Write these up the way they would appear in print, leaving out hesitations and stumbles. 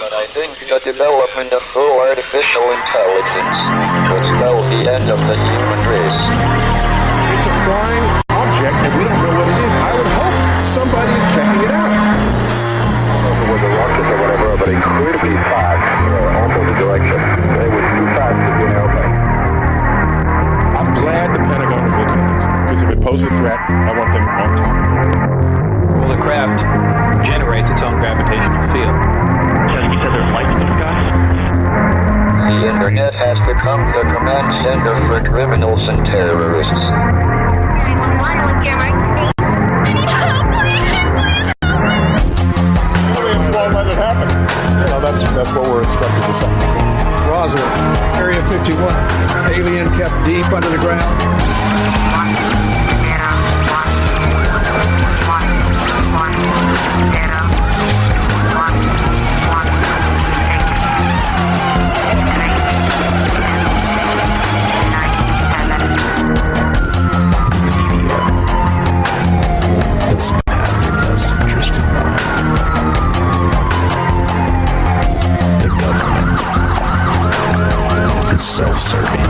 But I think the development of full artificial intelligence will spell the end of the human race. It's a flying object, and we don't know what it is. I would hope somebody's checking it out. It was a rocket or whatever, but it could be fast, opposite direction. It was too fast to be an airplane. I'm glad the Pentagon is looking at this, because if it poses a threat, I want them on top. Well, the craft generates its own gravitational field. You said there's lights in the sky? The internet has become the command center for criminals and terrorists. Well, let it happen. You know, that's what we're instructed to say. Roswell, Area 51, alien kept deep under the ground. Self-serving.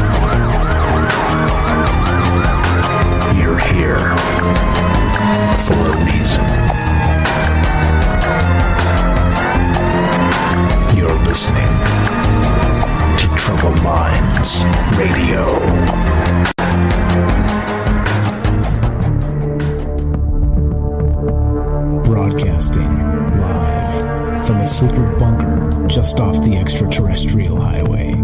You're here for a reason. You're listening to Troubled Minds Radio. Broadcasting live from a secret bunker just off the extraterrestrial highway.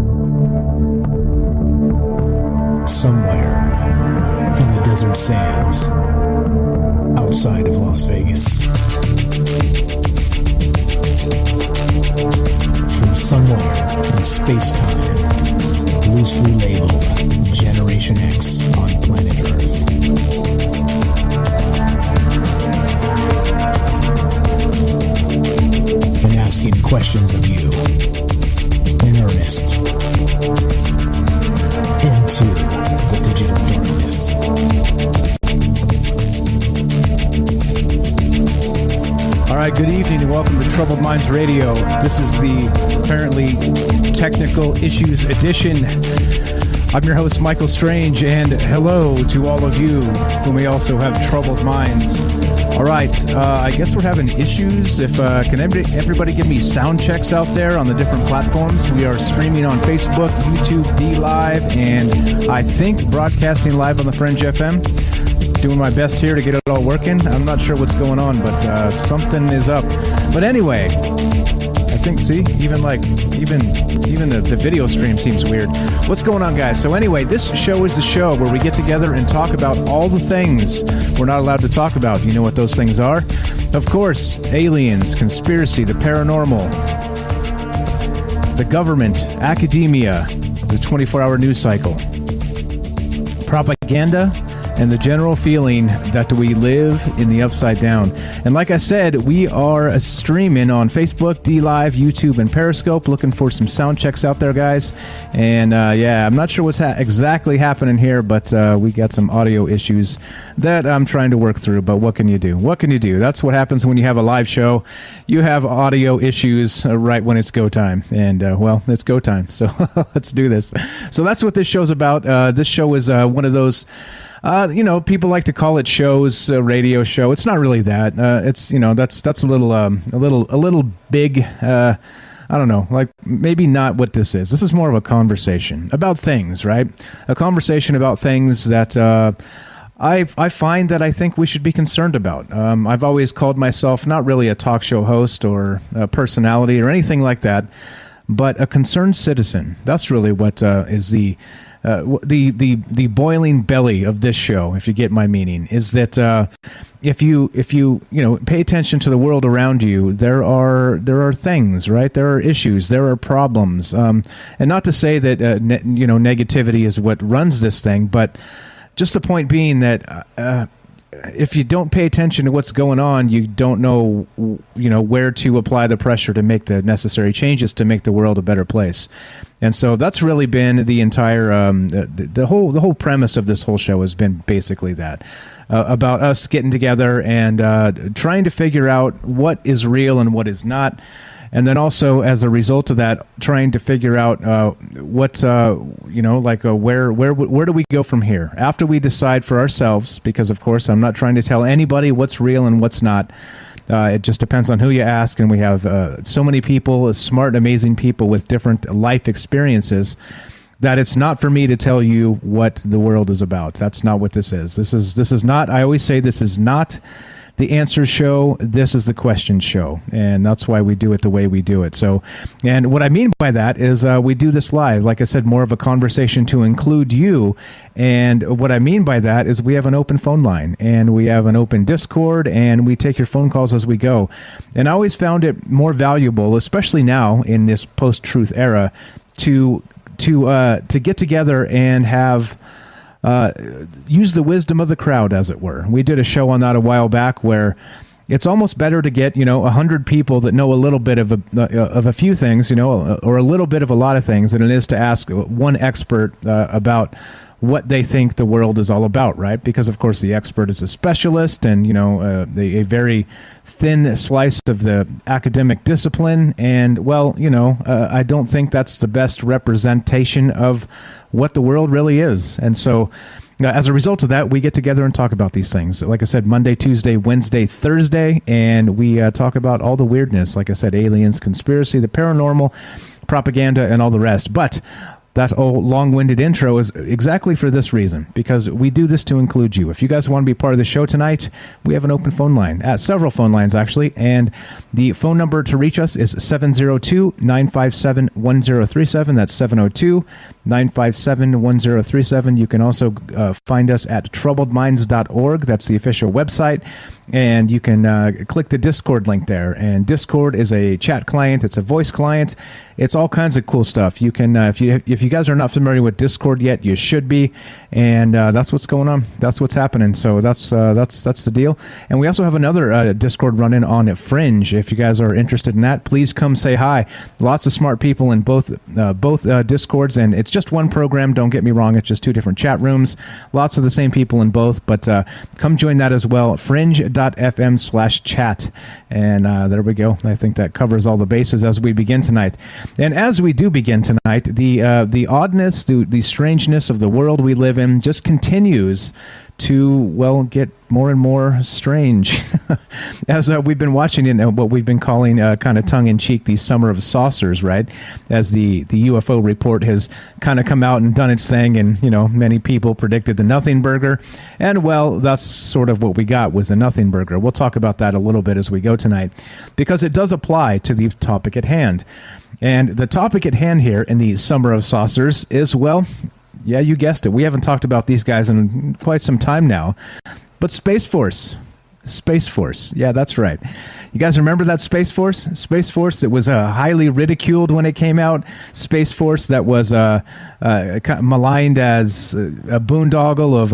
Somewhere in the desert sands outside of Las Vegas. From somewhere in space-time, loosely labeled Generation X on planet Earth. And asking questions of you in earnest into the digital darkness. All right, good evening and welcome to Troubled Minds Radio. This is the apparently technical issues edition. I'm your host, Michael Strange, and hello to all of you who may also have troubled minds. All right, I guess we're having issues. Can everybody give me sound checks out there on the different platforms? We are streaming on Facebook, YouTube, D Live, and I think broadcasting live on the Fringe FM. Doing my best here to get it all working. I'm not sure what's going on, but something is up. But anyway, I think, see, even the video stream seems weird. What's going on, guys? So anyway, this show is the show where we get together and talk about all the things we're not allowed to talk about. You know what those things are? Of course, aliens, conspiracy, the paranormal, the government, academia, the 24-hour news cycle, propaganda, and the general feeling that we live in the upside down. And like I said, we are streaming on Facebook, D-Live, YouTube, and Periscope. Looking for some sound checks out there, guys. And yeah, I'm not sure what's exactly happening here, but we got some audio issues that I'm trying to work through. But what can you do? What can you do? That's what happens when you have a live show. You have audio issues right when it's go time. And, well, it's go time. So let's do this. So that's what this show's about. This show is one of those... people like to call it shows, a radio show. It's not really that. It's that's a little big. I don't know, like maybe not what this is. This is more of a conversation about things, right? A conversation about things that I find that I think we should be concerned about. I've always called myself not really a talk show host or a personality or anything like that, but a concerned citizen. That's really what is the boiling belly of this show, if you get my meaning, is that if you pay attention to the world around you, there are things, right? There are issues, there are problems, and not to say that negativity is what runs this thing, but just the point being that if you don't pay attention to what's going on, you don't know where to apply the pressure to make the necessary changes to make the world a better place. And so that's really been the entire the whole premise of this whole show has been basically that about us getting together and trying to figure out what is real and what is not. And then also, as a result of that, trying to figure out where do we go from here after we decide for ourselves? Because of course, I'm not trying to tell anybody what's real and what's not. It just depends on who you ask, and we have so many people, smart, amazing people with different life experiences, that it's not for me to tell you what the world is about. That's not what this is. This is not. I always say this is not the answer show. This is the question show, and that's why we do it the way we do it. So, and what I mean by that is we do this live. Like I said, more of a conversation to include you. And what I mean by that is we have an open phone line, and we have an open Discord, and we take your phone calls as we go. And I always found it more valuable, especially now in this post-truth era, to get together and have use the wisdom of the crowd, as it were. We did a show on that a while back where it's almost better to get 100 people that know a little bit of a few things, or a little bit of a lot of things, than it is to ask one expert about what they think the world is all about, right? Because of course the expert is a specialist, and a very thin slice of the academic discipline, and I don't think that's the best representation of what the world really is. And so as a result of that, we get together and talk about these things. Like I said, Monday, Tuesday, Wednesday, Thursday, and we talk about all the weirdness. Like I said, aliens, conspiracy, the paranormal, propaganda, and all the rest. But that old long-winded intro is exactly for this reason, because we do this to include you. If you guys want to be part of the show tonight, we have an open phone line, several phone lines actually, and the phone number to reach us is 702-957-1037. That's 702-957-1037. You can also find us at troubledminds.org. That's the official website. And you can click the Discord link there. And Discord is a chat client. It's a voice client. It's all kinds of cool stuff. You can, if you guys are not familiar with Discord yet, you should be. And that's what's going on. That's what's happening. So that's the deal. And we also have another Discord running on Fringe. If you guys are interested in that, please come say hi. Lots of smart people in both Discords, and it's just one program. Don't get me wrong. It's just two different chat rooms. Lots of the same people in both, but come join that as well. Fringe.fm/chat. And there we go. I think that covers all the bases as we begin tonight. And as we do begin tonight, the oddness, the strangeness of the world we live in just continues to, get more and more strange. As we've been watching in what we've been calling kind of tongue-in-cheek the Summer of Saucers, right? As the UFO report has kind of come out and done its thing, and, many people predicted the Nothing Burger. And, that's sort of what we got, was the Nothing Burger. We'll talk about that a little bit as we go tonight, because it does apply to the topic at hand. And the topic at hand here in the Summer of Saucers is, yeah, you guessed it. We haven't talked about these guys in quite some time now. But Space Force. Space Force. Yeah, that's right. You guys remember that Space Force? Space Force that was highly ridiculed when it came out. Space Force that was maligned as a boondoggle of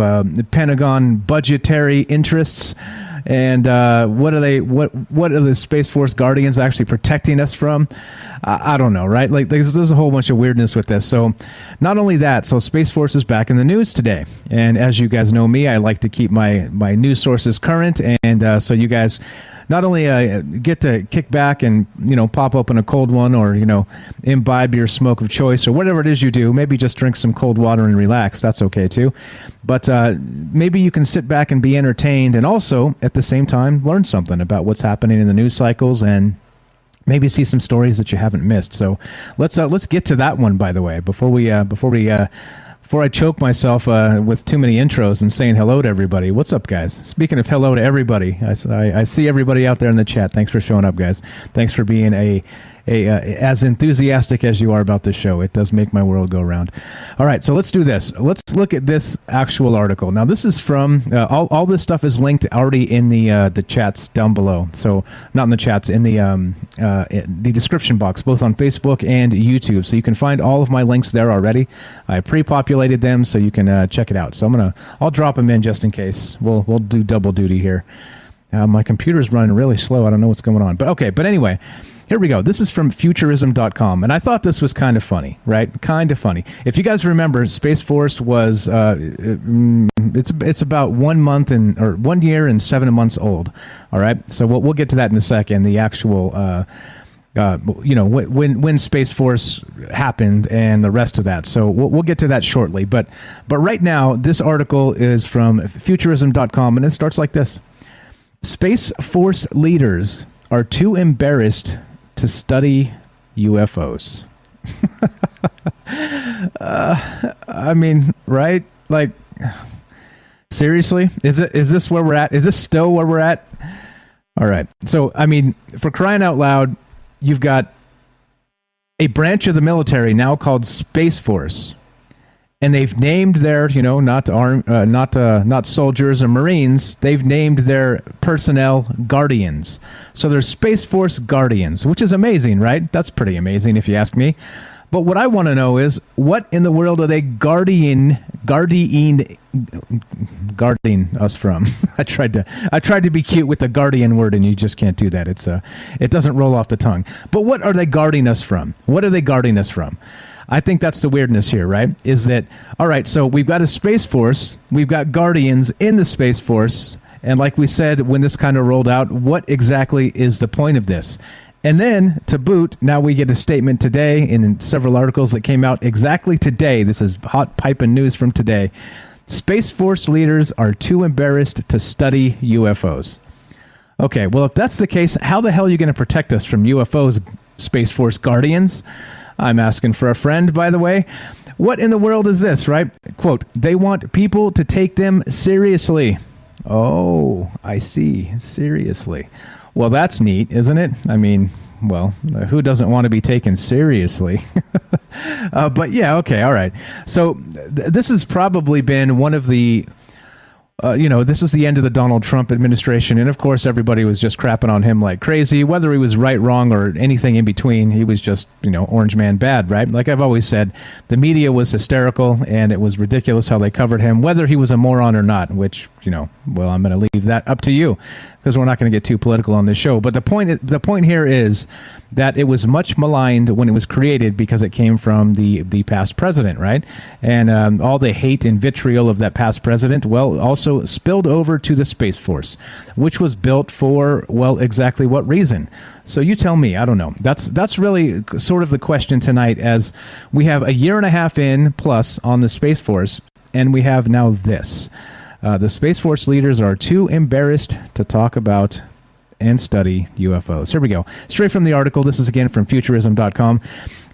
Pentagon budgetary interests. And what are the Space Force Guardians actually protecting us from? I don't know, right? Like there's a whole bunch of weirdness with this. So not only that, so Space Force is back in the news today. And as you guys know me, I like to keep my news sources current. And so you guys not only get to kick back and, pop open a cold one, or, imbibe your smoke of choice, or whatever it is you do. Maybe just drink some cold water and relax. That's okay too. But maybe you can sit back and be entertained, and also at the same time learn something about what's happening in the news cycles, and maybe see some stories that you haven't missed. So let's get to that one, by the way, before I choke myself with too many intros and saying hello to everybody. What's up, guys? Speaking of hello to everybody, I see everybody out there in the chat. Thanks for showing up, guys. Thanks for being as enthusiastic as you are about this show. It does make my world go round. All right, so let's do this. Let's look at this actual article. Now, this is from all this stuff is linked already in the chats down below. So not in the chats, in the description box, both on Facebook and YouTube. So you can find all of my links there already. I pre-populated them, so you can check it out. So I'll drop them in just in case. We'll do double duty here. My computer's running really slow. I don't know what's going on. But anyway. Here we go. This is from futurism.com, and I thought this was kind of funny, right? Kind of funny. If you guys remember, Space Force was it's about 1 year and 7 months old. All right, so we'll get to that in a second. The actual when Space Force happened and the rest of that. So we'll get to that shortly. But right now, this article is from futurism.com, and it starts like this. Space Force leaders are too embarrassed to study UFOs. I mean, right? Like, seriously? Is this where we're at? Is this still where we're at? All right. So, I mean, for crying out loud, you've got a branch of the military now called Space Force, and they've named their, not soldiers or Marines. They've named their personnel Guardians. So they're Space Force Guardians, which is amazing, right? That's pretty amazing if you ask me. But what I want to know is, what in the world are they guarding us from? I tried to be cute with the guardian word, and you just can't do that. It doesn't roll off the tongue. But what are they guarding us from? What are they guarding us from? I think that's the weirdness here, right? Is that, all right, so we've got a Space Force, we've got Guardians in the Space Force, and like we said when this kind of rolled out, what exactly is the point of this? And then, to boot, now we get a statement today in several articles that came out exactly today. This is hot piping news from today. Space Force leaders are too embarrassed to study UFOs. Okay, well, if that's the case, how the hell are you going to protect us from UFOs, Space Force Guardians? I'm asking for a friend, by the way. What in the world is this, right? Quote, they want people to take them seriously. Oh, I see. Seriously. Well, that's neat, isn't it? I mean, well, who doesn't want to be taken seriously? But yeah, okay, all right. So this has probably been one of the, this is the end of the Donald Trump administration. And of course, everybody was just crapping on him like crazy, whether he was right, wrong, or anything in between. He was just, orange man bad, right? Like I've always said, the media was hysterical and it was ridiculous how they covered him, whether he was a moron or not, which, well, I'm going to leave that up to you because we're not going to get too political on this show. But the point here is that it was much maligned when it was created because it came from the past president, right? And all the hate and vitriol of that past president, well, also spilled over to the Space Force, which was built for, well, exactly what reason? So you tell me. I don't know. That's really sort of the question tonight, as we have a year and a half in plus on the Space Force, and we have now this. The Space Force leaders are too embarrassed to talk about and study UFOs. Here we go. Straight from the article. This is again from futurism.com.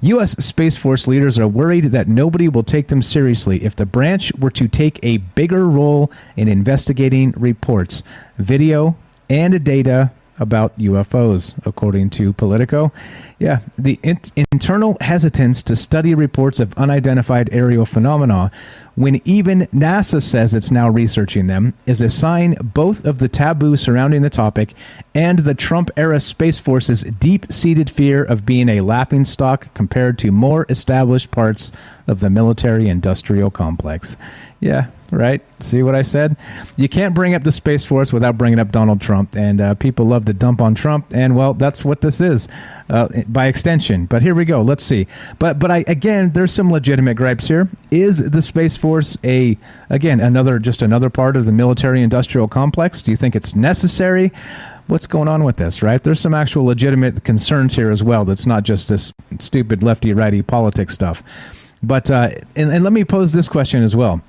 U.S. Space Force leaders are worried that nobody will take them seriously if the branch were to take a bigger role in investigating reports, video, and data about UFOs, according to Politico. Yeah, the internal hesitance to study reports of unidentified aerial phenomena, when even NASA says it's now researching them, is a sign both of the taboo surrounding the topic and the Trump-era Space Force's deep-seated fear of being a laughingstock compared to more established parts of the military-industrial complex. Yeah, right? See what I said? You can't bring up the Space Force without bringing up Donald Trump, and people love to dump on Trump, and, well, that's what this is by extension. But here we go. Let's see. But again, there's some legitimate gripes here. Is the Space Force another part of the military-industrial complex? Do you think it's necessary? What's going on with this, right? There's some actual legitimate concerns here as well. That's not just this stupid lefty-righty politics stuff. But and let me pose this question as well.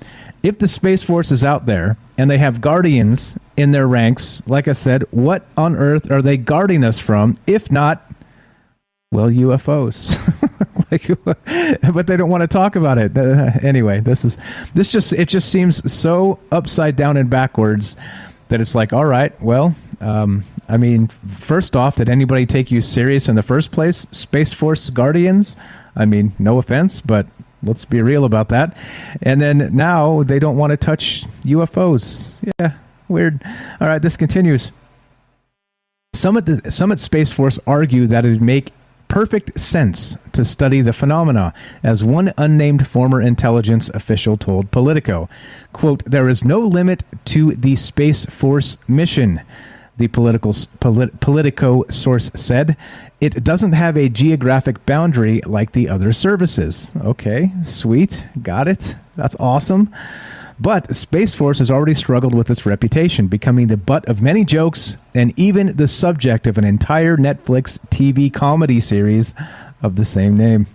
If the Space Force is out there and they have guardians in their ranks, like I said, what on earth are they guarding us from, if not, well, UFOs? But they don't want to talk about it. Anyway, it just seems so upside down and backwards that it's like, all right, well, I mean, first off, did anybody take you serious in the first place? Space Force Guardians? I mean, no offense, but let's be real about that. And then now they don't want to touch UFOs. Yeah, weird. All right, this continues. Some at Space Force argue that it would make perfect sense to study the phenomena, as one unnamed former intelligence official told Politico. Quote, there is no limit to the Space Force mission, the Politico source said. It doesn't have a geographic boundary like the other services. Okay, sweet. Got it. That's awesome. But Space Force has already struggled with its reputation, becoming the butt of many jokes and even the subject of an entire Netflix TV comedy series of the same name.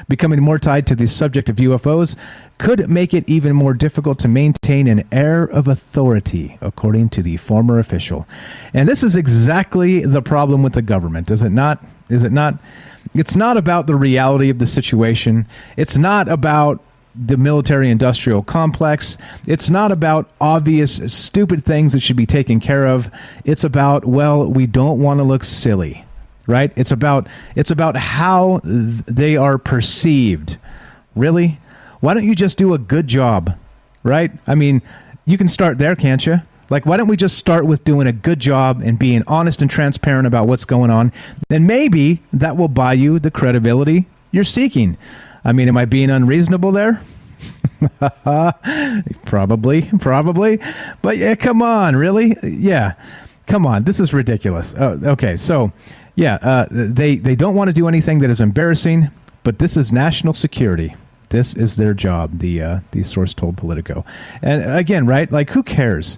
Becoming more tied to the subject of UFOs could make it even more difficult to maintain an air of authority, according to the former official. And this is exactly the problem with the government, is it not? Is it not? It's not about the reality of the situation. It's not about the military-industrial complex. It's not about obvious, stupid things that should be taken care of. It's about, well, we don't want to look silly. Right? It's about how they are perceived. Really? Why don't you just do a good job? Right? I mean, you can start there, can't you? Like, why don't we just start with doing a good job and being honest and transparent about what's going on? Then maybe that will buy you the credibility you're seeking. I mean, am I being unreasonable there? Probably. But yeah, come on, really? Yeah. Come on, this is ridiculous. Okay, so... yeah, they don't want to do anything that is embarrassing, but this is national security. This is their job, the source told Politico. And again, right, like, who cares?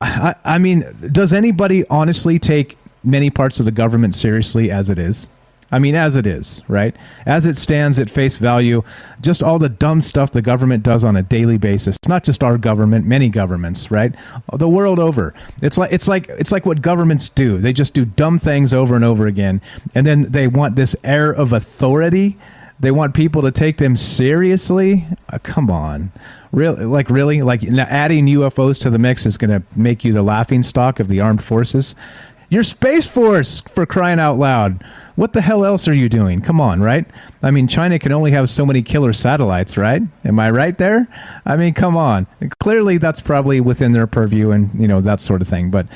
I mean, does anybody honestly take many parts of the government seriously as it is? I mean, as it is, right? As it stands at face value, just all the dumb stuff the government does on a daily basis. It's not just our government, many governments, right? The world over. It's like what governments do. They just do dumb things over and over again. And then they want this air of authority. They want people to take them seriously. Come on. Really? Like adding UFOs to the mix is going to make you the laughingstock of the armed forces? You're Space Force, for crying out loud. What the hell else are you doing? Come on, right? I mean, China can only have so many killer satellites, right? Am I right there? I mean, come on. Clearly, that's probably within their purview and, that sort of thing. But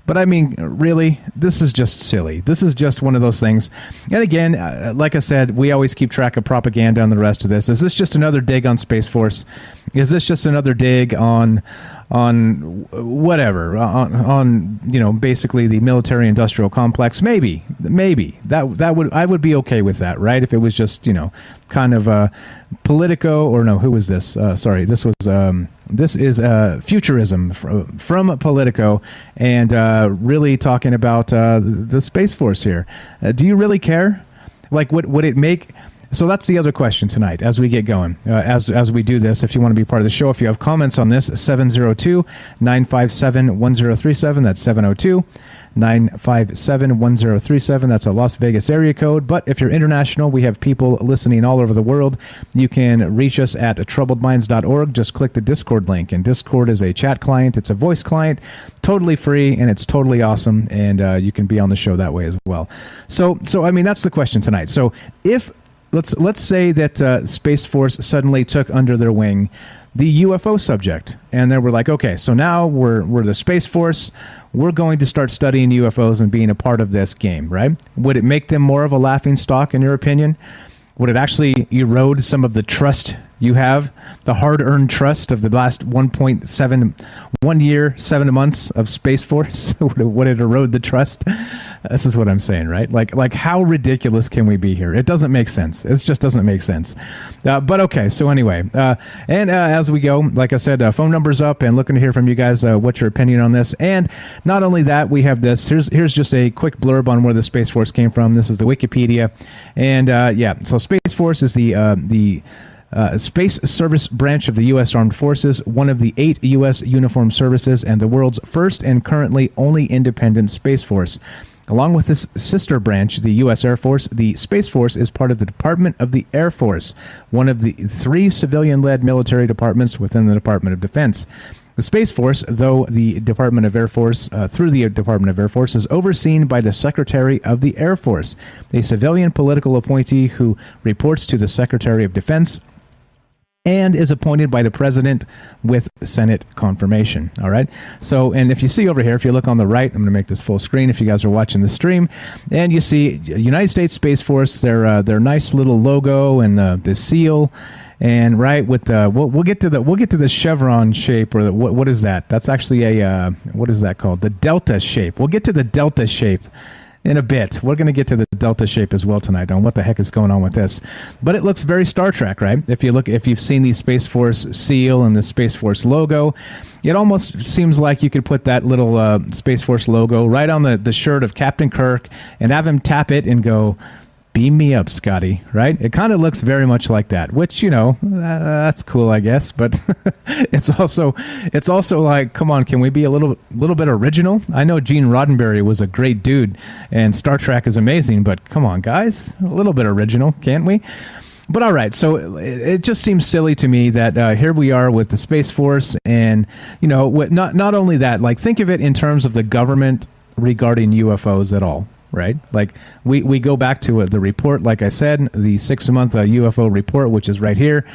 I mean, really, this is just silly. This is just one of those things. And again, like I said, we always keep track of propaganda and the rest of this. Is this just another dig on Space Force? Is this just another dig on whatever, on basically the military industrial complex? Maybe that would, I would be okay with that, right? If it was just kind of Politico, or no, who was this? Sorry, this is Futurism from Politico, and really talking about the Space Force here. Do you really care? Like, would it make? So that's the other question tonight as we get going, as we do this. If you want to be part of the show, if you have comments on this, 702-957-1037. That's 702-957-1037. That's a Las Vegas area code. But if you're international, we have people listening all over the world. You can reach us at troubledminds.org. Just click the Discord link. And Discord is a chat client. It's a voice client, totally free, and it's totally awesome. And you can be on the show that way as well. So I mean, that's the question tonight. So if Let's say that Space Force suddenly took under their wing the UFO subject, and they were like, okay, so now we're the Space Force. We're going to start studying UFOs and being a part of this game, right? Would it make them more of a laughingstock, in your opinion? Would it actually erode some of the trust you have, the hard-earned trust of the last 1 year, 7 months of Space Force? Would it erode the trust? This is what I'm saying, right? Like how ridiculous can we be here? It doesn't make sense. It just doesn't make sense. But okay, so anyway, and as we go, like I said, phone number's up, and looking to hear from you guys what's your opinion on this. And not only that, we have this. Here's just a quick blurb on where the Space Force came from. This is the Wikipedia. And so Space Force is the Space Service branch of the U.S. Armed Forces, one of the 8 U.S. uniformed services, and the world's first and currently only independent Space Force. Along with this sister branch, the U.S. Air Force, the Space Force is part of the Department of the Air Force, one of the 3 civilian-led military departments within the Department of Defense. The Space Force, through the Department of Air Force, is overseen by the Secretary of the Air Force, a civilian political appointee who reports to the Secretary of Defense and is appointed by the president with Senate confirmation. All right. So, and if you see over here, if you look on the right, I'm going to make this full screen if you guys are watching the stream, and you see United States Space Force, their nice little logo and the seal, and right with the we'll get to the chevron shape, or what is that? That's actually a what is that called? The delta shape. We'll get to the delta shape in a bit. We're going to get to the Delta shape as well tonight on what the heck is going on with this. But it looks very Star Trek, right? If you've seen the Space Force seal and the Space Force logo, it almost seems like you could put that little Space Force logo right on the shirt of Captain Kirk and have him tap it and go, "Beam me up, Scotty," right? It kind of looks very much like that, which, that's cool, I guess. But it's also like, come on, can we be a little bit original? I know Gene Roddenberry was a great dude, and Star Trek is amazing, but come on, guys, a little bit original, can't we? But all right, so it just seems silly to me that here we are with the Space Force, and not only that, like, think of it in terms of the government regarding UFOs at all. Right? Like we go back to the report, like I said, the 6-month UFO report, which is right here.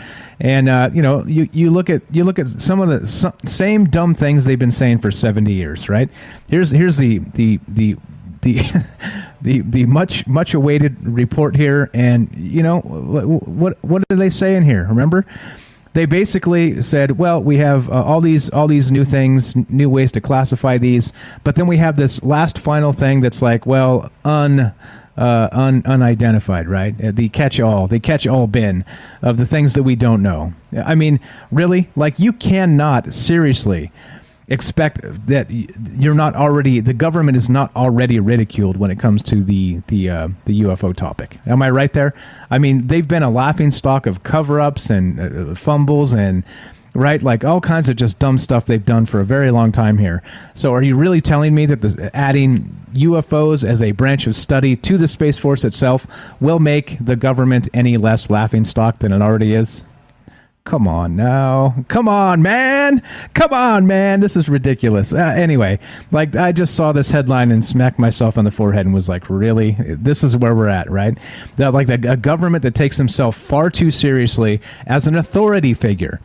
And, you look at some of the same dumb things they've been saying for 70 years, right? Here's the much awaited report here. And, what do they say in here? Remember? They basically said, well, we have all these new things, new ways to classify these, but then we have this last final thing that's like, well, unidentified, right? The catch-all bin of the things that we don't know. I mean, really? Like, you cannot seriously expect that the government is not already ridiculed when it comes to the UFO topic. Am I right there? I mean, they've been a laughingstock of cover-ups and fumbles and, right, like all kinds of just dumb stuff they've done for a very long time here. So are you really telling me that adding UFOs as a branch of study to the Space Force itself will make the government any less laughingstock than it already is? Come on now. Come on, man. This is ridiculous. Anyway, like, I just saw this headline and smacked myself on the forehead and was like, really? This is where we're at, right? A government that takes himself far too seriously as an authority figure.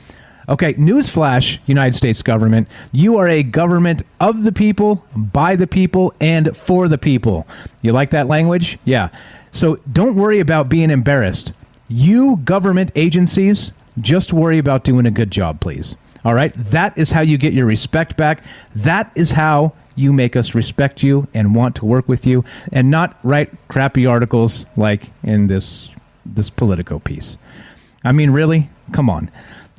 Okay, newsflash, United States government. You are a government of the people, by the people, and for the people. You like that language? Yeah. So don't worry about being embarrassed. You government agencies, just worry about doing a good job, please. All right? That is how you get your respect back. That is how you make us respect you and want to work with you, and not write crappy articles like in this Politico piece. I mean, really? Come on.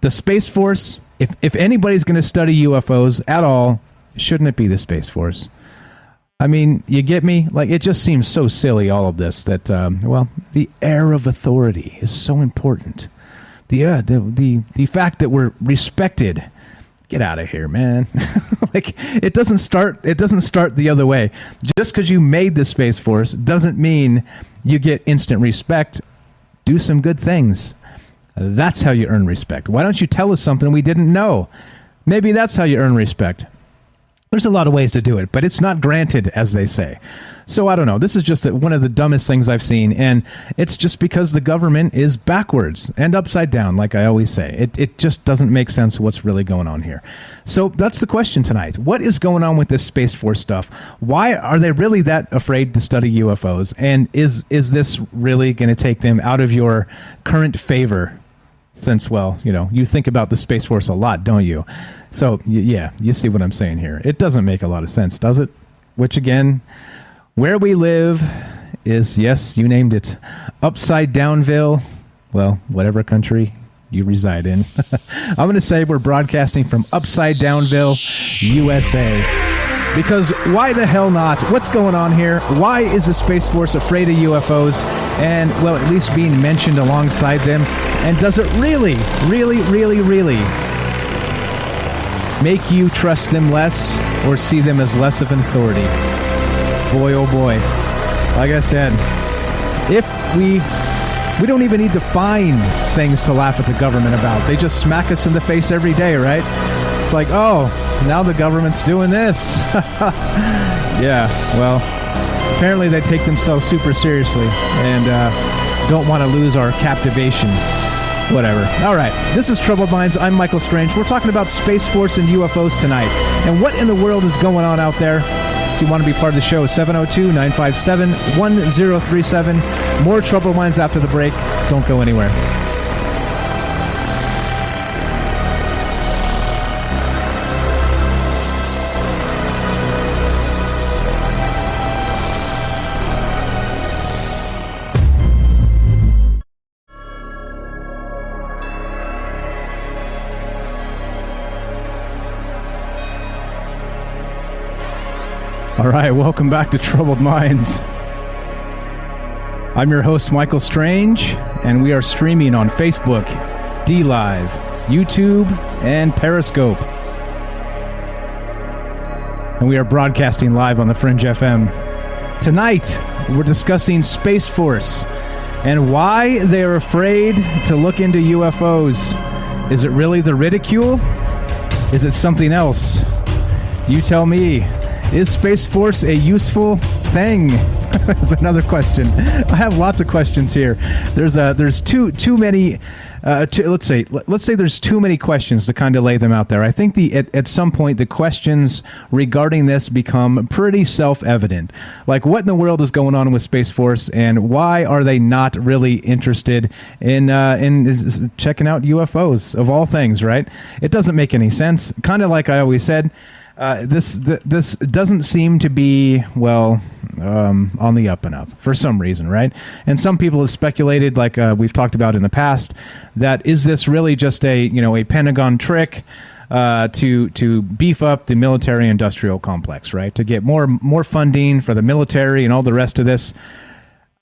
The Space Force, if anybody's going to study UFOs at all, shouldn't it be the Space Force? I mean, you get me? Like, it just seems so silly, all of this, that, the air of authority is so important. The fact that we're respected. Get out of here, man. Like, it doesn't start the other way. Just because you made the Space Force doesn't mean you get instant respect. Do some good things. That's how you earn respect. Why don't you tell us something we didn't know? Maybe that's how you earn respect. There's a lot of ways to do it, but it's not granted, as they say. So I don't know. This is just one of the dumbest things I've seen, and it's just because the government is backwards and upside down, like I always say. It just doesn't make sense what's really going on here. So that's the question tonight. What is going on with this Space Force stuff? Why are they really that afraid to study UFOs? And is this really going to take them out of your current favor? Since, well, you think about the Space Force a lot, don't you? So, yeah, you see what I'm saying here. It doesn't make a lot of sense, does it? Which, again, where we live is, yes, you named it, Upside Downville. Well, whatever country you reside in. I'm going to say we're broadcasting from Upside Downville, USA. Because why the hell not? What's going on here? Why is the Space Force afraid of UFOs? And, well, at least being mentioned alongside them. And does it really, really, really, really make you trust them less or see them as less of an authority? Boy, oh boy. Like I said, if we don't even need to find things to laugh at the government about. They just smack us in the face every day, right? It's like, oh, now the government's doing this. Yeah, well, apparently they take themselves super seriously and don't want to lose our captivation. Whatever. All right, this is Troubled Minds. I'm Michael Strange. We're talking about Space Force and UFOs tonight. And what in the world is going on out there? If you want to be part of the show, 702-957-1037. More Troubled Minds after the break. Don't go anywhere. All right, welcome back to Troubled Minds. I'm your host, Michael Strange, and we are streaming on Facebook, DLive, YouTube, and Periscope. And we are broadcasting live on the Fringe FM. Tonight, we're discussing Space Force and why they are afraid to look into UFOs. Is it really the ridicule? Is it something else? You tell me. Is Space Force a useful thing? That's another question. I have lots of questions here. There's too many. Let's say there's too many questions to kind of lay them out there. I think at some point the questions regarding this become pretty self-evident. Like, what in the world is going on with Space Force, and why are they not really interested in checking out UFOs of all things? Right? It doesn't make any sense. Kind of like I always said. This doesn't seem to be, on the up and up for some reason, right? And some people have speculated, like we've talked about in the past, that is this really just a Pentagon trick to beef up the military-industrial complex, right? To get more funding for the military and all the rest of this.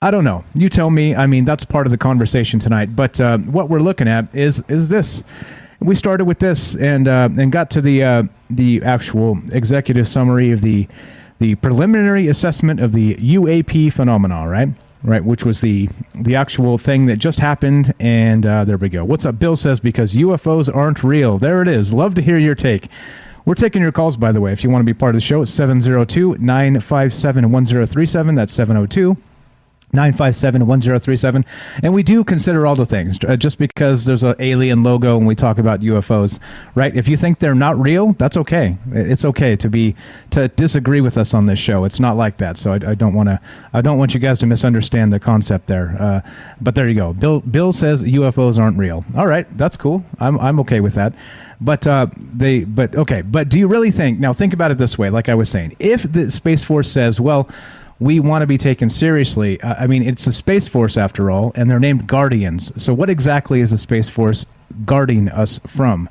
I don't know. You tell me. I mean, that's part of the conversation tonight. But what we're looking at is this. We started with this and got to the actual executive summary of the preliminary assessment of the UAP phenomena, right, which was the actual thing that just happened, and there we go. What's up? Bill says, because UFOs aren't real. There it is. Love to hear your take. We're taking your calls, by the way. If you want to be part of the show, it's 702-957-1037. That's 702 957-1037. And we do consider all the things. Just because there's an alien logo and we talk about UFOs, right? If you think they're not real, that's okay. It's okay to disagree with us on this show. It's not like that. So I don't want you guys to misunderstand the concept there. But there you go. Bill says UFOs aren't real. All right, that's cool. I'm okay with that. But do you really think, now think about it this way, like I was saying, if the Space Force says, well, we want to be taken seriously. I mean, it's the Space Force after all, and they're named Guardians. So what exactly is the Space Force guarding us from?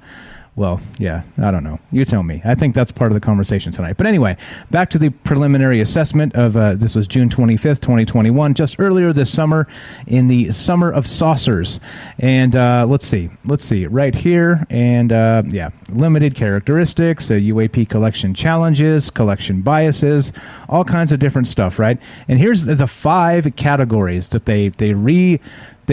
Well, yeah, I don't know. You tell me. I think that's part of the conversation tonight. But anyway, back to the preliminary assessment of, this was June 25th, 2021, just earlier this summer in the Summer of Saucers. And let's see, right here. And limited characteristics, UAP collection challenges, collection biases, all kinds of different stuff, right? And here's the 5 categories that they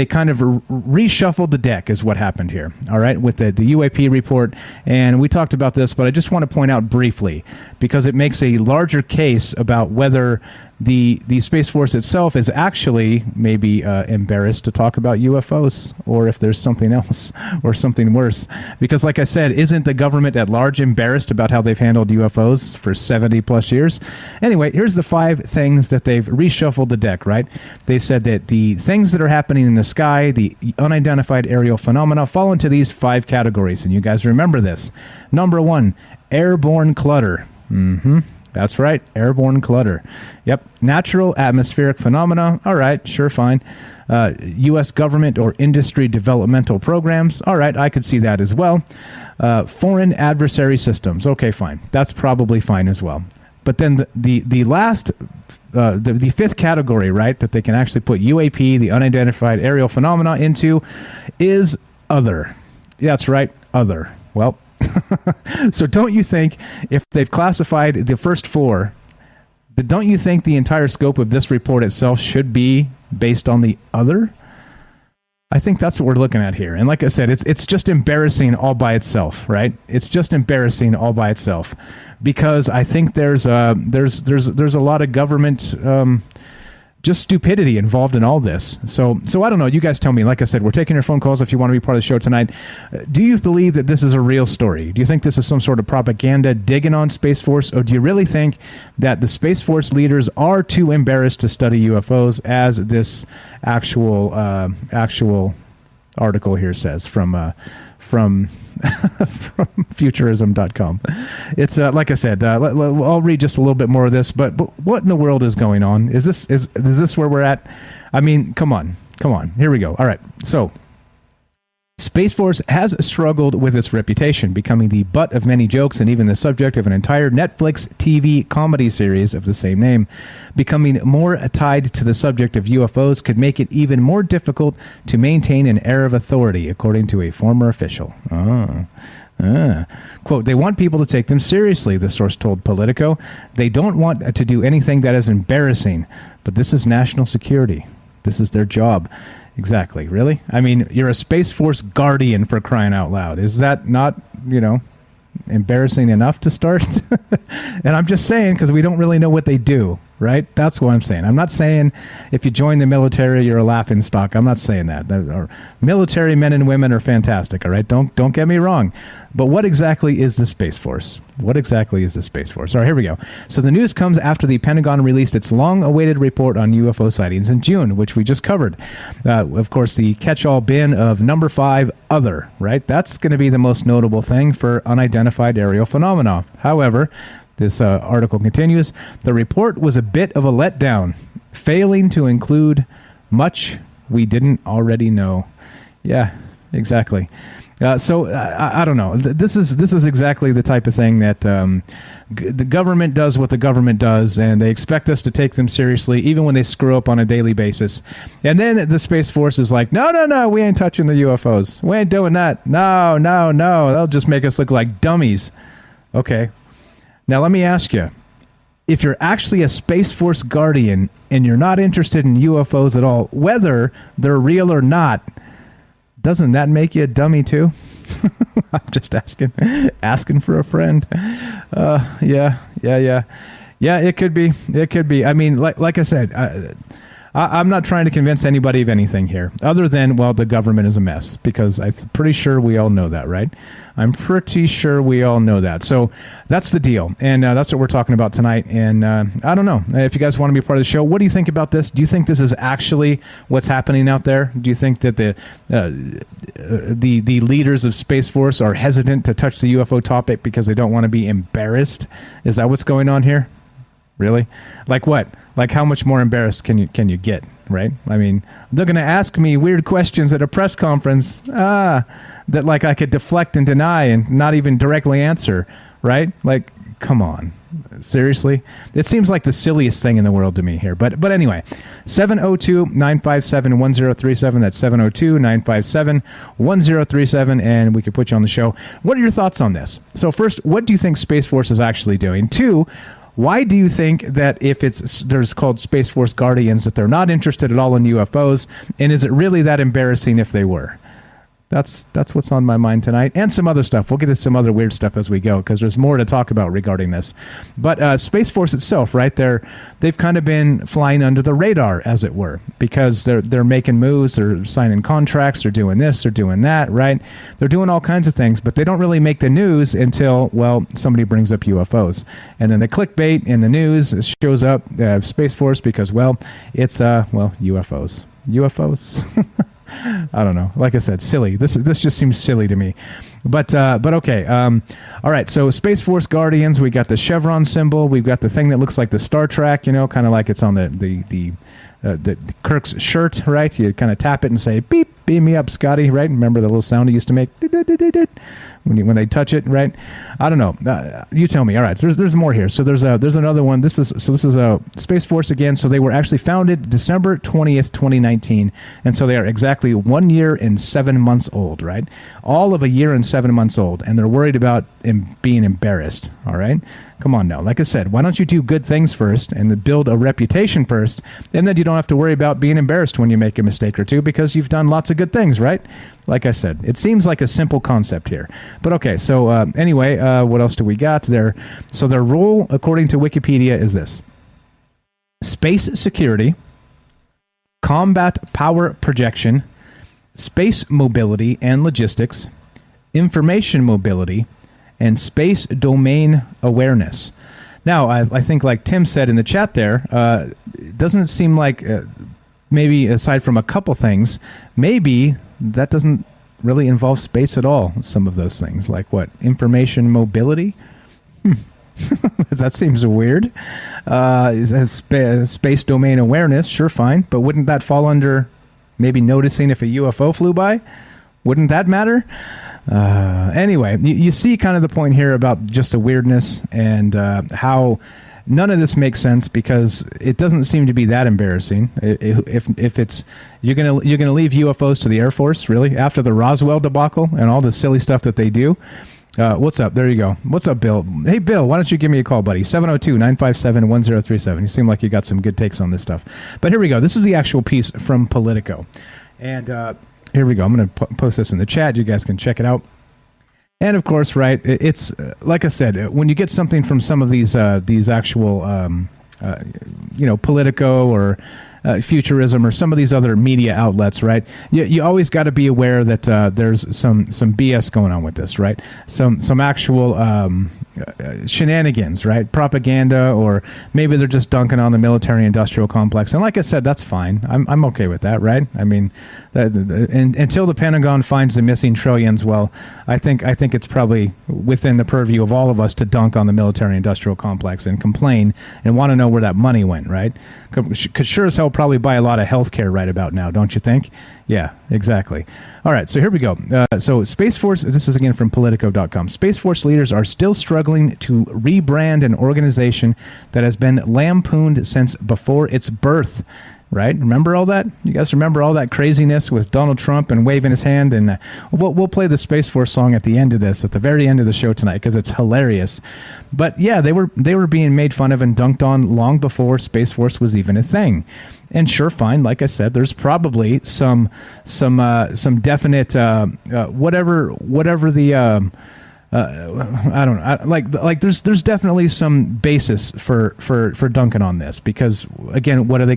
kind of reshuffled the deck is what happened here, all right, with the UAP report. And we talked about this, but I just want to point out briefly, because it makes a larger case about whether the Space Force itself is actually maybe embarrassed to talk about UFOs, or if there's something else or something worse. Because like I said, isn't the government at large embarrassed about how they've handled UFOs for 70 plus years? Anyway, here's the 5 things that they've reshuffled the deck, right? They said that the things that are happening in the sky, the unidentified aerial phenomena, fall into these 5 categories. And you guys remember this. Number 1, airborne clutter. That's right, airborne clutter. Yep, natural atmospheric phenomena. All right, sure, fine. U.S. government or industry developmental programs. All right, I could see that as well. Foreign adversary systems. Okay, fine. That's probably fine as well. But then the last, the 5th category, right, that they can actually put UAP, the unidentified aerial phenomena, into is other. That's right, other. Well, so don't you think if they've classified the first 4, don't you think the entire scope of this report itself should be based on the other? I think that's what we're looking at here. And like I said, it's just embarrassing all by itself, right? It's just embarrassing all by itself, because I think there's a lot of government just stupidity involved in all this. So I don't know. You guys tell me. Like I said, we're taking your phone calls if you want to be part of the show tonight. Do you believe that this is a real story? Do you think this is some sort of propaganda digging on Space Force? Or do you really think that the Space Force leaders are too embarrassed to study UFOs, as this actual article here says from futurism.com. It's like I said, I'll read just a little bit more of this, but what in the world is going on? Is this where we're at? I mean, come on. Here we go. All right. So Space Force has struggled with its reputation, becoming the butt of many jokes and even the subject of an entire Netflix TV comedy series of the same name. Becoming more tied to the subject of UFOs could make it even more difficult to maintain an air of authority, according to a former official. Quote, they want people to take them seriously, the source told Politico. They don't want to do anything that is embarrassing, but this is national security. This is their job. Exactly. Really? I mean, you're a Space Force guardian, for crying out loud. Is that not, embarrassing enough to start? And I'm just saying, because we don't really know what they do, right? That's what I'm saying. I'm not saying if you join the military, you're a laughing stock. I'm not saying that. Our military men and women are fantastic, all right? Don't get me wrong. But what exactly is the Space Force? What exactly is the Space Force? All right, here we go. So the news comes after the Pentagon released its long-awaited report on UFO sightings in June, which we just covered. Of course, the catch-all bin of number 5, other, right? That's going to be the most notable thing for unidentified aerial phenomena. However, this article continues, the report was a bit of a letdown, failing to include much we didn't already know. Yeah, exactly. So I don't know. This is exactly the type of thing that the government does what the government does, and they expect us to take them seriously, even when they screw up on a daily basis. And then the Space Force is like, no, we ain't touching the UFOs. We ain't doing that. No. They'll just make us look like dummies. Okay. Now let me ask you, if you're actually a Space Force guardian and you're not interested in UFOs at all, whether they're real or not, doesn't that make you a dummy too? I'm just asking for a friend. Yeah. It could be. I mean, like I said, I'm not trying to convince anybody of anything here, other than, well, the government is a mess, because I'm pretty sure we all know that, right? I'm pretty sure we all know that. So that's the deal, and that's what we're talking about tonight. And I don't know if you guys want to be part of the show. What do you think about this? Do you think this is actually what's happening out there? Do you think that the leaders of Space Force are hesitant to touch the UFO topic because they don't want to be embarrassed? Is that what's going on here? Really? Like what? Like how much more embarrassed can you get, right? I mean, they're going to ask me weird questions at a press conference that like I could deflect and deny and not even directly answer, right? Like, come on. Seriously? It seems like the silliest thing in the world to me here. But anyway, 702-957-1037. That's 702-957-1037, and we could put you on the show. What are your thoughts on this? So first, what do you think Space Force is actually doing? 2, why do you think that if there's called Space Force Guardians that they're not interested at all in UFOs? And is it really that embarrassing if they were? That's what's on my mind tonight, and some other stuff. We'll get to some other weird stuff as we go, because there's more to talk about regarding this. But Space Force itself, right? They've kind of been flying under the radar, as it were, because they're making moves, they're signing contracts, they're doing this, they're doing that, right? They're doing all kinds of things, but they don't really make the news until, well, somebody brings up UFOs, and then the clickbait in the news shows up Space Force because, well, it's UFOs. I don't know. Like I said, silly. This just seems silly to me. But okay. All right. So Space Force Guardians. We got the chevron symbol. We've got the thing that looks like the Star Trek. kind of like it's on the Kirk's shirt, right? You kind of tap it and say, "Beep, beam me up, Scotty." Right? Remember the little sound it used to make when they touch it, right? I don't know. You tell me. All right. So there's more here. So there's another one. This is a Space Force again. So they were actually founded December 20th, 2019, and so they are exactly 1 year and 7 months old, right? All of a year and 7 months old, and they're worried about being embarrassed. All right. Come on now. Like I said, why don't you do good things first and build a reputation first, and then you don't have to worry about being embarrassed when you make a mistake or two, because you've done lots of good things, right? Like I said, it seems like a simple concept here. But okay, so anyway, what else do we got there? So their role, according to Wikipedia, is this: space security, combat power projection, space mobility and logistics, information mobility, and space domain awareness. Now, I think, like Tim said in the chat there, doesn't it seem like maybe aside from a couple things, maybe that doesn't really involve space at all, some of those things, like what? Information mobility? That seems weird. Space domain awareness, sure, fine, but wouldn't that fall under maybe noticing if a UFO flew by? Wouldn't that matter? Anyway, you see kind of the point here about just the weirdness and how none of this makes sense because it doesn't seem to be that embarrassing. If it's you're gonna leave UFOs to the Air Force, really, after the Roswell debacle and all the silly stuff that they do. What's up? There you go. What's up, Bill? Hey, Bill, why don't you give me a call, buddy? 702-957-1037. You seem like you got some good takes on this stuff. But here we go. This is the actual piece from Politico. And here we go. I'm going to post this in the chat. You guys can check it out. And of course, right, it's like I said, when you get something from some of these actual, Politico or Futurism or some of these other media outlets, right? You always got to be aware that there's some BS going on with this, right? Some actual shenanigans, right? Propaganda, or maybe they're just dunking on the military-industrial complex. And like I said, that's fine. I'm okay with that, right? I mean, until the Pentagon finds the missing trillions, well, I think it's probably within the purview of all of us to dunk on the military-industrial complex and complain and want to know where that money went, right? Could sure as hell probably buy a lot of health care right about now, don't you think? Yeah, exactly. All right, so here we go. So Space Force, this is again from Politico.com. Space Force leaders are still struggling to rebrand an organization that has been lampooned since before its birth. Right? Remember all that? You guys remember all that craziness with Donald Trump and waving his hand? And we'll play the Space Force song at the end of this, at the very end of the show tonight, because it's hilarious. But yeah, they were being made fun of and dunked on long before Space Force was even a thing. And sure, fine. Like I said, there's probably some definite whatever the. I don't know. Like there's definitely some basis for dunking on this, because again, what are they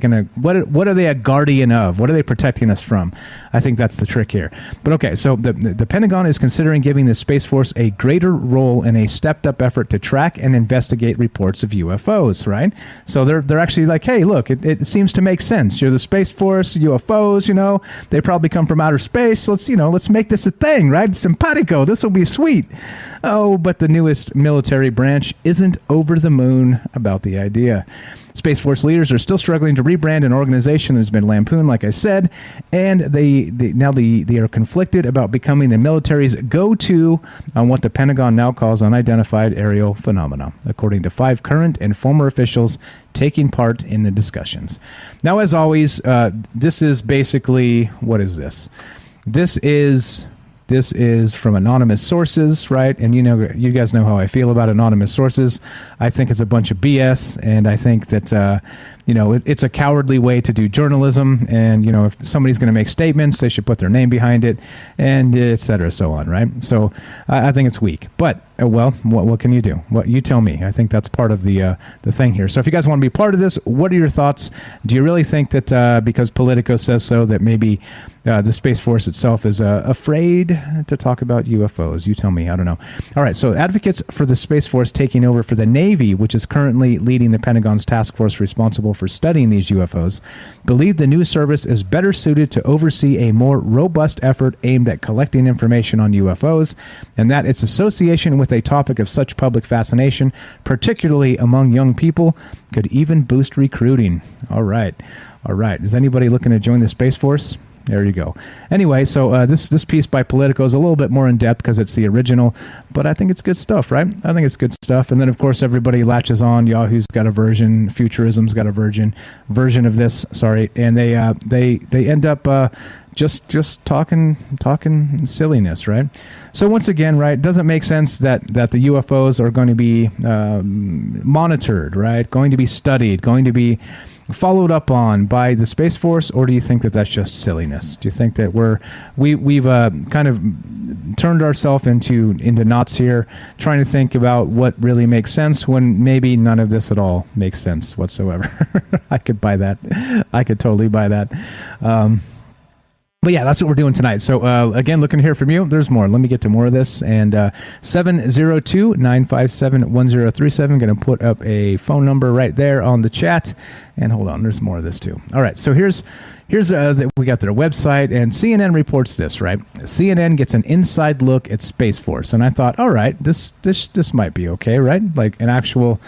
a guardian of? What are they protecting us from? I think that's the trick here. But okay, so the Pentagon is considering giving the Space Force a greater role in a stepped up effort to track and investigate reports of UFOs, right? So they're actually like, hey, look, it seems to make sense. You're the Space Force, UFOs, they probably come from outer space. Let's make this a thing, right? Simpatico. This will be sweet. Oh, but the newest military branch isn't over the moon about the idea. Space Force leaders are still struggling to rebrand an organization that's been lampooned, like I said, and they are conflicted about becoming the military's go-to on what the Pentagon now calls unidentified aerial phenomena, according to 5 current and former officials taking part in the discussions. Now, as always, this is basically, what is this? This is from anonymous sources, right? And you guys know how I feel about anonymous sources. I think it's a bunch of BS, and I think that it's a cowardly way to do journalism. And if somebody's going to make statements, they should put their name behind it, and et cetera, so on, right? So I think it's weak. But well, what can you do? What you tell me. I think that's part of the thing here. So if you guys want to be part of this, what are your thoughts? Do you really think that because Politico says so, that maybe the Space Force itself is afraid to talk about UFOs? You tell me. I don't know. All right. So advocates for the Space Force taking over for the Navy, which is currently leading the Pentagon's task force responsible for studying these UFOs, believe the new service is better suited to oversee a more robust effort aimed at collecting information on UFOs, and that its association with a topic of such public fascination, particularly among young people, could even boost recruiting. All right. Is anybody looking to join the Space Force? There you go. Anyway, so this piece by Politico is a little bit more in depth because it's the original, but I think it's good stuff, right? I think it's good stuff. And then, of course, everybody latches on. Yahoo's got a version. Futurism's got a version of this. Sorry, and they end up just talking silliness, right? So once again, right, it doesn't make sense that the UFOs are going to be monitored, right? Going to be studied, going to be followed up on by the Space Force, or do you think that that's just silliness? Do you think that we've kind of turned ourselves into knots here, trying to think about what really makes sense when maybe none of this at all makes sense whatsoever? I could buy that. I could totally buy that. But yeah, that's what we're doing tonight. So again, looking to hear from you. There's more. Let me get to more of this. And 702-957-1037. Going to put up a phone number right there on the chat. And hold on, there's more of this too. All right, so here's we got their website, and CNN reports this, right? CNN gets an inside look at Space Force, and I thought, all right, this might be okay, right? Like an actual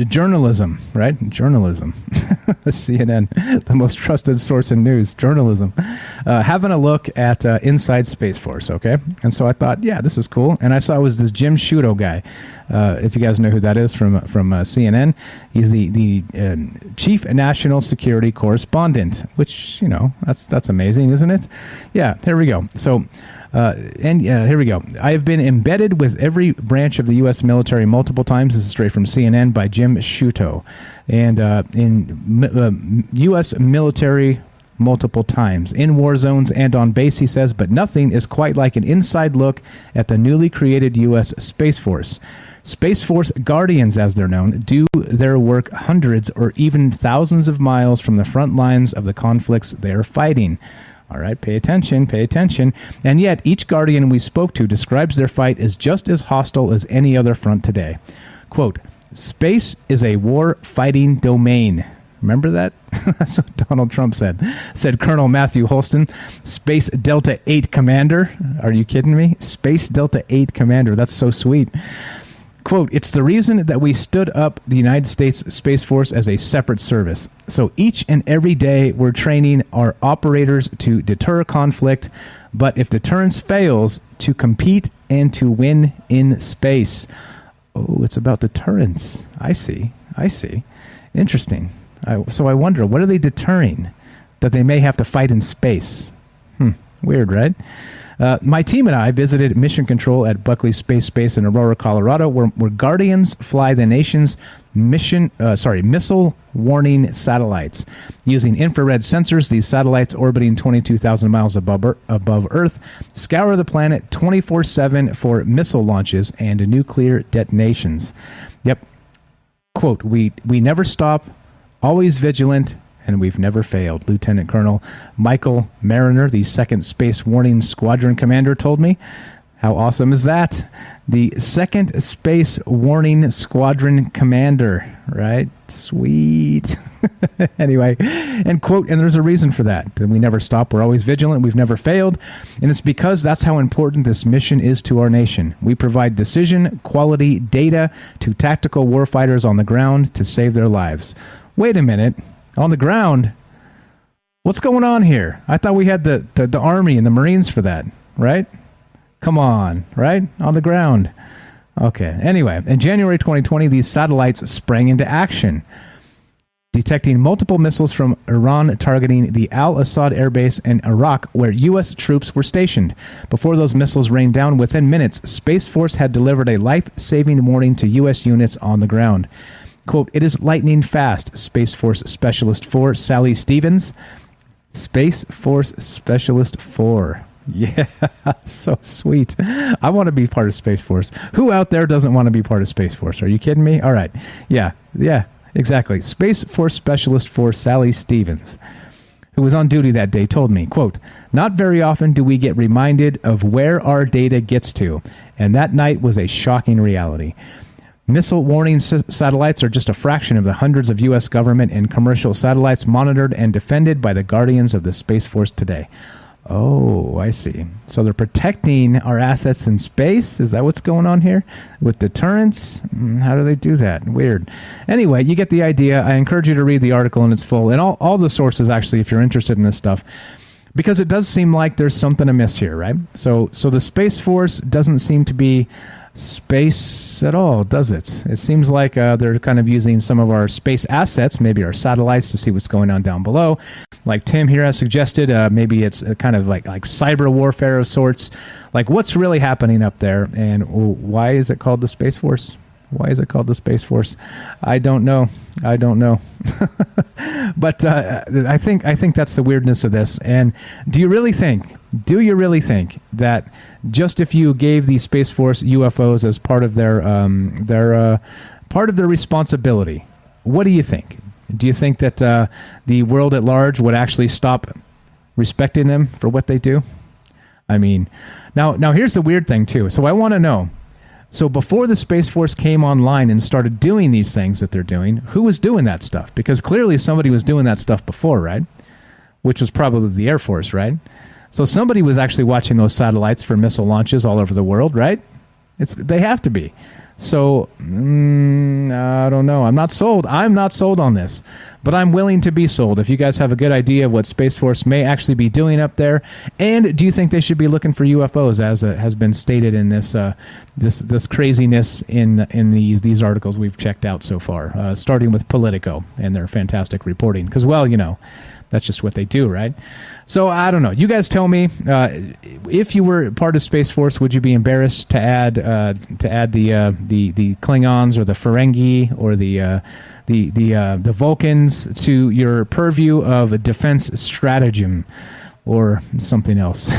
journalism, right? Journalism. CNN, the most trusted source in news, journalism. Having a look at Inside Space Force, okay? And so I thought, yeah, this is cool. And I saw it was this Jim Sciutto guy. If you guys know who that is from CNN, he's the chief national security correspondent, which, that's amazing, isn't it? Yeah, here we go. So... here we go. I have been embedded with every branch of the U.S. military multiple times. This is straight from CNN by Jim Sciutto. And in U.S. military multiple times. In war zones and on base, he says, but nothing is quite like an inside look at the newly created U.S. Space Force. Space Force Guardians, as they're known, do their work hundreds or even thousands of miles from the front lines of the conflicts they are fighting. All right, pay attention. And yet, each Guardian we spoke to describes their fight as just as hostile as any other front today. Quote, space is a war-fighting domain. Remember that? That's what Donald Trump said. Said Colonel Matthew Holston, Space Delta 8 Commander. Are you kidding me? Space Delta 8 Commander. That's so sweet. Quote, it's the reason that we stood up the United States Space Force as a separate service. So each and every day we're training our operators to deter conflict, but if deterrence fails, to compete and to win in space. Oh, it's about deterrence. I see. Interesting. So I wonder, what are they deterring that they may have to fight in space? Weird, right? My team and I visited Mission Control at Buckley Space Base in Aurora, Colorado, where Guardians fly the nation's missile warning satellites. Using infrared sensors, these satellites orbiting 22,000 miles above Earth scour the planet 24/7 for missile launches and nuclear detonations. Yep. Quote, we never stop, always vigilant, and we've never failed. Lieutenant Colonel Michael Mariner, the 2nd Space Warning Squadron Commander, told me. How awesome is that? The 2nd Space Warning Squadron Commander, right? Sweet. Anyway, and quote, and there's a reason for that. We never stop. We're always vigilant. We've never failed. And it's because that's how important this mission is to our nation. We provide decision quality data to tactical warfighters on the ground to save their lives. Wait a minute. On the ground? What's going on here? I thought we had the Army and the Marines for that, right? Come on, right? On the ground. Okay. Anyway, in January 2020, these satellites sprang into action, detecting multiple missiles from Iran targeting the Al-Assad Air Base in Iraq, where U.S. troops were stationed. Before those missiles rained down, within minutes, Space Force had delivered a life-saving warning to U.S. units on the ground. Quote, it is lightning fast, Space Force Specialist 4, Sally Stevens. Space Force Specialist 4. Yeah, so sweet. I want to be part of Space Force. Who out there doesn't want to be part of Space Force? Are you kidding me? All right. Yeah, exactly. Space Force Specialist 4, Sally Stevens, who was on duty that day, told me, quote, not very often do we get reminded of where our data gets to, and that night was a shocking reality. Missile warning satellites are just a fraction of the hundreds of U.S. government and commercial satellites monitored and defended by the Guardians of the Space Force today. Oh, I see. So they're protecting our assets in space? Is that what's going on here? With deterrence? How do they do that? Weird. Anyway, you get the idea. I encourage you to read the article in its full, and all the sources, actually, if you're interested in this stuff, because it does seem like there's something amiss here, right? So the Space Force doesn't seem to be space at all, does it? It seems like they're kind of using some of our space assets, maybe our satellites, to see what's going on down below. Like Tim here has suggested, maybe it's a kind of like cyber warfare of sorts. Like, what's really happening up there, and why is it called the Space Force? Why is it called the Space Force? I don't know. But I think that's the weirdness of this. And do you really think that just if you gave the Space Force UFOs as part of their responsibility, what do you think? Do you think that the world at large would actually stop respecting them for what they do? I mean, now here's the weird thing too. So I want to know. So before the Space Force came online and started doing these things that they're doing, who was doing that stuff? Because clearly somebody was doing that stuff before, right? Which was probably the Air Force, right? So somebody was actually watching those satellites for missile launches all over the world, right? They have to be. So, I don't know. I'm not sold. I'm not sold on this, but I'm willing to be sold. If you guys have a good idea of what Space Force may actually be doing up there, and do you think they should be looking for UFOs, as has been stated in this this craziness in these articles we've checked out so far, starting with Politico and their fantastic reporting? Because, well, you know, that's just what they do, right? So I don't know. You guys tell me. If you were part of Space Force, would you be embarrassed to add the Klingons or the Ferengi or the Vulcans to your purview of a defense stratagem or something else?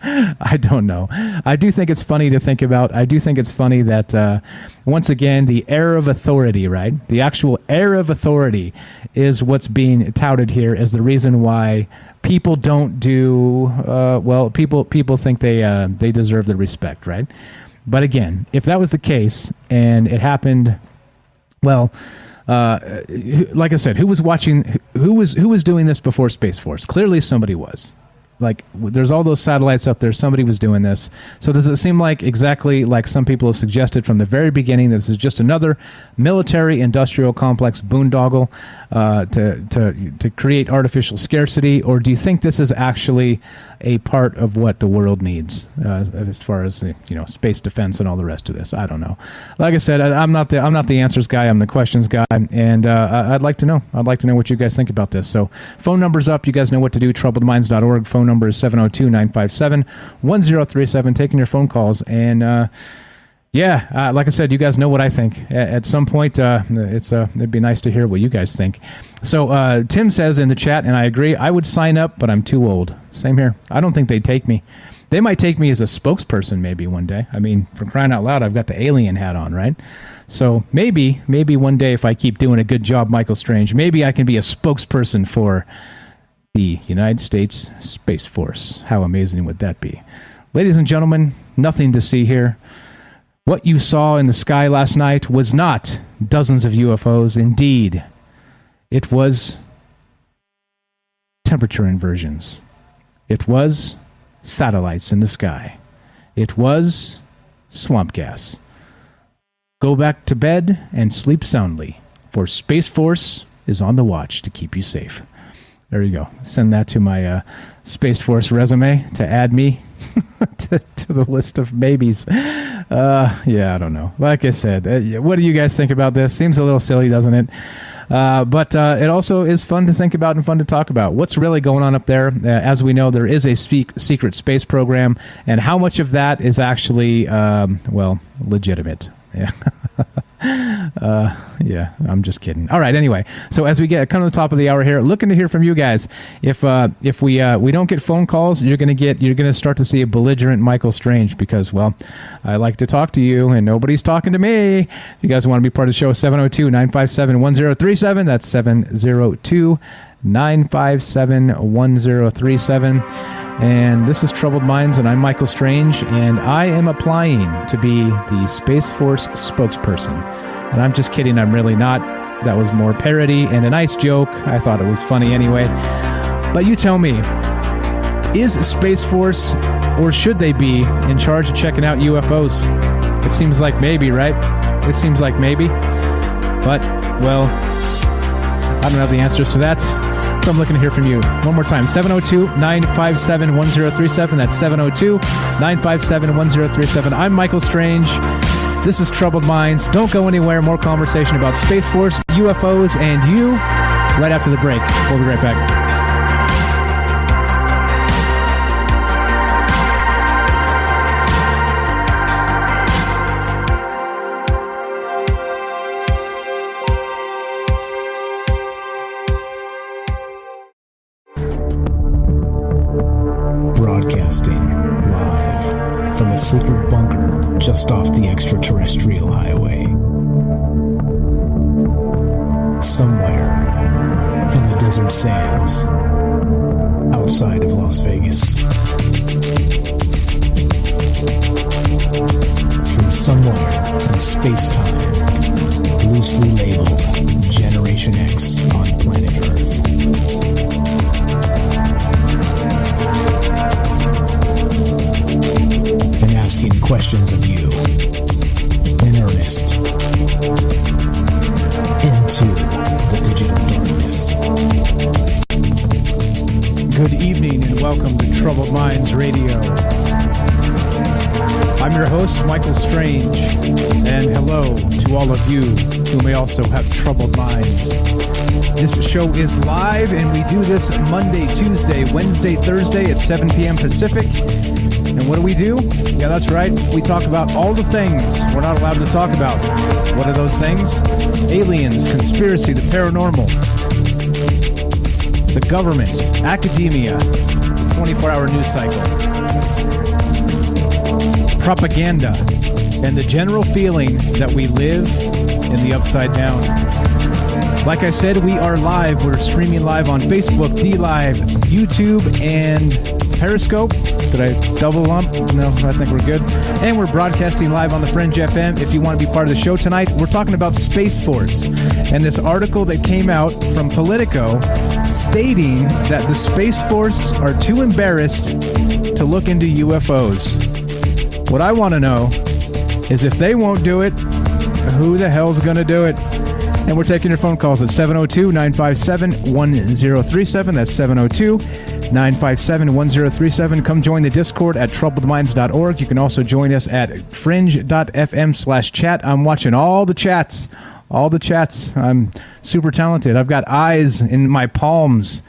I don't know. I do think it's funny to think about. I do think it's funny that, once again, the air of authority, right? The actual air of authority is what's being touted here as the reason why people don't do, people think they deserve the respect, right? But again, if that was the case and it happened, well, like I said, who was watching, who was doing this before Space Force? Clearly somebody was. Like, there's all those satellites up there. Somebody was doing this. So does it seem like exactly like some people have suggested from the very beginning, this is just another military-industrial complex boondoggle to create artificial scarcity? Or do you think this is actually a part of what the world needs as far as, you know, space defense and all the rest of this? I don't know. Like I said, I'm not the answers guy. I'm the questions guy, and I'd like to know. I'd like to know what you guys think about this. So phone number's up. You guys know what to do. Troubledminds.org. Phone number is 702-957-1037. Taking your phone calls. And like I said, you guys know what I think. At some point, it'd be nice to hear what you guys think. So Tim says in the chat, and I agree, I would sign up, but I'm too old. Same here. I don't think they'd take me. They might take me as a spokesperson maybe one day. I mean, for crying out loud, I've got the alien hat on, right? So maybe one day if I keep doing a good job, Michael Strange, maybe I can be a spokesperson for the United States Space Force. How amazing would that be? Ladies and gentlemen, nothing to see here. What you saw in the sky last night was not dozens of UFOs. Indeed, it was temperature inversions. It was satellites in the sky. It was swamp gas. Go back to bed and sleep soundly, for Space Force is on the watch to keep you safe. There you go. Send that to my Space Force resume to add me to the list of maybes. I don't know. Like I said, what do you guys think about this? Seems a little silly, doesn't it? But it also is fun to think about and fun to talk about. What's really going on up there? As we know, there is a secret space program, and how much of that is actually, legitimate? I'm just kidding. All right. Anyway, so as we come to the top of the hour here, looking to hear from you guys. If we don't get phone calls, you're gonna start to see a belligerent Michael Strange, because, well, I like to talk to you and nobody's talking to me. If you guys want to be part of the show, 702-957-1037. That's 702-957-1037. And this is Troubled Minds, and I'm Michael Strange, and I am applying to be the Space Force spokesperson. And I'm just kidding, I'm really not. That was more parody and a nice joke. I thought it was funny anyway. But you tell me, is Space Force, or should they be, in charge of checking out UFOs? It seems like maybe, right? It seems like maybe. But, well, I don't have the answers to that. So I'm looking to hear from you. One more time, 702-957-1037. That's 702-957-1037. I'm Michael Strange. This is Troubled Minds. Don't go anywhere. More conversation about Space Force, UFOs, and you right after the break. We'll be right back. Broadcasting live from a secret bunker just off the extraterrestrial highway. Somewhere in the desert sands outside of Las Vegas. From somewhere in space-time, loosely labeled Generation X on planet Earth. Asking questions of you in our Good evening and welcome to Troubled Minds Radio. I'm your host, Michael Strange, and hello to all of you who may also have troubled minds. This show is live, and we do this Monday, Tuesday, Wednesday, Thursday at 7 p.m. Pacific. And what do we do? Yeah, that's right. We talk about all the things we're not allowed to talk about. What are those things? Aliens, conspiracy, the paranormal, the government, academia, the 24-hour news cycle, propaganda, and the general feeling that we live in the upside down. Like I said, we are live. We're streaming live on Facebook, D-Live, YouTube, and Periscope. Did I double lump? No, I think we're good. And we're broadcasting live on the Fringe FM. If you want to be part of the show tonight, we're talking about Space Force and this article that came out from Politico stating that the Space Force are too embarrassed to look into UFOs. What I want to know is if they won't do it, who the hell's going to do it? And we're taking your phone calls at 702-957-1037. That's 702-957-1037. Come join the Discord at troubledminds.org. You can also join us at fringe.fm/chat. I'm watching all the chats. All the chats. I'm super talented. I've got eyes in my palms.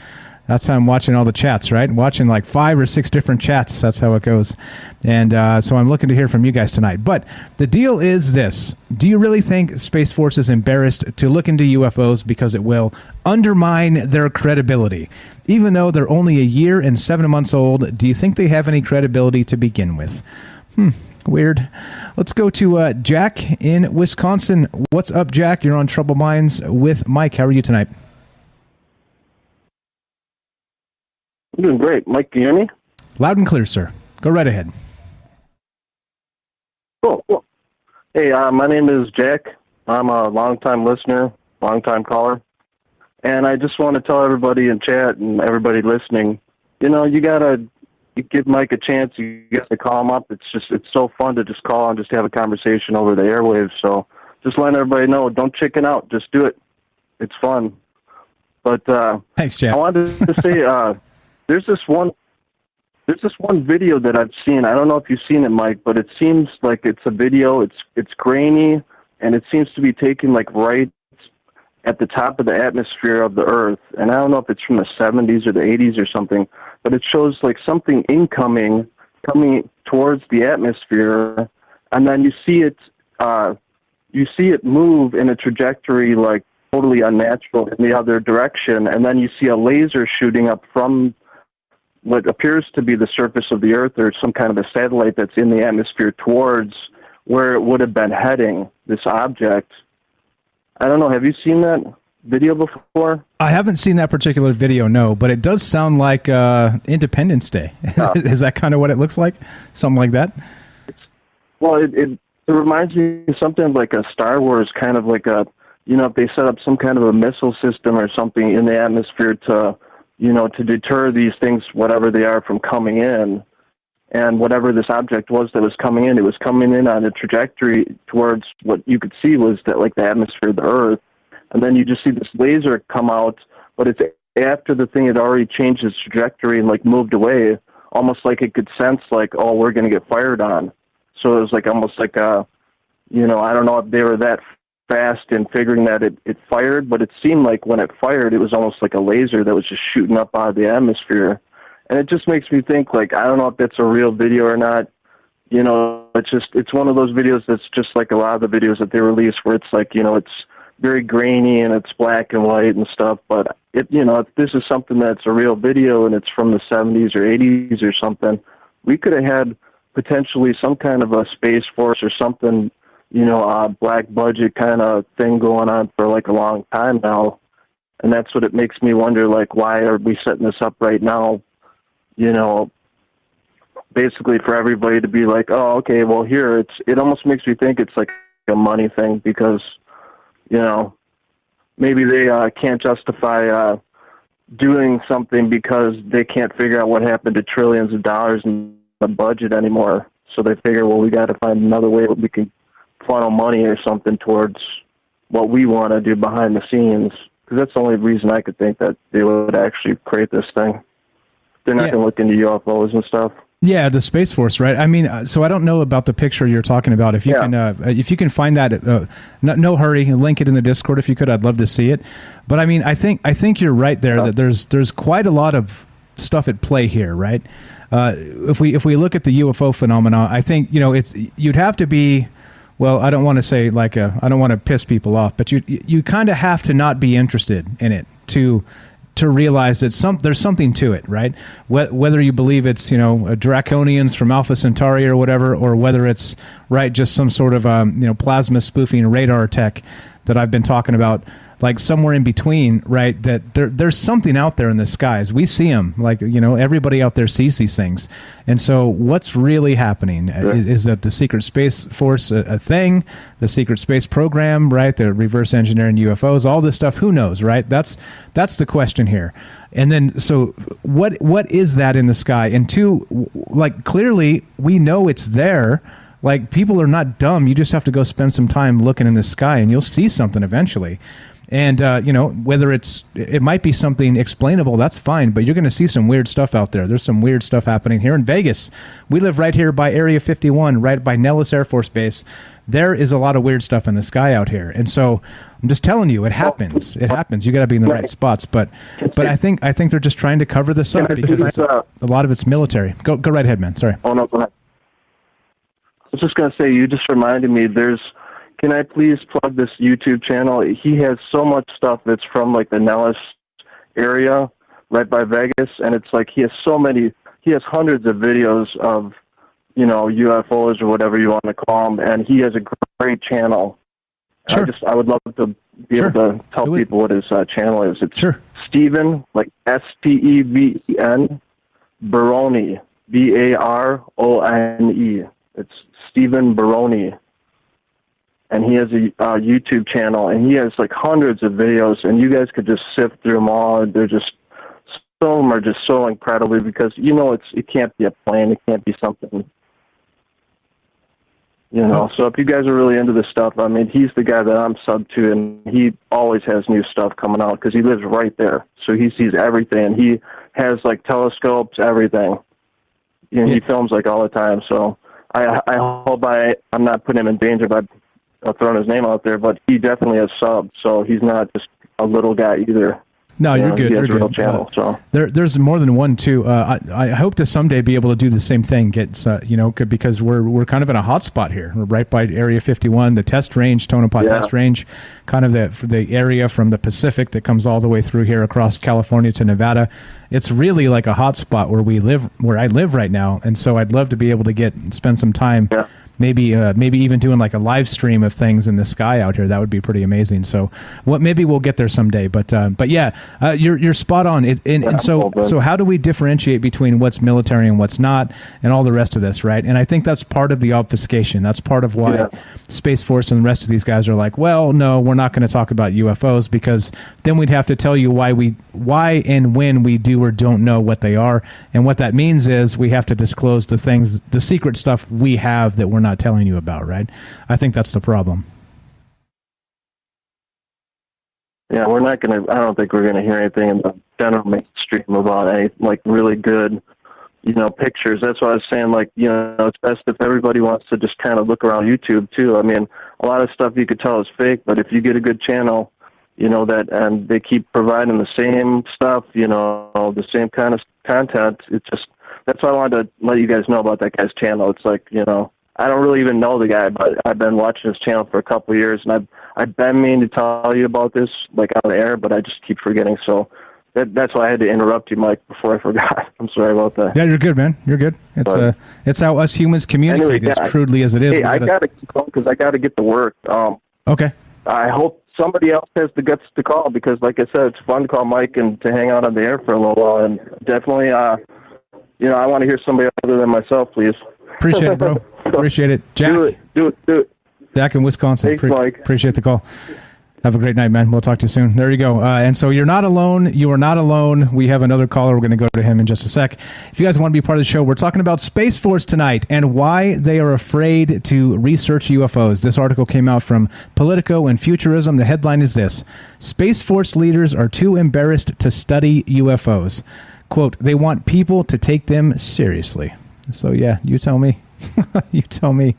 That's how I'm watching all the chats, right? Watching like 5 or 6 different chats. That's how it goes. And so I'm looking to hear from you guys tonight. But the deal is this. Do you really think Space Force is embarrassed to look into UFOs because it will undermine their credibility? Even though they're only a year and 7 months old, do you think they have any credibility to begin with? Weird. Let's go to Jack in Wisconsin. What's up, Jack? You're on Troubled Minds with Mike. How are you tonight? I'm doing great. Mike, can you hear me? Loud and clear, sir. Go right ahead. Cool. Hey, my name is Jack. I'm a long-time listener, long-time caller. And I just want to tell everybody in chat and everybody listening, you give Mike a chance. You got to call him up. It's so fun to just call and just have a conversation over the airwaves. So just letting everybody know, don't chicken out. Just do it. It's fun. But thanks, Jack. I wanted to say there's this one video that I've seen. I don't know if you've seen it, Mike, but it seems like it's a video. It's grainy, and it seems to be taken like right at the top of the atmosphere of the Earth. And I don't know if it's from the 70s or the 80s or something, but it shows like something coming towards the atmosphere, and then you see it move in a trajectory like totally unnatural in the other direction, and then you see a laser shooting up from what appears to be the surface of the Earth or some kind of a satellite that's in the atmosphere towards where it would have been heading, this object. I don't know, have you seen that video before? I haven't seen that particular video, no, but it does sound like Independence Day. Is that kind of what it looks like? Something like that? It reminds me of something like a Star Wars, kind of like if they set up some kind of a missile system or something in the atmosphere to deter these things, whatever they are, from coming in. And whatever this object was that was coming in, it was coming in on a trajectory towards what you could see was that like the atmosphere of the Earth. And then you just see this laser come out, but it's after the thing had already changed its trajectory and like moved away, almost like it could sense like, oh, we're going to get fired on. So it was like almost like I don't know if they were that fast in figuring that it fired, but it seemed like when it fired, it was almost like a laser that was just shooting up out of the atmosphere. And it just makes me think, like, I don't know if that's a real video or not. It's one of those videos that's just like a lot of the videos that they release where it's like, it's very grainy and it's black and white and stuff. But if this is something that's a real video and it's from the 70s or 80s or something, we could have had potentially some kind of a Space Force or something, a black budget kind of thing going on for like a long time now. And that's what it makes me wonder, like, why are we setting this up right now? Basically for everybody to be like, oh, okay, well here it almost makes me think it's like a money thing because, maybe they can't justify doing something because they can't figure out what happened to trillions of dollars in the budget anymore. So they figure, well, we got to find another way that we can funnel money or something towards what we want to do behind the scenes. Because that's the only reason I could think that they would actually create this thing. they're not going to look into UFOs and stuff. Yeah, the Space Force, right? I mean, so I don't know about the picture you're talking about. If you can find that, no hurry, link it in the Discord if you could. I'd love to see it. But I mean, I think you're right there that there's quite a lot of stuff at play here, right? If we look at the UFO phenomena, I think you'd have to be. Well, I don't want to say I don't want to piss people off, but you kind of have to not be interested in it to realize that there's something to it, right? Whether you believe it's draconians from Alpha Centauri or whatever, or whether it's just some sort of plasma spoofing radar tech that I've been talking about, like somewhere in between, right? That there's something out there in the skies. We see them, everybody out there sees these things. And so what's really happening is that the secret space force a thing, the secret space program, right? The reverse engineering UFOs, all this stuff. Who knows, right? That's the question here. And then, so what is that in the sky? And two, clearly we know it's there. Like, people are not dumb. You just have to go spend some time looking in the sky, and you'll see something eventually. And, whether it might be something explainable, that's fine, but you're going to see some weird stuff out there. There's some weird stuff happening here in Vegas. We live right here by Area 51, right by Nellis Air Force Base. There is a lot of weird stuff in the sky out here. And so I'm just telling you, it happens. It happens. You got to be in the right spots. But I think they're just trying to cover this up because a lot of it's military. Go right ahead, man. Sorry. Oh, no, go ahead. I was just going to say, you just reminded me, can I please plug this YouTube channel? He has so much stuff that's from the Nellis area, right by Vegas, and it's he has hundreds of videos of, UFOs or whatever you want to call them, and he has a great channel. Sure. I would love to be able to tell people what his channel is. It's Steven, Steven Barone, Barone. It's Steven Barone. And he has a YouTube channel, and he has hundreds of videos, and you guys could just sift through them all. They're just, some of them are just so incredibly, because it can't be a plane, it can't be something, So if you guys are really into this stuff, I mean, he's the guy that I'm sub to, and he always has new stuff coming out because he lives right there, so he sees everything, and he has telescopes, everything. He films all the time, so I hope I'm not putting him in danger by throwing his name out there, but he definitely has subs, so he's not just a little guy either. No, you're good. He has You're a real good. channel, so There's more than one too. I hope to someday be able to do the same thing. Because we're kind of in a hot spot here. We're right by Area 51, the test range, Tonopah test range, kind of the area from the Pacific that comes all the way through here across California to Nevada. It's really like a hot spot where I live right now, and so I'd love to be able to spend some time. Yeah. Maybe even doing a live stream of things in the sky out here. That would be pretty amazing. So maybe we'll get there someday. But yeah, you're spot on. So how do we differentiate between what's military and what's not, and all the rest of this, right? And I think that's part of the obfuscation. That's part of why Space Force and the rest of these guys are like, well, no, we're not going to talk about UFOs, because then we'd have to tell you why and when we do or don't know what they are. And what that means is we have to disclose the secret stuff we have that we're not telling you about, right? I think that's the problem. Yeah, I don't think we're gonna hear anything in the general mainstream about any really good, pictures. That's why I was saying, it's best if everybody wants to just kind of look around YouTube too. I mean, a lot of stuff you could tell is fake, but if you get a good channel, and they keep providing the same stuff, the same kind of content, it's just, that's why I wanted to let you guys know about that guy's channel. It's I don't really even know the guy, but I've been watching his channel for a couple of years, and I've been meaning to tell you about this, on the air, but I just keep forgetting. So that's why I had to interrupt you, Mike, before I forgot. I'm sorry about that. Yeah, you're good, man. You're good. It's how us humans communicate, as crudely as it is. Hey, I got to call because I got to get to work. Okay. I hope somebody else has the guts to call, because, like I said, it's fun to call Mike and to hang out on the air for a little while. And definitely, I want to hear somebody other than myself, please. Appreciate it, bro. Appreciate it. Jack. Do it. Jack in Wisconsin. Thanks, Mike. Appreciate the call. Have a great night, man. We'll talk to you soon. There you go. And so you're not alone. You are not alone. We have another caller. We're going to go to him in just a sec. If you guys want to be part of the show, we're talking about Space Force tonight and why they are afraid to research UFOs. This article came out from Politico and Futurism. The headline is this: Space Force leaders are too embarrassed to study UFOs. quote, they want people to take them seriously. So yeah, you tell me. You tell me,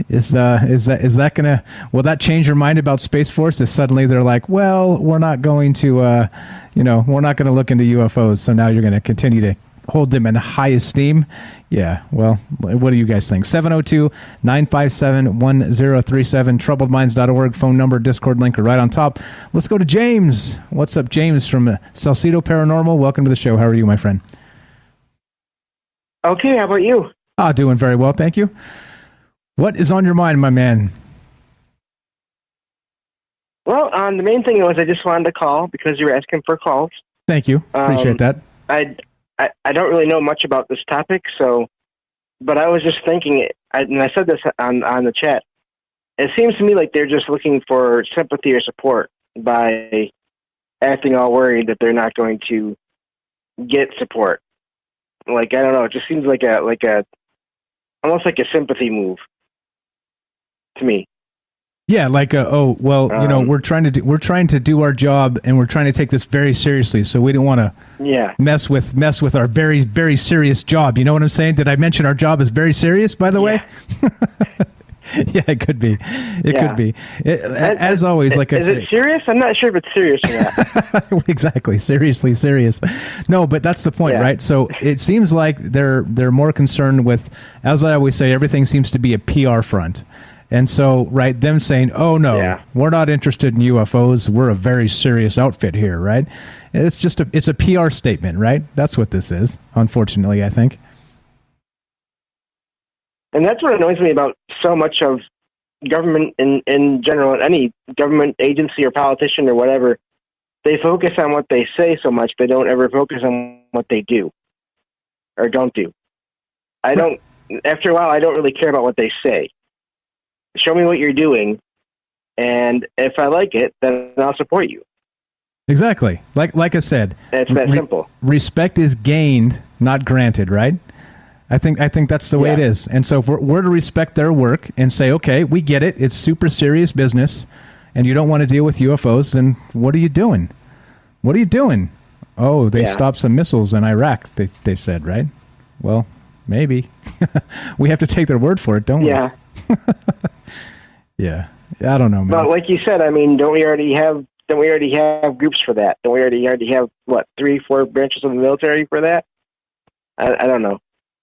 is that gonna, will that change your mind about Space Force if suddenly they're like, well, we're not going to we're not going to look into UFOs, so now you're going to continue to hold them in high esteem? Yeah, well, what do you guys think? 702-957-1037, troubledminds.org, phone number, Discord link are right on top. Let's go to James. What's up, James from Salcedo Paranormal? Welcome to the show. How are you, my friend? Okay, how about you? Doing very well, thank you. What is on your mind, my man? Well, the main thing was I just wanted to call because you were asking for calls. Thank you. Appreciate that. I don't really know much about this topic, but I was just thinking, and I said this on the chat, it seems to me like they're just looking for sympathy or support by acting all worried that they're not going to get support. Like, I don't know, it just seems like almost like a sympathy move to me. Yeah, like we're trying to do our job, and we're trying to take this very seriously. So we don't want to mess with our very, very serious job. You know what I'm saying? Did I mention our job is very serious? By the way. Yeah, it could be. It could be. As always, like I say. Is it serious? I'm not sure if it's serious or not. Exactly. Seriously serious. No, but that's the point, right? So it seems like they're more concerned with, as I always say, everything seems to be a PR front. And so, right, them saying, oh, no, we're not interested in UFOs. We're a very serious outfit here, right? It's just it's a PR statement, right? That's what this is, unfortunately, I think. And that's what annoys me about so much of government in general, any government agency or politician or whatever. They focus on what they say so much, they don't ever focus on what they do or don't do. After a while, I don't really care about what they say. Show me what you're doing, and if I like it, then I'll support you. Exactly. Like I said, it's that simple. Respect is gained, not granted, right? I think that's the way it is. And so if we're to respect their work and say, okay, we get it, it's super serious business, and you don't want to deal with UFOs, then what are you doing? What are you doing? Oh, they stopped some missiles in Iraq, they said, right? Well, maybe. We have to take their word for it, don't we? Yeah. Yeah. I don't know, man. But like you said, I mean, don't we already have groups for that? Don't we already have, 3-4 branches of the military for that? I don't know.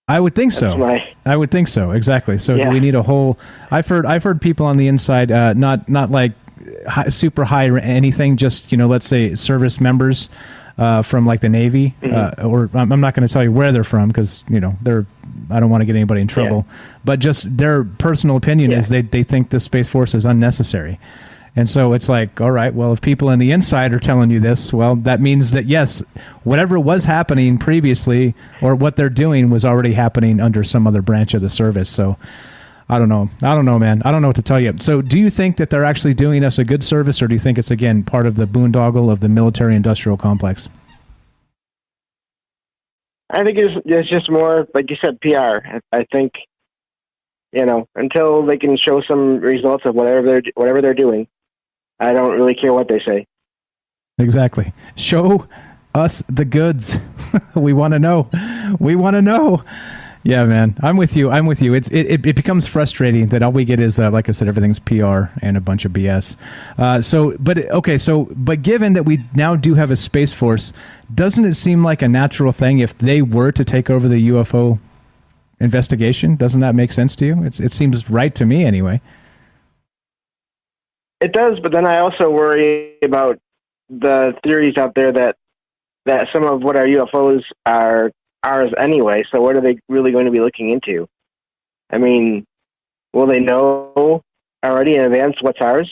I would think so. I would think so. Exactly. So do we need a whole? I've heard people on the inside, not like super high or anything. Just let's say service members from like the Navy, or I'm not going to tell you where they're from because they're. I don't want to get anybody in trouble. But just their personal opinion is they think the Space Force is unnecessary. And so it's like, all right, well, if people on the inside are telling you this, well, that means that, yes, whatever was happening previously or what they're doing was already happening under some other branch of the service. So I don't know, man. I don't know what to tell you. So do you think that they're actually doing us a good service, or do you think it's, again, part of the boondoggle of the military-industrial complex? I think it's just more, like you said, PR. I think, until they can show some results of whatever they're doing, I don't really care what they say. Exactly. Show us the goods. We want to know. We want to know. Yeah, man. I'm with you. It becomes frustrating that all we get is, like I said, everything's PR and a bunch of BS. But given that we now do have a Space Force, doesn't it seem like a natural thing if they were to take over the UFO investigation? Doesn't that make sense to you? It seems right to me anyway. It does, but then I also worry about the theories out there that some of what our UFOs are ours anyway, so what are they really going to be looking into? I mean, will they know already in advance what's ours?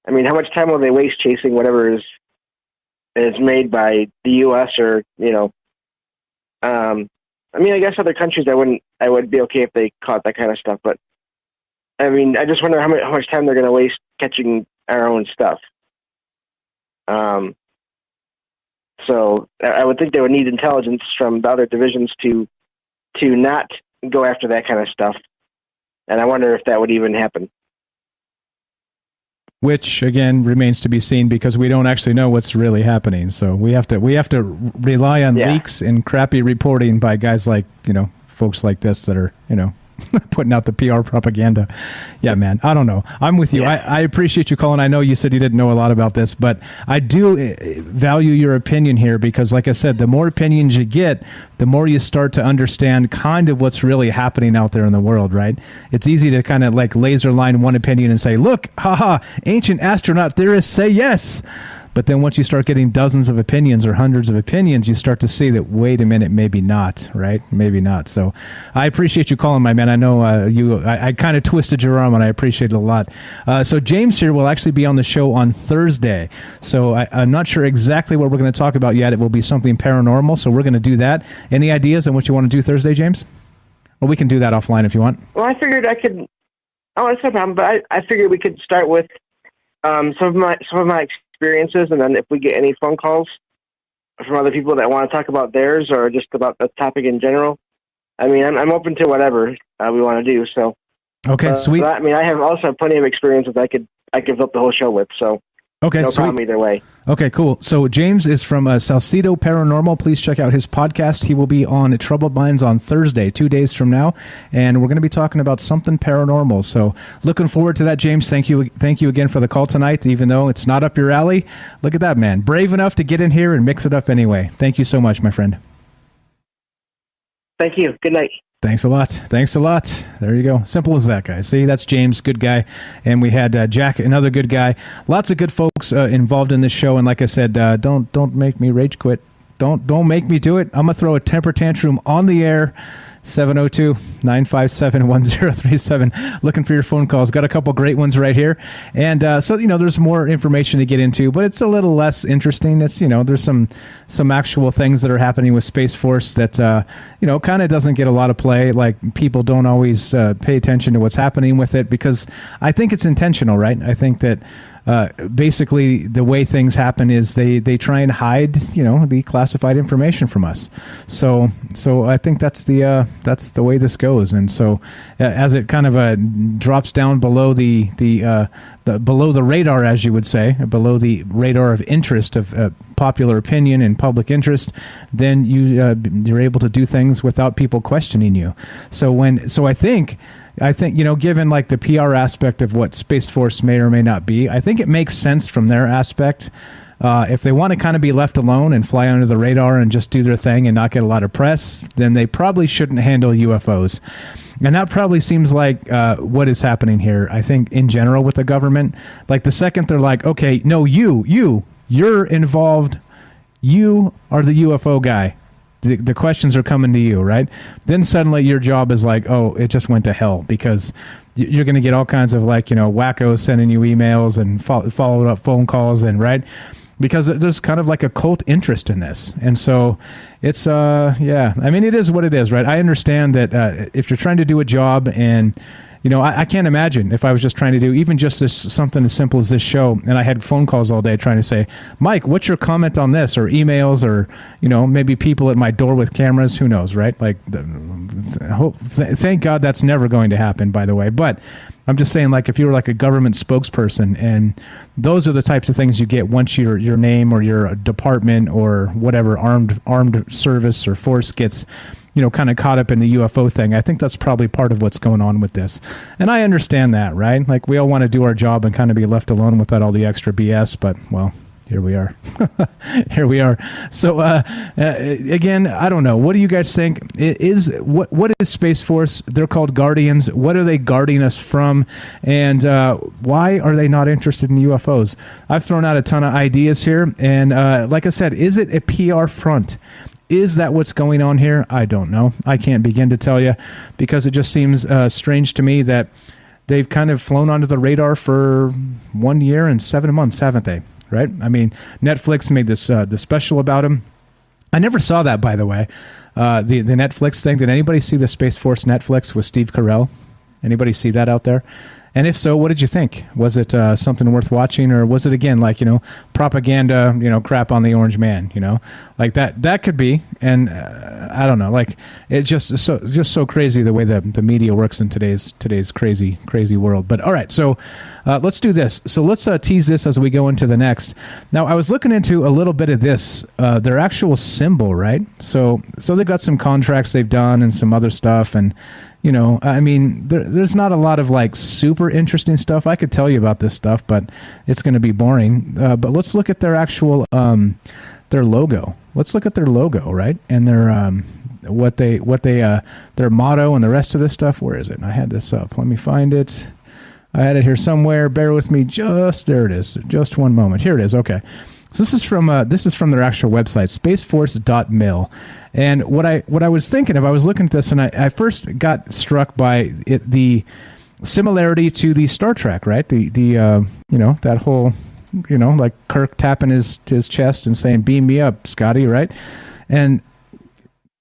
I mean, how much time will they waste chasing whatever is made by the U.S. or, I mean, I guess other countries I would be okay if they caught that kind of stuff, but I mean, I just wonder how much time they're going to waste catching our own stuff. So I would think they would need intelligence from the other divisions to not go after that kind of stuff. And I wonder if that would even happen. which again remains to be seen because we don't actually know what's really happening. So we have to rely on leaks and crappy reporting by guys like, folks like this that are, putting out the PR propaganda. Yeah, man, I don't know. I'm with you. I appreciate you calling. I know you said you didn't know a lot about this, but I do value your opinion here because, like I said, the more opinions you get, the more you start to understand kind of what's really happening out there in the world, right? It's easy to kind of like laser line one opinion and say, look, haha, ancient astronaut theorists say yes. But then once you start getting dozens of opinions or hundreds of opinions, you start to see that, wait a minute, maybe not, right? Maybe not. So I appreciate you calling, my man. I know I kind of twisted your arm, and I appreciate it a lot. So James here will actually be on the show on Thursday. So I'm not sure exactly what we're going to talk about yet. It will be something paranormal, so we're going to do that. Any ideas on what you want to do Thursday, James? Well, we can do that offline if you want. Well, I figured I could. Oh, it's no problem. But I figured we could start with some of my experiences, and then if we get any phone calls from other people that want to talk about theirs or just about the topic in general, I mean, I'm open to whatever we want to do. So, okay, sweet. I mean, I have also plenty of experiences I could fill up the whole show with. So, okay, no sweet. problem either way. Okay, cool. So James is from Salcedo Paranormal. Please check out his podcast. He will be on Troubled Minds on Thursday, 2 days from now, and we're going to be talking about something paranormal. So looking forward to that, James. Thank you again for the call tonight, even though it's not up your alley. Look at that, man. Brave enough to get in here and mix it up anyway. Thank you so much, my friend. Thank you. Good night. Thanks a lot. Thanks a lot. There you go. Simple as that, guys. See, that's James, good guy. And we had Jack, another good guy. Lots of good folks involved in this show. And like I said, don't make me rage quit. Don't make me do it. I'm going to throw a temper tantrum on the air. 702-957-1037. Looking for your phone calls. Got a couple great ones right here. And so, there's more information to get into, but it's a little less interesting. It's, there's some actual things that are happening with Space Force that, kind of doesn't get a lot of play. Like, people don't always pay attention to what's happening with it because I think it's intentional, right? I think that basically the way things happen is they try and hide, the classified information from us. So I think that's the way this goes. And so as it kind of drops down below the below the radar, as you would say, below the radar of interest of popular opinion and public interest, then you're able to do things without people questioning you. So I think, given like the PR aspect of what Space Force may or may not be, I think it makes sense from their aspect. If they want to kind of be left alone and fly under the radar and just do their thing and not get a lot of press, then they probably shouldn't handle UFOs. And that probably seems like what is happening here. I think in general with the government, like the second they're like, okay, no, you're involved. You are the UFO guy. The questions are coming to you, right? Then suddenly your job is like, oh, it just went to hell because you're going to get all kinds of wackos sending you emails and followed up phone calls and right. Because there's kind of like a cult interest in this. And so it's, I mean, it is what it is, right? I understand that if you're trying to do a job and, I can't imagine if I was just trying to do even just something as simple as this show and I had phone calls all day trying to say, Mike, what's your comment on this? Or emails or, maybe people at my door with cameras, who knows, right? Like, thank God that's never going to happen, by the way. But I'm just saying, like, if you were like a government spokesperson and those are the types of things you get once your name or your department or whatever armed service or force gets kind of caught up in the UFO thing. I think that's probably part of what's going on with this. And I understand that, right? Like, we all want to do our job and kind of be left alone without all the extra BS, but, well, here we are. Here we are. So, again, I don't know. What do you guys think? What is Space Force? They're called Guardians. What are they guarding us from? And why are they not interested in UFOs? I've thrown out a ton of ideas here. And like I said, is it a PR front? Is that what's going on here? I don't know. I can't begin to tell you because it just seems strange to me that they've kind of flown under the radar for 1 year and 7 months, haven't they? Right? I mean, Netflix made this the special about him. I never saw that, by the way. The Netflix thing. Did anybody see the Space Force Netflix with Steve Carell? Anybody see that out there? And if so, what did you think? Was it something worth watching, or was it again like propaganda, crap on the orange man? Like that could be. And I don't know. Like, it's just so crazy the way the media works in today's crazy world. But all right, so let's do this. So let's tease this as we go into the next. Now, I was looking into a little bit of this, their actual symbol, right? So they've got some contracts they've done and some other stuff, and I mean, there's not a lot of like super interesting stuff. I could tell you about this stuff, but it's going to be boring. But let's look at their actual their logo. Let's look at their logo, right? And their their motto and the rest of this stuff. Where is it? I had this up. Let me find it. I had it here somewhere. Bear with me. There it is. Just one moment. Here it is. Okay. So this is from their actual website, spaceforce.mil. And what I was thinking of, I was looking at this, and I first got struck by the similarity to the Star Trek, right? The that whole, like Kirk tapping his chest and saying, "Beam me up, Scotty," right? And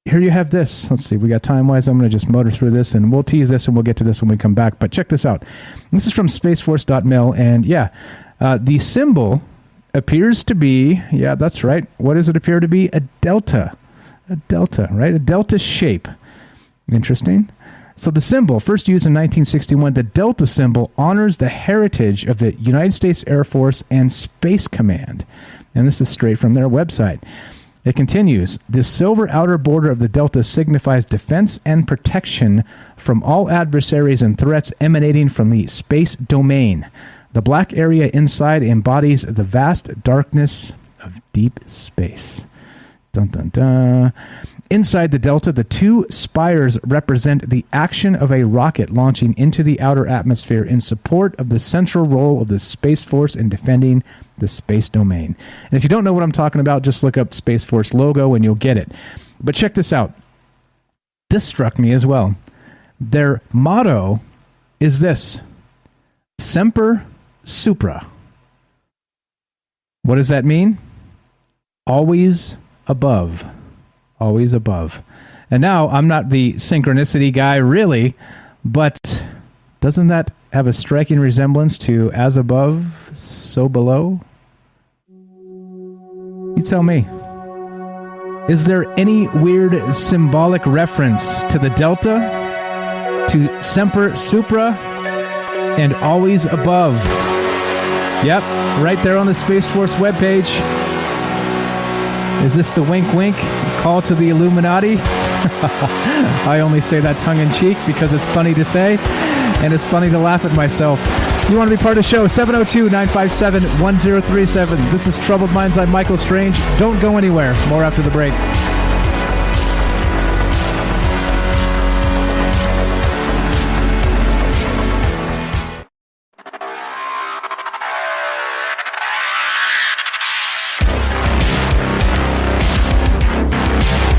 here you have this. Let's see, we got time-wise. I'm going to just motor through this, and we'll tease this, and we'll get to this when we come back. But check this out. This is from spaceforce.mil, and the symbol appears to be, that's right. What does it appear to be? A delta. A delta, right? A delta shape. Interesting. So the symbol, first used in 1961, the delta symbol honors the heritage of the United States Air Force and Space Command. And this is straight from their website. It continues, the silver outer border of the delta signifies defense and protection from all adversaries and threats emanating from the space domain. The black area inside embodies the vast darkness of deep space. Dun, dun, dun. Inside the delta, the two spires represent the action of a rocket launching into the outer atmosphere in support of the central role of the Space Force in defending the space domain. And if you don't know what I'm talking about, just look up Space Force logo and you'll get it. But check this out. This struck me as well. Their motto is this: Semper Supra. What does that mean? Always above. Always above. And now, I'm not the synchronicity guy, really, but doesn't that have a striking resemblance to as above, so below? You tell me. Is there any weird symbolic reference to the delta, to Semper Supra, and always above? Yep, right there on the Space Force webpage. Is this the wink wink call to the Illuminati? I only say that tongue-in-cheek because it's funny to say, and it's funny to laugh at myself. You want to be part of the show, 702-957-1037. This is Troubled Minds. I'm Michael Strange. Don't go anywhere. More after the break.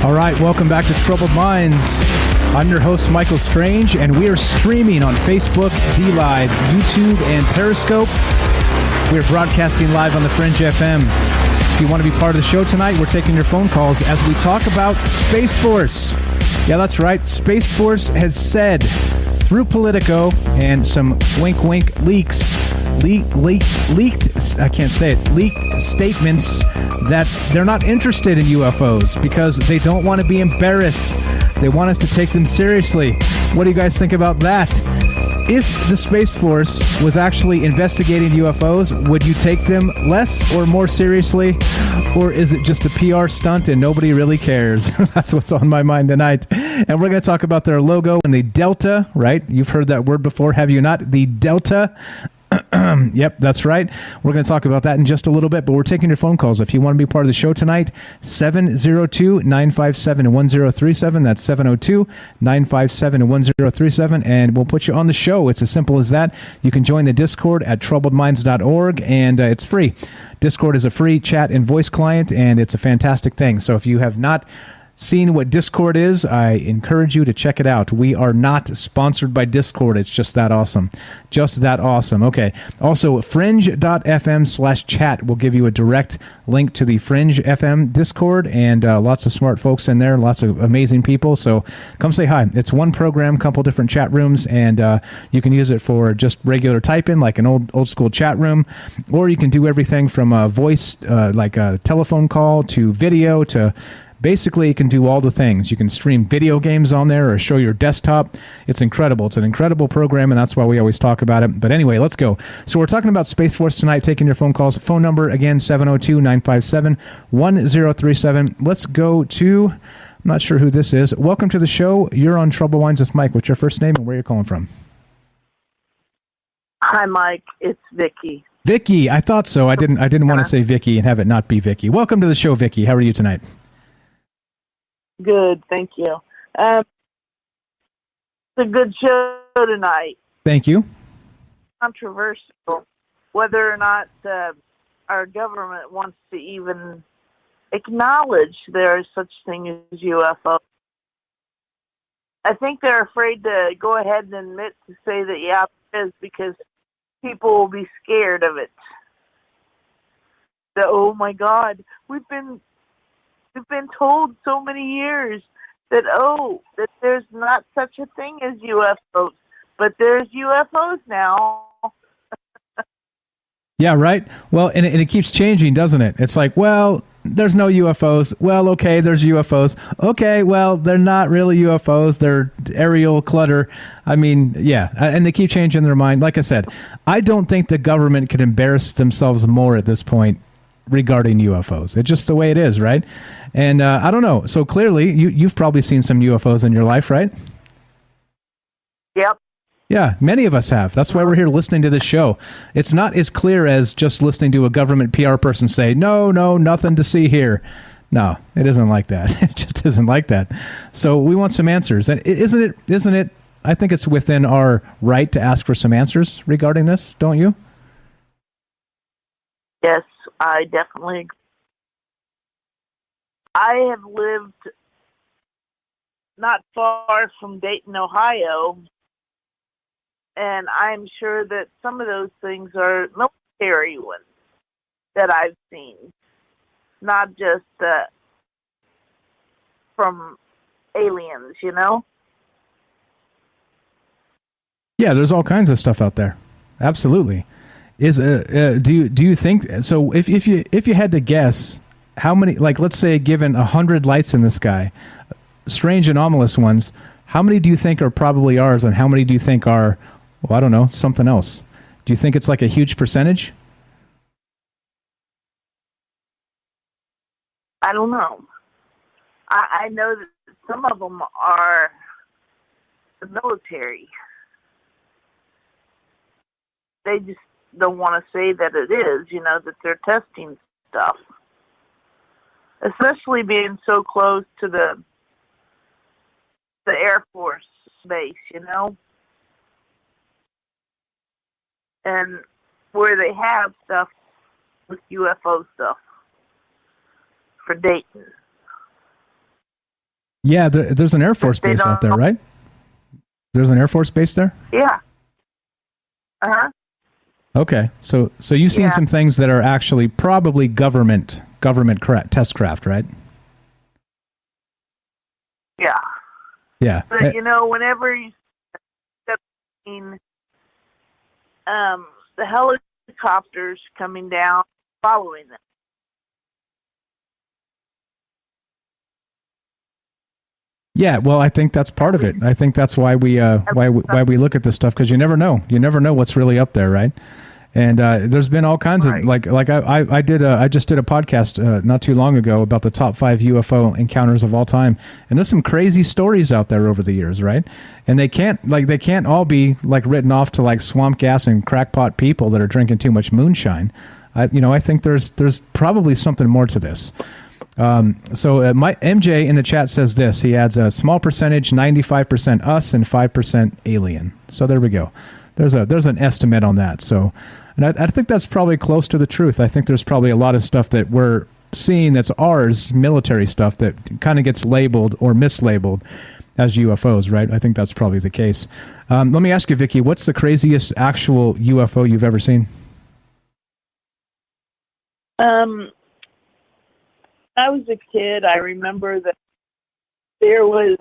All right, welcome back to Troubled Minds. I'm your host, Michael Strange, and we are streaming on Facebook, D-Live, YouTube, and Periscope. We are broadcasting live on the Fringe FM. If you want to be part of the show tonight, we're taking your phone calls as we talk about Space Force. Yeah, that's right. Space Force has said, through Politico and some wink-wink leaked statements, that they're not interested in UFOs because they don't want to be embarrassed. They want us to take them seriously. What do you guys think about that? If the Space Force was actually investigating UFOs, would you take them less or more seriously? Or is it just a PR stunt and nobody really cares? That's what's on my mind tonight. And we're going to talk about their logo and the Delta, right? You've heard that word before, have you not? The Delta. Yep, that's right. We're going to talk about that in just a little bit, but we're taking your phone calls. If you want to be part of the show tonight, 702-957-1037. That's 702-957-1037, and we'll put you on the show. It's as simple as that. You can join the Discord at troubledminds.org, and it's free. Discord is a free chat and voice client, and it's a fantastic thing. So if you have not seen what Discord is, I encourage you to check it out. We are not sponsored by Discord. It's just that awesome. Just that awesome. Okay. Also, fringe.fm/chat will give you a direct link to the Fringe FM Discord, and lots of smart folks in there, lots of amazing people. So come say hi. It's one program, couple different chat rooms, and you can use it for just regular typing, like an old school chat room, or you can do everything from a voice, like a telephone call, to video, to Basically, it can do all the things. You can stream video games on there or show your desktop. It's incredible. It's an incredible program, and that's why we always talk about it. But anyway, let's go. So we're talking about Space Force tonight, taking your phone calls. Phone number, again, 702-957-1037. Let's go to, I'm not sure who this is. Welcome to the show. You're on Trouble Wines with Mike. What's your first name and where you're calling from? Hi, Mike. It's Vicky. Vicky, I thought so. I didn't want to say Vicky and have it not be Vicky. Welcome to the show, Vicky. How are you tonight? Good, thank you. It's a good show tonight. Thank you. Controversial, whether or not our government wants to even acknowledge there is such thing as UFO. I think they're afraid to go ahead and admit to say that, yeah, it is, because people will be scared of it. That, oh my God, we've been told so many years that that there's not such a thing as UFOs, but there's UFOs now. Yeah, right. Well, and it keeps changing, doesn't it? It's like, well, there's no UFOs. Well, okay, there's UFOs. Okay, well, they're not really UFOs. They're aerial clutter. I mean, yeah, and they keep changing their mind. Like I said, I don't think the government can embarrass themselves more at this point regarding UFOs. It's just the way it is, right? And I don't know. So clearly, you've probably seen some UFOs in your life, right? Yep. Yeah, many of us have. That's why we're here listening to this show. It's not as clear as just listening to a government PR person say, no, nothing to see here. No, it isn't like that. It just isn't like that. So we want some answers. And isn't it, I think it's within our right to ask for some answers regarding this, don't you? Yes, I definitely agree. I have lived not far from Dayton, Ohio, and I'm sure that some of those things are military ones that I've seen, not just from aliens, you know? Yeah, there's all kinds of stuff out there. Absolutely. Do you think so? If you had to guess, how many, like, let's say, given 100 lights in the sky, strange anomalous ones, how many do you think are probably ours, and how many do you think are, well, I don't know, something else? Do you think it's like a huge percentage? I don't know. I know that some of them are the military. They just don't want to say that it is, you know, that they're testing stuff. Especially being so close to the Air Force base, you know? And where they have stuff with UFO stuff for Dayton. Yeah, there's an Air Force base out there, right? There's an Air Force base there? Yeah. Uh-huh. Okay, so you've seen some things that are actually probably government test craft, right? Yeah. Yeah. But, you know, whenever you step in the helicopters coming down, following them. Yeah, well, I think that's part of it. I think that's why we look at this stuff, because you never know. You never know what's really up there, right? And there's been all kinds of I just did a podcast not too long ago about the top 5 UFO encounters of all time, and there's some crazy stories out there over the years, right? And they can't all be like written off to like swamp gas and crackpot people that are drinking too much moonshine. I think there's probably something more to this. So my MJ in the chat says this. He adds a small percentage, 95% us and 5% alien. So there we go. There's an estimate on that. So, and I think that's probably close to the truth. I think there's probably a lot of stuff that we're seeing that's ours, military stuff, that kind of gets labeled or mislabeled as UFOs, right? I think that's probably the case. Let me ask you, Vicky, what's the craziest actual UFO you've ever seen? I was a kid. I remember that there was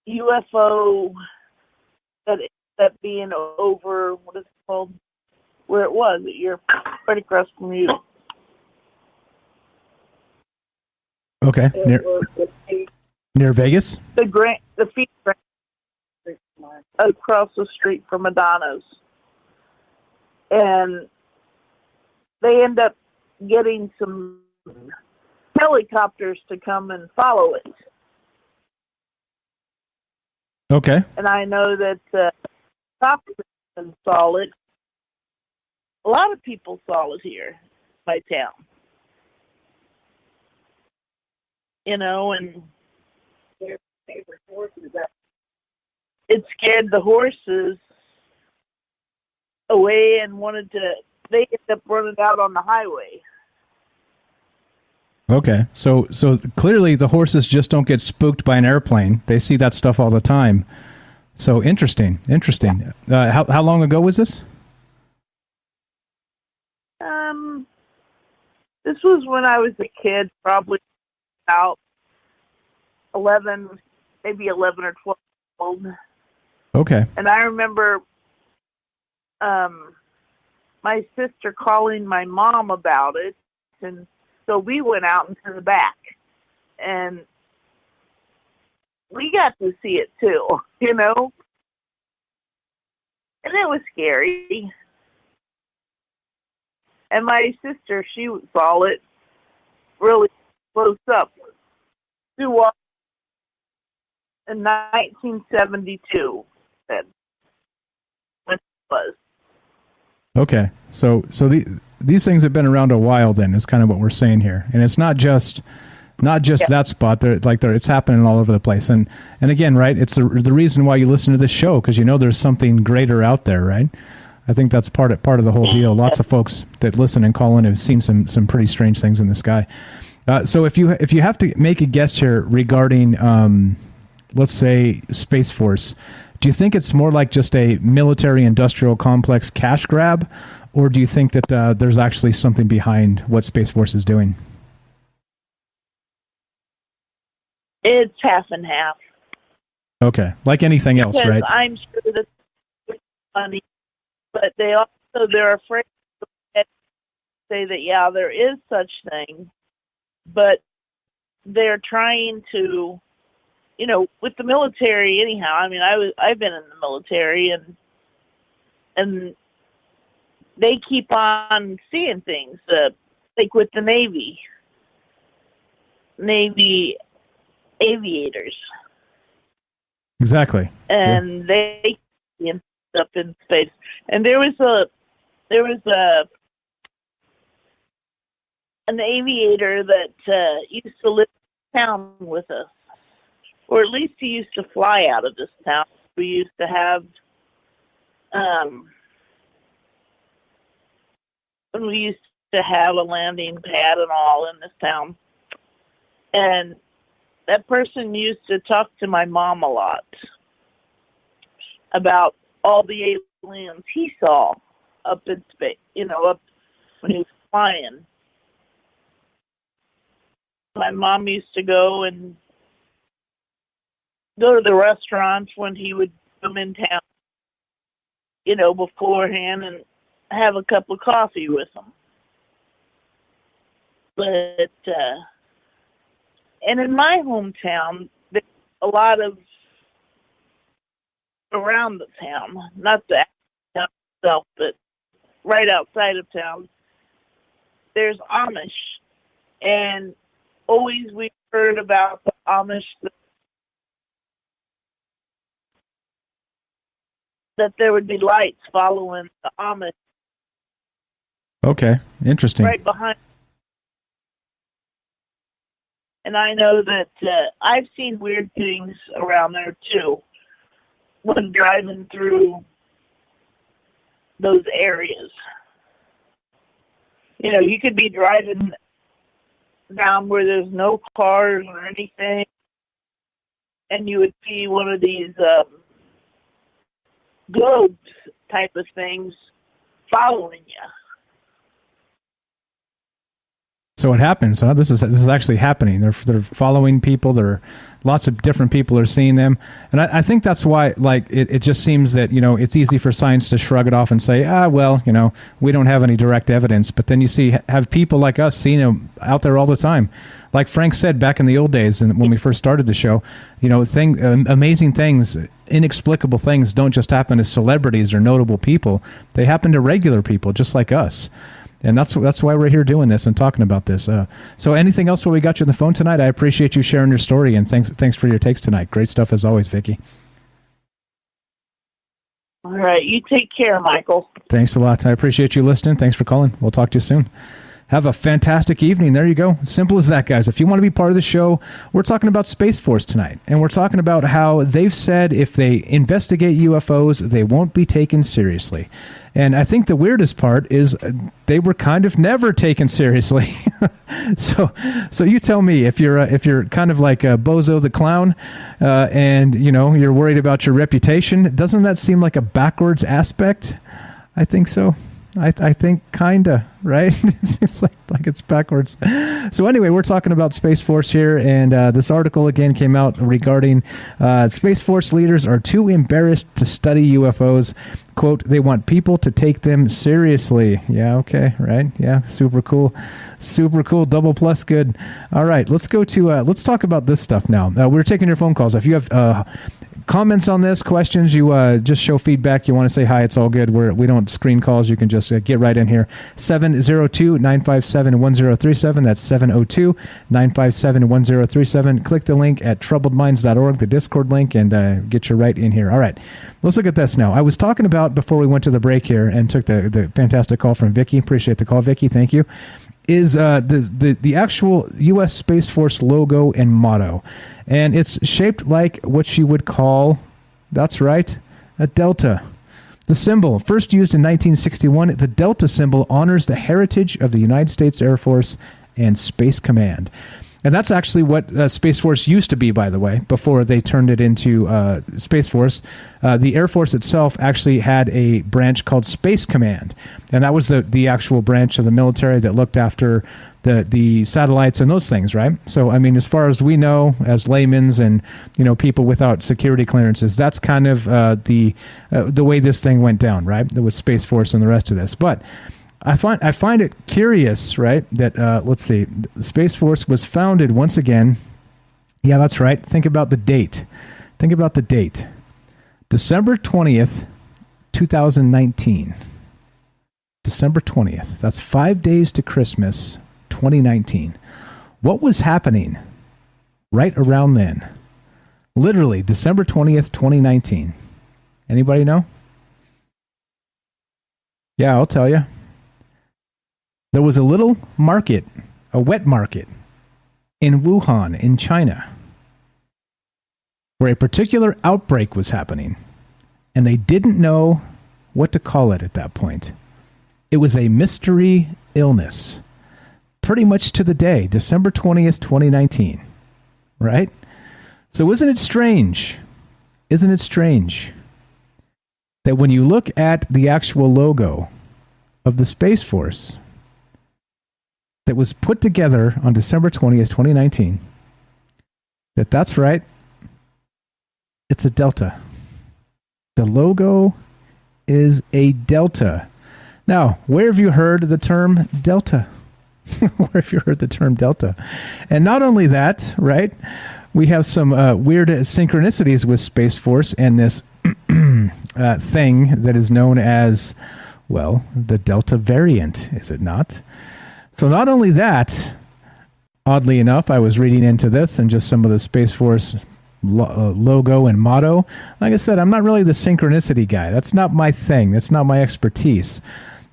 UFO that being over, what is it called? Where it was, you're right across from you. Okay. Near Vegas? The feet across the street from Madonna's. And they end up getting some helicopters to come and follow it. Okay. And I know that helicopters saw it. A lot of people saw it here in my town. And it scared the horses away and they ended up running out on the highway. Okay. So clearly the horses just don't get spooked by an airplane. They see that stuff all the time. So interesting. How long ago was this? This was when I was a kid, probably about 11, maybe 11 or 12 years old. Okay. And I remember my sister calling my mom about it, and so we went out into the back, and we got to see it too, and it was scary. And my sister, she saw it really close up. She walked in 1972. When it was. Okay, so these things have been around a while. Then is kind of what we're saying here, and it's not just that spot. It's happening all over the place. And again, right? It's the reason why you listen to this show, because there's something greater out there, right? I think that's part of the whole deal. Lots of folks that listen and call in have seen some pretty strange things in the sky. So if you have to make a guess here regarding, let's say, Space Force, do you think it's more like just a military-industrial complex cash grab, or do you think that there's actually something behind what Space Force is doing? It's half and half. Okay, like anything else, because right? I'm sure that it's funny, but they're afraid to say that there is such thing, but they're trying to, with the military anyhow. I mean, I've been in the military, and they keep on seeing things, like with the Navy aviators. Exactly. And they end up in space. And there was an aviator that used to live in town with us, or at least he used to fly out of this town. We used to have a landing pad and all in this town. And that person used to talk to my mom a lot about all the aliens he saw up in space, up when he was flying. My mom used to go to the restaurants when he would come in town, beforehand, and have a cup of coffee with him. But, and in my hometown, there's a lot of, around the town, not the town itself, but right outside of town, there's Amish. And always we've heard about the Amish, that there would be lights following the Amish. Okay, interesting. Right behind. And I know that I've seen weird things around there too when driving through those areas. You could be driving down where there's no cars or anything, and you would see one of these globes type of things following you. So it happens, huh? This is actually happening. They're following people. There are lots of different people are seeing them, and I think that's why. Like it just seems that it's easy for science to shrug it off and say, well, we don't have any direct evidence. But then you have people like us seeing them out there all the time. Like Frank said back in the old days, and when we first started the show, amazing things, inexplicable things don't just happen to celebrities or notable people. They happen to regular people just like us. And that's why we're here doing this and talking about this. So anything else while we got you on the phone tonight? I appreciate you sharing your story, and thanks for your takes tonight. Great stuff as always, Vicki. All right. You take care, Michael. Thanks a lot. I appreciate you listening. Thanks for calling. We'll talk to you soon. Have a fantastic evening. There you go. Simple as that, guys. If you want to be part of the show, we're talking about Space Force tonight. And we're talking about how they've said if they investigate UFOs, they won't be taken seriously. And I think the weirdest part is they were kind of never taken seriously. So you tell me, if you're kind of like a Bozo the Clown, and you're worried about your reputation, doesn't that seem like a backwards aspect? I think so. I think kinda, right? It seems like it's backwards. So anyway, we're talking about Space Force here, and this article again came out regarding Space Force leaders are too embarrassed to study UFOs. Quote, they want people to take them seriously. Yeah, okay, right? Yeah, super cool. Super cool. Double plus good. All right, let's go to, let's talk about this stuff now. We're taking your phone calls. If you have comments on this, questions, you just show feedback, you want to say hi, it's all good. We don't screen calls. You can just get right in here. 702-957-1037. That's 702-957-1037. Click the link at troubledminds.org, the Discord link, and get you right in here. All right, let's look at this now. I was talking about, before we went to the break here and took the fantastic call from Vicky. Appreciate the call, Vicky. Thank you. Is the actual U.S. Space Force logo and motto. And it's shaped like what you would call, that's right, a delta. The symbol, first used in 1961, the delta symbol honors the heritage of the United States Air Force and Space Command. And that's actually what Space Force used to be, by the way, before they turned it into Space Force. The Air Force itself actually had a branch called Space Command. And that was the actual branch of the military that looked after the satellites and those things, right? So, I mean, as far as we know, as laymen's and, people without security clearances, that's kind of the way this thing went down, right? With Space Force and the rest of this. But I find it curious, right, that, let's see, Space Force was founded once again. Yeah, that's right. Think about the date. December 20th, 2019. December 20th. That's 5 days to Christmas, 2019. What was happening right around then? Literally, December 20th, 2019. Anybody know? Yeah, I'll tell you. There was a little market, a wet market, in Wuhan, in China, where a particular outbreak was happening, and they didn't know what to call it at that point. It was a mystery illness, pretty much to the day, December 20th, 2019, right? So isn't it strange that when you look at the actual logo of the Space Force that was put together on December 20th, 2019, that's right, it's a delta. The logo is a delta. Now, where have you heard the term delta? Where have you heard the term delta? And not only that, right, we have some weird synchronicities with Space Force and this thing that is known as, well, the Delta variant, is it not? So not only that, oddly enough, I was reading into this and just some of the Space Force logo and motto. Like I said, I'm not really the synchronicity guy. That's not my thing. That's not my expertise.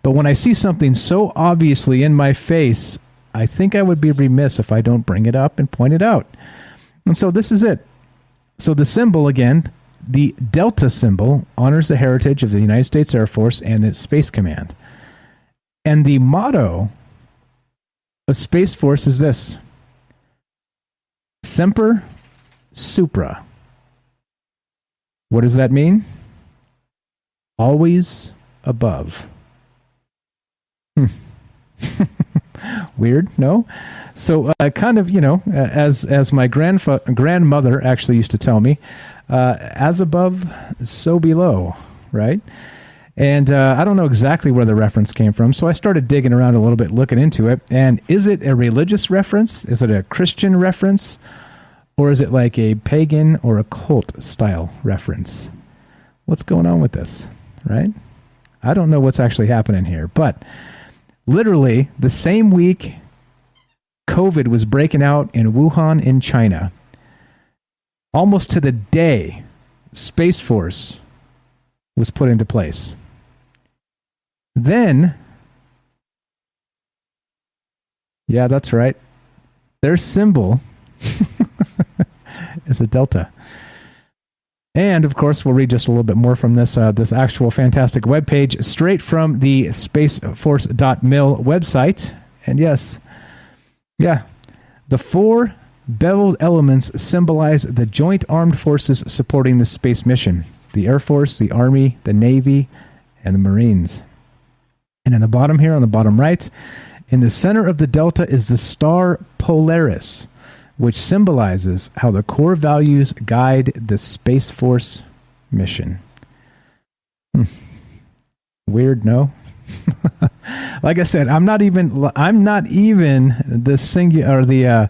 But when I see something so obviously in my face, I think I would be remiss if I don't bring it up and point it out. And so this is it. So the symbol, again, the Delta symbol, honors the heritage of the United States Air Force and its Space Command. And the motto of Space Force is this: Semper Supra. What does that mean? Always above. Weird, no? So kind of, as my grandmother actually used to tell me, as above, so below, right? And I don't know exactly where the reference came from, so I started digging around a little bit, looking into it. And is it a religious reference? Is it a Christian reference? Or is it like a pagan or occult style reference? What's going on with this, right? I don't know what's actually happening here, but literally the same week COVID was breaking out in Wuhan in China, almost to the day, Space Force was put into place. Then, yeah, that's right, their symbol is a delta. And, of course, we'll read just a little bit more from this actual fantastic webpage straight from the spaceforce.mil website. And yes, yeah, the four beveled elements symbolize the joint armed forces supporting the space mission: the Air Force, the Army, the Navy, and the Marines. And in the bottom here, on the bottom right, in the center of the delta is the star Polaris, which symbolizes how the core values guide the Space Force mission. Weird, no? Like I said, I'm not even the singular or the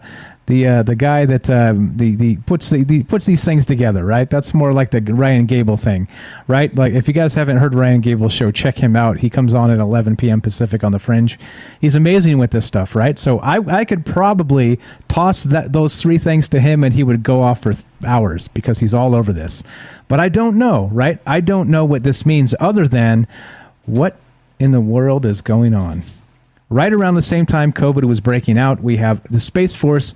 guy that puts these things together, right? That's more like the Ryan Gable thing, right? Like, if you guys haven't heard Ryan Gable's show, check him out. He comes on at 11 p.m. Pacific on the Fringe. He's amazing with this stuff, right? So I could probably toss those three things to him and he would go off for hours because he's all over this. But I don't know, right? I don't know what this means other than what in the world is going on. Right around the same time COVID was breaking out, we have the Space Force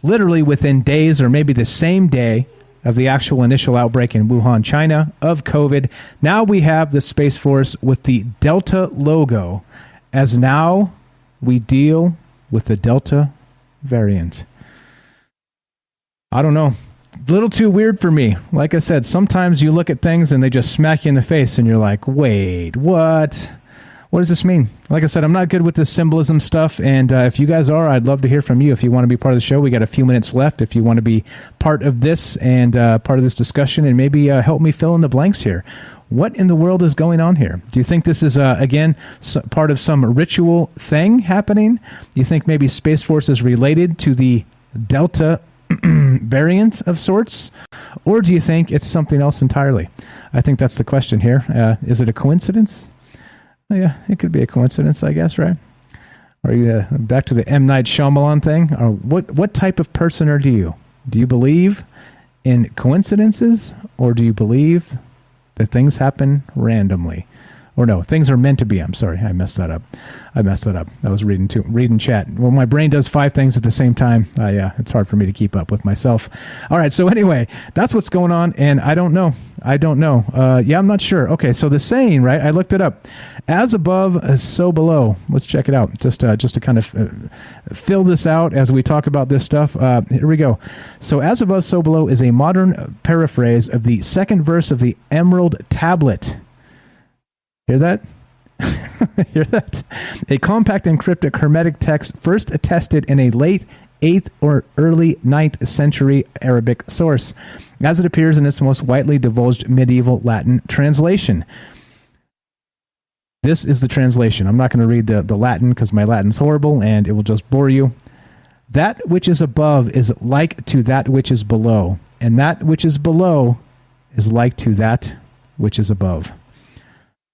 literally within days or maybe the same day of the actual initial outbreak in Wuhan, China of COVID. Now we have the Space Force with the Delta logo, as now we deal with the Delta variant. I don't know. A little too weird for me. Like I said, sometimes you look at things and they just smack you in the face and you're like, wait, what? What does this mean? Like I said, I'm not good with this symbolism stuff, and if you guys are, I'd love to hear from you. If you want to be part of the show, we got a few minutes left. If you want to be part of this and part of this discussion and maybe help me fill in the blanks here. What in the world is going on here? Do you think this is, again, part of some ritual thing happening? Do you think maybe Space Force is related to the Delta variant of sorts? Or do you think it's something else entirely? I think that's the question here. Is it a coincidence? Yeah, it could be a coincidence, I guess, right? Are you back to the M. Night Shyamalan thing? Or what type of person are you? Do you believe in coincidences, or do you believe that things happen randomly? Or no, things are meant to be. I'm sorry, I messed that up. I was reading chat. Well, my brain does 5 things at the same time. Yeah, it's hard for me to keep up with myself. All right, so anyway, that's what's going on, and I don't know. Yeah, I'm not sure. Okay, so the saying, right? I looked it up. As above, so below. Let's check it out. Just to kind of fill this out as we talk about this stuff. Here we go. So as above, so below is a modern paraphrase of the second verse of the Emerald Tablet. Hear that? Hear that? A compact encrypted hermetic text first attested in a late 8th or early 9th century Arabic source, as it appears in its most widely divulged medieval Latin translation. This is the translation. I'm not going to read the Latin because my Latin's horrible and it will just bore you. That which is above is like to that which is below, and that which is below is like to that which is above.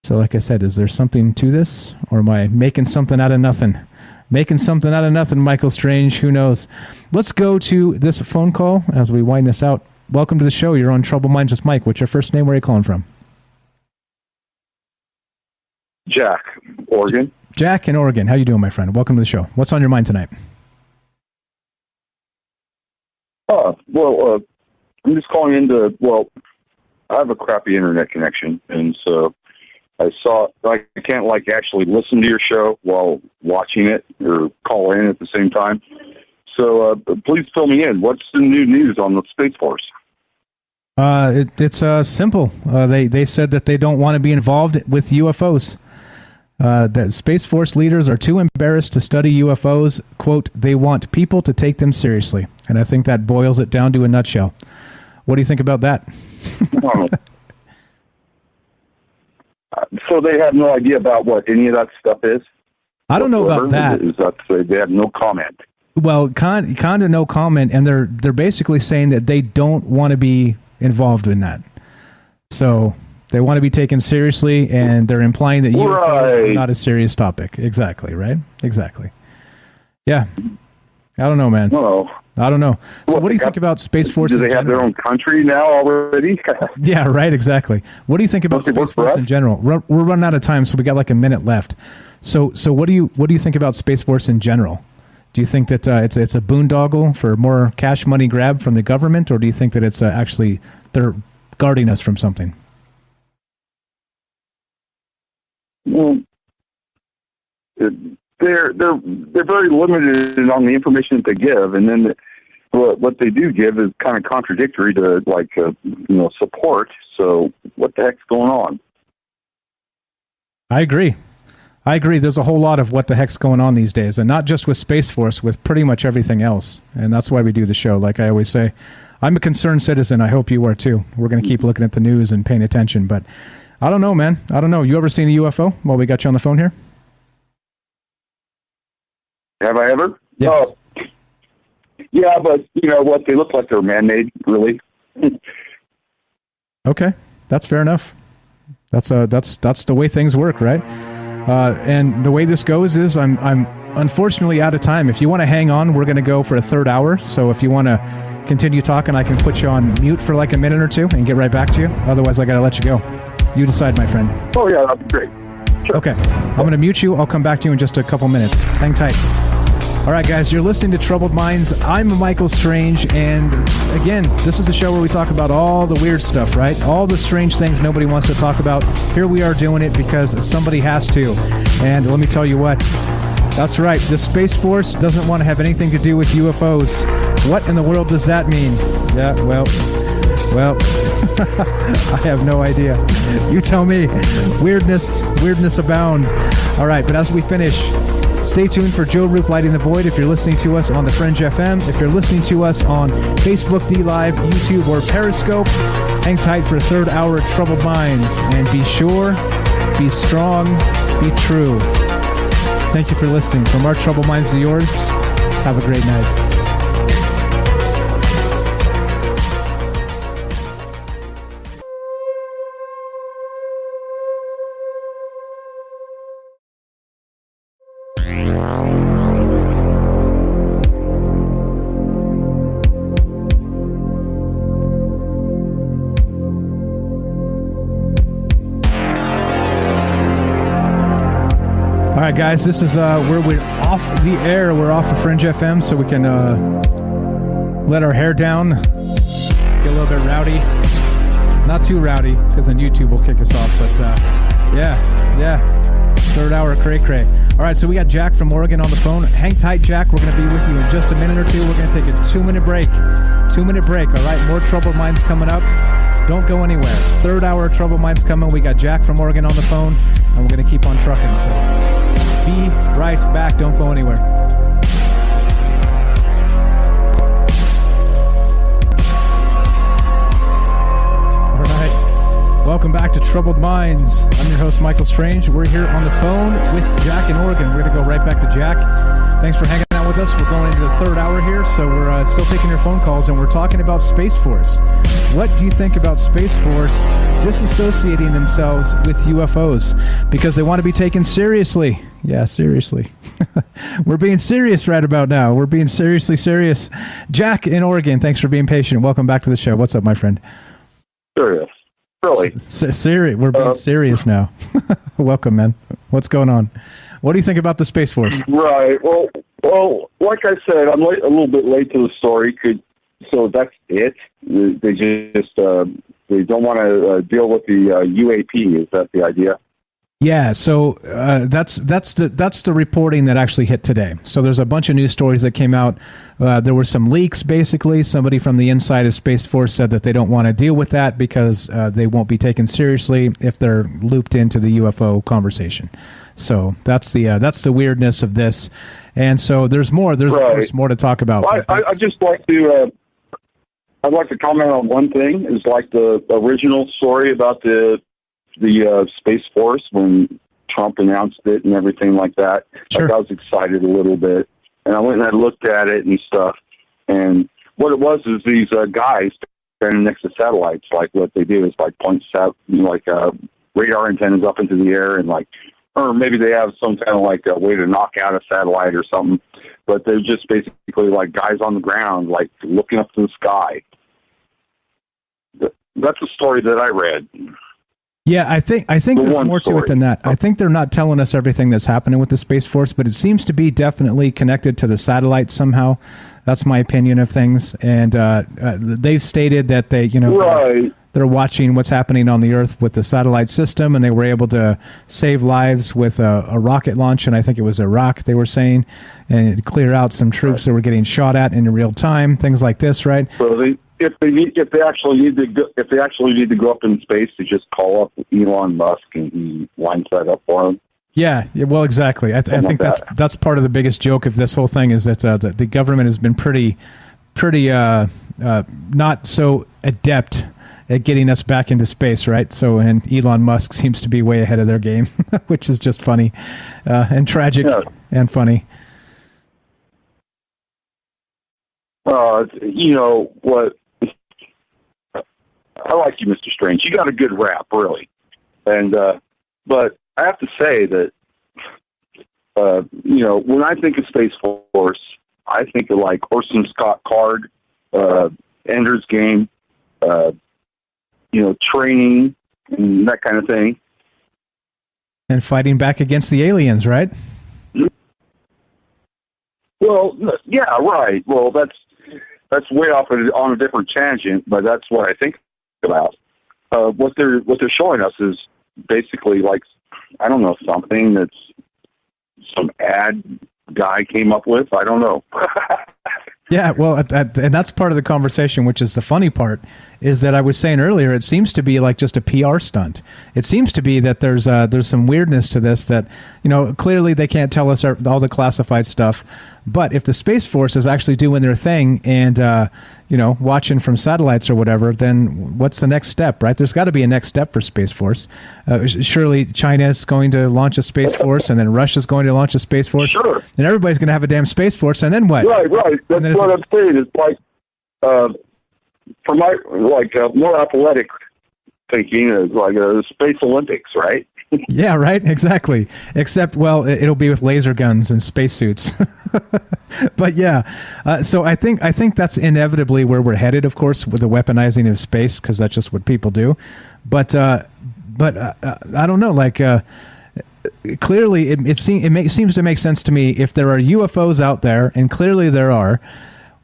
So like I said, is there something to this? Or am I making something out of nothing? Making something out of nothing, Michael Strange. Who knows? Let's go to this phone call as we wind this out. Welcome to the show. You're on Trouble Minds with Mike. What's your first name? Where are you calling from? Jack, Oregon. Jack in Oregon. How you doing, my friend? Welcome to the show. What's on your mind tonight? Well, I'm just calling in I have a crappy internet connection, and so I can't actually listen to your show while watching it or call in at the same time. So please fill me in. What's the new news on the Space Force? It's simple. They said that they don't want to be involved with UFOs. that Space Force leaders are too embarrassed to study UFOs. Quote, they want people to take them seriously. And I think that boils it down to a nutshell. What do you think about that? So they have no idea about what any of that stuff is? I don't know about that. Is that they have no comment? Well, kind of no comment, and they're basically saying that they don't want to be involved in that. So they want to be taken seriously, and they're implying that UFOs are not a serious topic. Exactly, right? Exactly. Yeah. I don't know, man. Well, I don't know. So what do you think about Space Force? Do they have their own country now already? Yeah, right, exactly. What do you think about Space Force in general? We're running out of time, so we got like a minute left. So what do you think about Space Force in general? Do you think that it's a boondoggle for more cash money grab from the government, or do you think that it's actually they're guarding us from something? Well, they're very limited on the information that they give, and then what they do give is kind of contradictory to support. So what the heck's going on? I agree. There's a whole lot of what the heck's going on these days, and not just with Space Force, with pretty much everything else. And that's why we do the show. Like I always say, I'm a concerned citizen. I hope you are too. We're going to keep looking at the news and paying attention. But I don't know, man. I don't know. You ever seen a UFO while we got you on the phone here? Have I ever? Yes. Yeah, but you know what? They look like they're man-made, really. Okay, that's fair enough. That's the way things work, right? And the way this goes is I'm unfortunately out of time. If you want to hang on, we're going to go for a third hour. So if you want to continue talking, I can put you on mute for like a minute or two and get right back to you. Otherwise, I got to let you go. You decide, my friend. Oh, yeah, that'd be great. Sure. Okay, I'm going to mute you. I'll come back to you in just a couple minutes. Hang tight. All right, guys, you're listening to Troubled Minds. I'm Michael Strange, and again, this is the show where we talk about all the weird stuff, right? All the strange things nobody wants to talk about. Here we are doing it because somebody has to. And let me tell you what, that's right, the Space Force doesn't want to have anything to do with UFOs. What in the world does that mean? Yeah, well, I have no idea. You tell me. Weirdness abound. All right, but as we finish, stay tuned for Joe Roop Lighting the Void if you're listening to us on the Fringe FM. If you're listening to us on Facebook, D-Live, YouTube, or Periscope, hang tight for a third hour of Troubled Minds. And be sure, be strong, be true. Thank you for listening. From our Troubled Minds to yours, have a great night. All right, guys, this is where we're off the air. We're off of Fringe FM, so we can let our hair down, get a little bit rowdy. Not too rowdy, because then YouTube will kick us off, but yeah. Third hour cray-cray. All right, so we got Jack from Oregon on the phone. Hang tight, Jack. We're going to be with you in just a minute or two. We're going to take a 2-minute break. 2-minute break, all right? More Troubled Minds coming up. Don't go anywhere. Third hour of Troubled Minds coming. We got Jack from Oregon on the phone, and we're going to keep on trucking, so be right back. Don't go anywhere. All right. Welcome back to Troubled Minds. I'm your host, Michael Strange. We're here on the phone with Jack in Oregon. We're going to go right back to Jack. Thanks for hanging out with us. We're going into the third hour here, so we're still taking your phone calls, and we're talking about Space Force. What do you think about Space Force disassociating themselves with UFOs because they want to be taken seriously? Yeah, seriously. We're being serious right about now. We're being seriously serious. Jack in Oregon, thanks for being patient. Welcome back to the show. What's up, my friend? Serious. Really? Serious. We're being serious now. Welcome, man. What's going on? What do you think about the Space Force? Right. Well, like I said, I'm a little bit late to the story. So that's it. They just they don't want to deal with the UAP. Is that the idea? Yeah, so that's the reporting that actually hit today. So there's a bunch of news stories that came out. There were some leaks, basically. Somebody from the inside of Space Force said that they don't want to deal with that because they won't be taken seriously if they're looped into the UFO conversation. So that's the weirdness of this. And so there's more. There's of course more to talk about. Well, I just like to. I'd like to comment on one thing. Is like the original story about the Space Force when Trump announced it and everything like that. Sure. Like I was excited a little bit, and I went and I looked at it and stuff. And what it was is these guys standing next to satellites. Like what they do is like point radar antennas up into the air and like. Or maybe they have some kind of like a way to knock out a satellite or something, but they're just basically like guys on the ground, like looking up to the sky. That's a story that I read. Yeah, I think there's more to it than that. I think they're not telling us everything that's happening with the Space Force, but it seems to be definitely connected to the satellite somehow. That's my opinion of things. And they've stated that they, they're watching what's happening on the Earth with the satellite system, and they were able to save lives with a rocket launch, and I think it was Iraq, they were saying, and clear out some troops that were getting shot at in real time, things like this, right? So if they actually need to go up in space, to just call up Elon Musk and he lines that up for them. Yeah, well, exactly. I think that's part of the biggest joke of this whole thing is that the government has been pretty not so adept at getting us back into space, right? So, and Elon Musk seems to be way ahead of their game, which is just funny and tragic and funny. You know what? I like you, Mr. Strange. You got a good rap, really. And but I have to say that when I think of Space Force, I think of like Orson Scott Card, Ender's Game, training and that kind of thing. And fighting back against the aliens, right? Well, yeah, right. Well, that's way off on a different tangent, but that's what I think about. What they're showing us is basically like, I don't know, something that's some ad guy came up with. I don't know. Yeah, well, and that's part of the conversation, which is the funny part, is that I was saying earlier, it seems to be like just a PR stunt. It seems to be that there's some weirdness to this that, clearly they can't tell us all the classified stuff. But if the Space Force is actually doing their thing and, watching from satellites or whatever, then what's the next step, right? There's got to be a next step for Space Force. Surely China is going to launch a Space Force, and then Russia's going to launch a Space Force. Sure. And everybody's going to have a damn Space Force, and then what? Right. That's what I'm saying. It's like, for my, more athletic thinking is like a Space Olympics, right? Yeah, right. Exactly. Except, well, it'll be with laser guns and spacesuits. But yeah, so I think that's inevitably where we're headed. Of course, with the weaponizing of space, because that's just what people do. But I don't know. Like, clearly, it seems to make sense to me if there are UFOs out there, and clearly there are.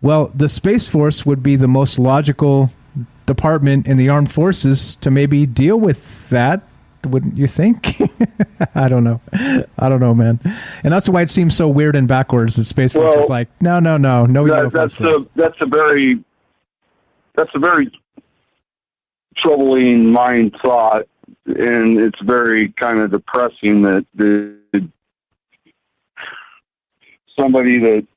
Well, the Space Force would be the most logical department in the armed forces to maybe deal with that. Wouldn't you think? I don't know, man. And that's why it seems so weird and backwards that Space Force is like, no. That's a very troubling mind thought, and it's very kind of depressing that somebody that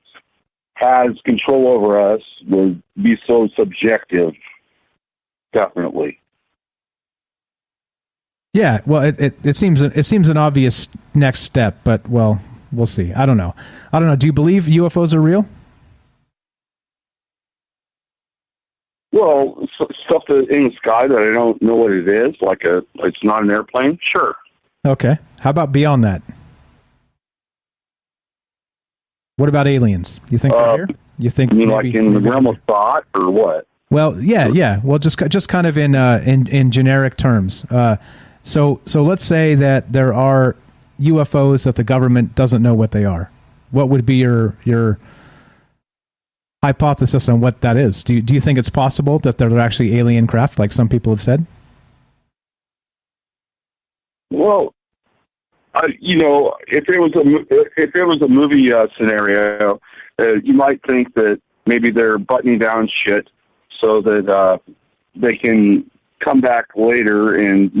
has control over us would be so subjective. Definitely. Yeah, well, it seems an obvious next step, but well, we'll see. I don't know. Do you believe UFOs are real? Well, stuff in the sky that I don't know what it is, like it's not an airplane. Sure. Okay. How about beyond that? What about aliens? You think they're here? You think maybe, like in the realm of thought, or what? Well, yeah. Well, just kind of in generic terms. So let's say that there are UFOs that the government doesn't know what they are. What would be your hypothesis on what that is? Do you think it's possible that they're actually alien craft, like some people have said? Well, if it was a movie scenario, you might think that maybe they're buttoning down shit so that they can come back later and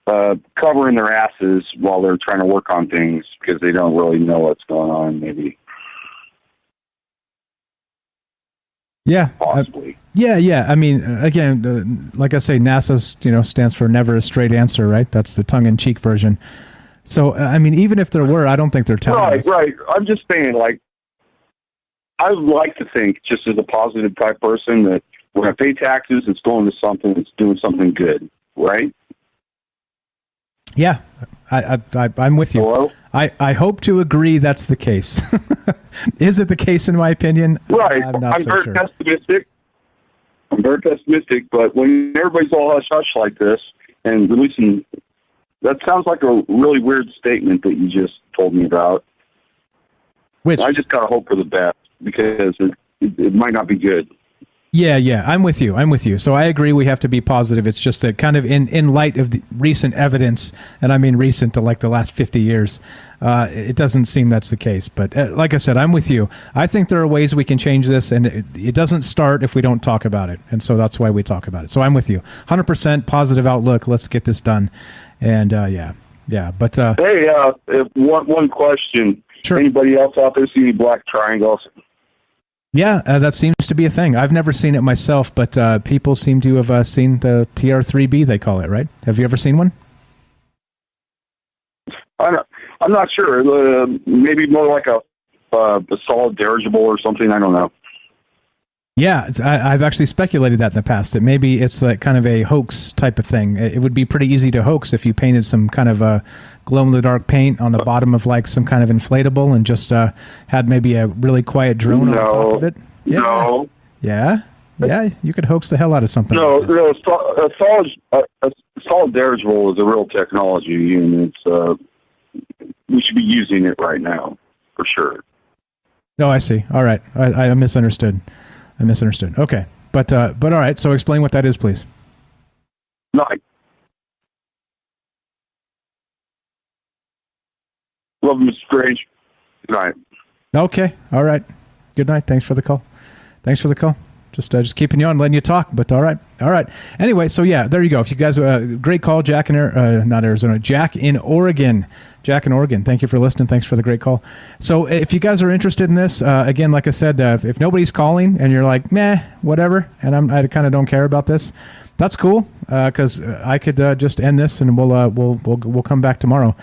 covering their asses while they're trying to work on things because they don't really know what's going on, maybe. Yeah. Possibly. Yeah. I mean, again, like I say, NASA's, stands for never a straight answer, right? That's the tongue-in-cheek version. So, I mean, even if there were, I don't think they're telling us. Right. I'm just saying, I would like to think, just as a positive type person, that when I pay taxes, it's going to something that's doing something good, right? Yeah, I'm with you. Hello? I hope to agree that's the case. Is it the case, in my opinion? Right. I'm not so very sure. pessimistic. I'm very pessimistic, but when everybody's all hush-hush like this and releasing... That sounds like a really weird statement that you just told me about. Which? I just got to hope for the best because it might not be good. Yeah, I'm with you. So I agree we have to be positive. It's just that kind of in light of the recent evidence, and I mean recent to like the last 50 years, it doesn't seem that's the case. But like I said, I'm with you. I think there are ways we can change this, and it doesn't start if we don't talk about it. And so that's why we talk about it. So I'm with you. 100% positive outlook. Let's get this done. And yeah. But hey, one question. Sure. Anybody else out there see any black triangles? Yeah, that seems to be a thing. I've never seen it myself, but people seem to have seen the TR3B, they call it, right? Have you ever seen one? I'm not sure. Maybe more like a solid dirigible or something. I don't know. Yeah, I've actually speculated that in the past, that maybe it's like kind of a hoax type of thing. It would be pretty easy to hoax if you painted some kind of glow-in-the-dark paint on the bottom of like some kind of inflatable and just had maybe a really quiet drone on top of it. Yeah. No. Yeah, you could hoax the hell out of something. No, like that. a solid dirigible is a real technology, and it's we should be using it right now for sure. Oh, I see. All right, I misunderstood. Okay, but all right. So explain what that is, please. Night. Love Mr. Strange. Good night. Okay. All right. Good night. Thanks for the call. Just keeping you on, letting you talk, but all right. Anyway, so yeah, there you go. If you guys, great call, Jack in Jack in Oregon. Thank you for listening. Thanks for the great call. So if you guys are interested in this, again, like I said, if nobody's calling and you're like, meh, whatever, and I kind of don't care about this, that's cool. Cause I could, just end this and we'll come back tomorrow.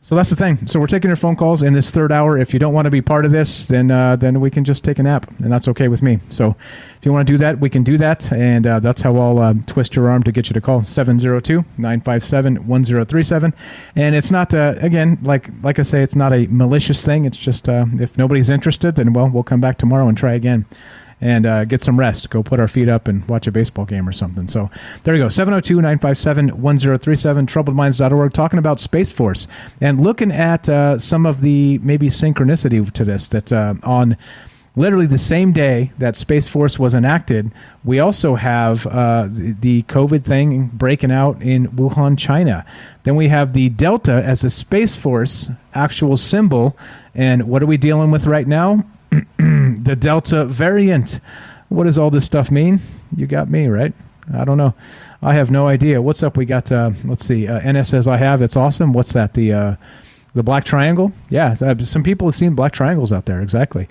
So that's the thing. So we're taking your phone calls in this third hour. If you don't want to be part of this, then we can just take a nap, and that's okay with me. So if you want to do that, we can do that, and that's how I'll twist your arm to get you to call 702-957-1037. And it's not again, like I say, it's not a malicious thing. It's just if nobody's interested, then we'll come back tomorrow and try again. And get some rest. Go put our feet up and watch a baseball game or something. So there you go. 702-957-1037, troubledminds.org, talking about Space Force and looking at some of the maybe synchronicity to this, that on literally the same day that Space Force was enacted, we also have the COVID thing breaking out in Wuhan, China. Then we have the Delta as a Space Force actual symbol. And what are we dealing with right now? The Delta variant. What does all this stuff mean? You got me, right? I don't know. I have no idea. What's up? We got, let's see. NS says I have. It's awesome. What's that? The black triangle? Yeah. Some people have seen black triangles out there. Exactly.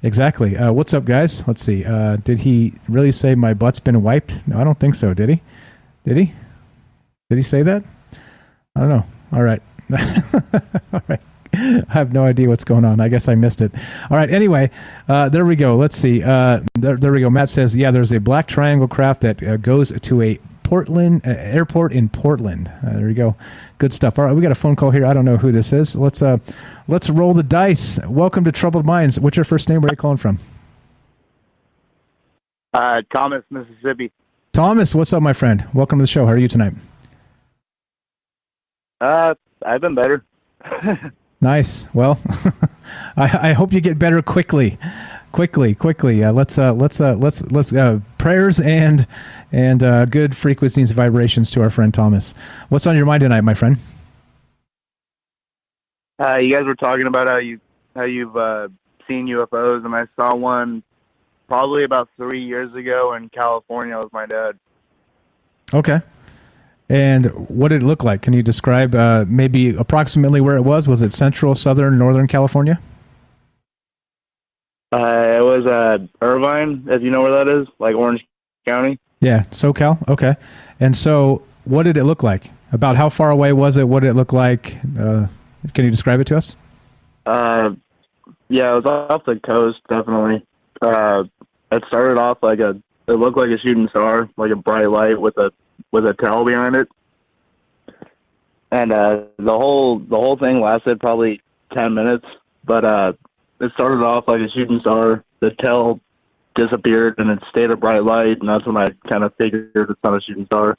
What's up, guys? Let's see. Did he really say my butt's been wiped? No, I don't think so. Did he? Did he say that? I don't know. All right. All right. I have no idea what's going on. I guess I missed it. All right. Anyway, there we go. Let's see. There we go. Matt says, yeah, there's a black triangle craft that goes to a Portland airport in Portland. There you go. Good stuff. All right. We got a phone call here. I don't know who this is. Let's roll the dice. Welcome to Troubled Minds. What's your first name? Where are you calling from? Thomas, Mississippi. Thomas, what's up, my friend? Welcome to the show. How are you tonight? I've been better. Nice. Well, I hope you get better quickly. Let's prayers and good frequencies and vibrations to our friend Thomas. What's on your mind tonight, my friend? You guys were talking about how you've seen UFOs, and I saw one probably about 3 years ago in California with my dad. Okay. And what did it look like? Can you describe maybe approximately where it was? Was it central, southern, northern California? It was Irvine, if you know where that is, like Orange County. Yeah, SoCal. Okay. And so what did it look like? About how far away was it? What did it look like? Can you describe it to us? Yeah, it was off the coast, definitely. It started off it looked like a shooting star, like a bright light with a tail behind it. And the whole thing lasted probably 10 minutes, but it started off like a shooting star. The tail disappeared, and it stayed a bright light, and that's when I kind of figured it's not a shooting star.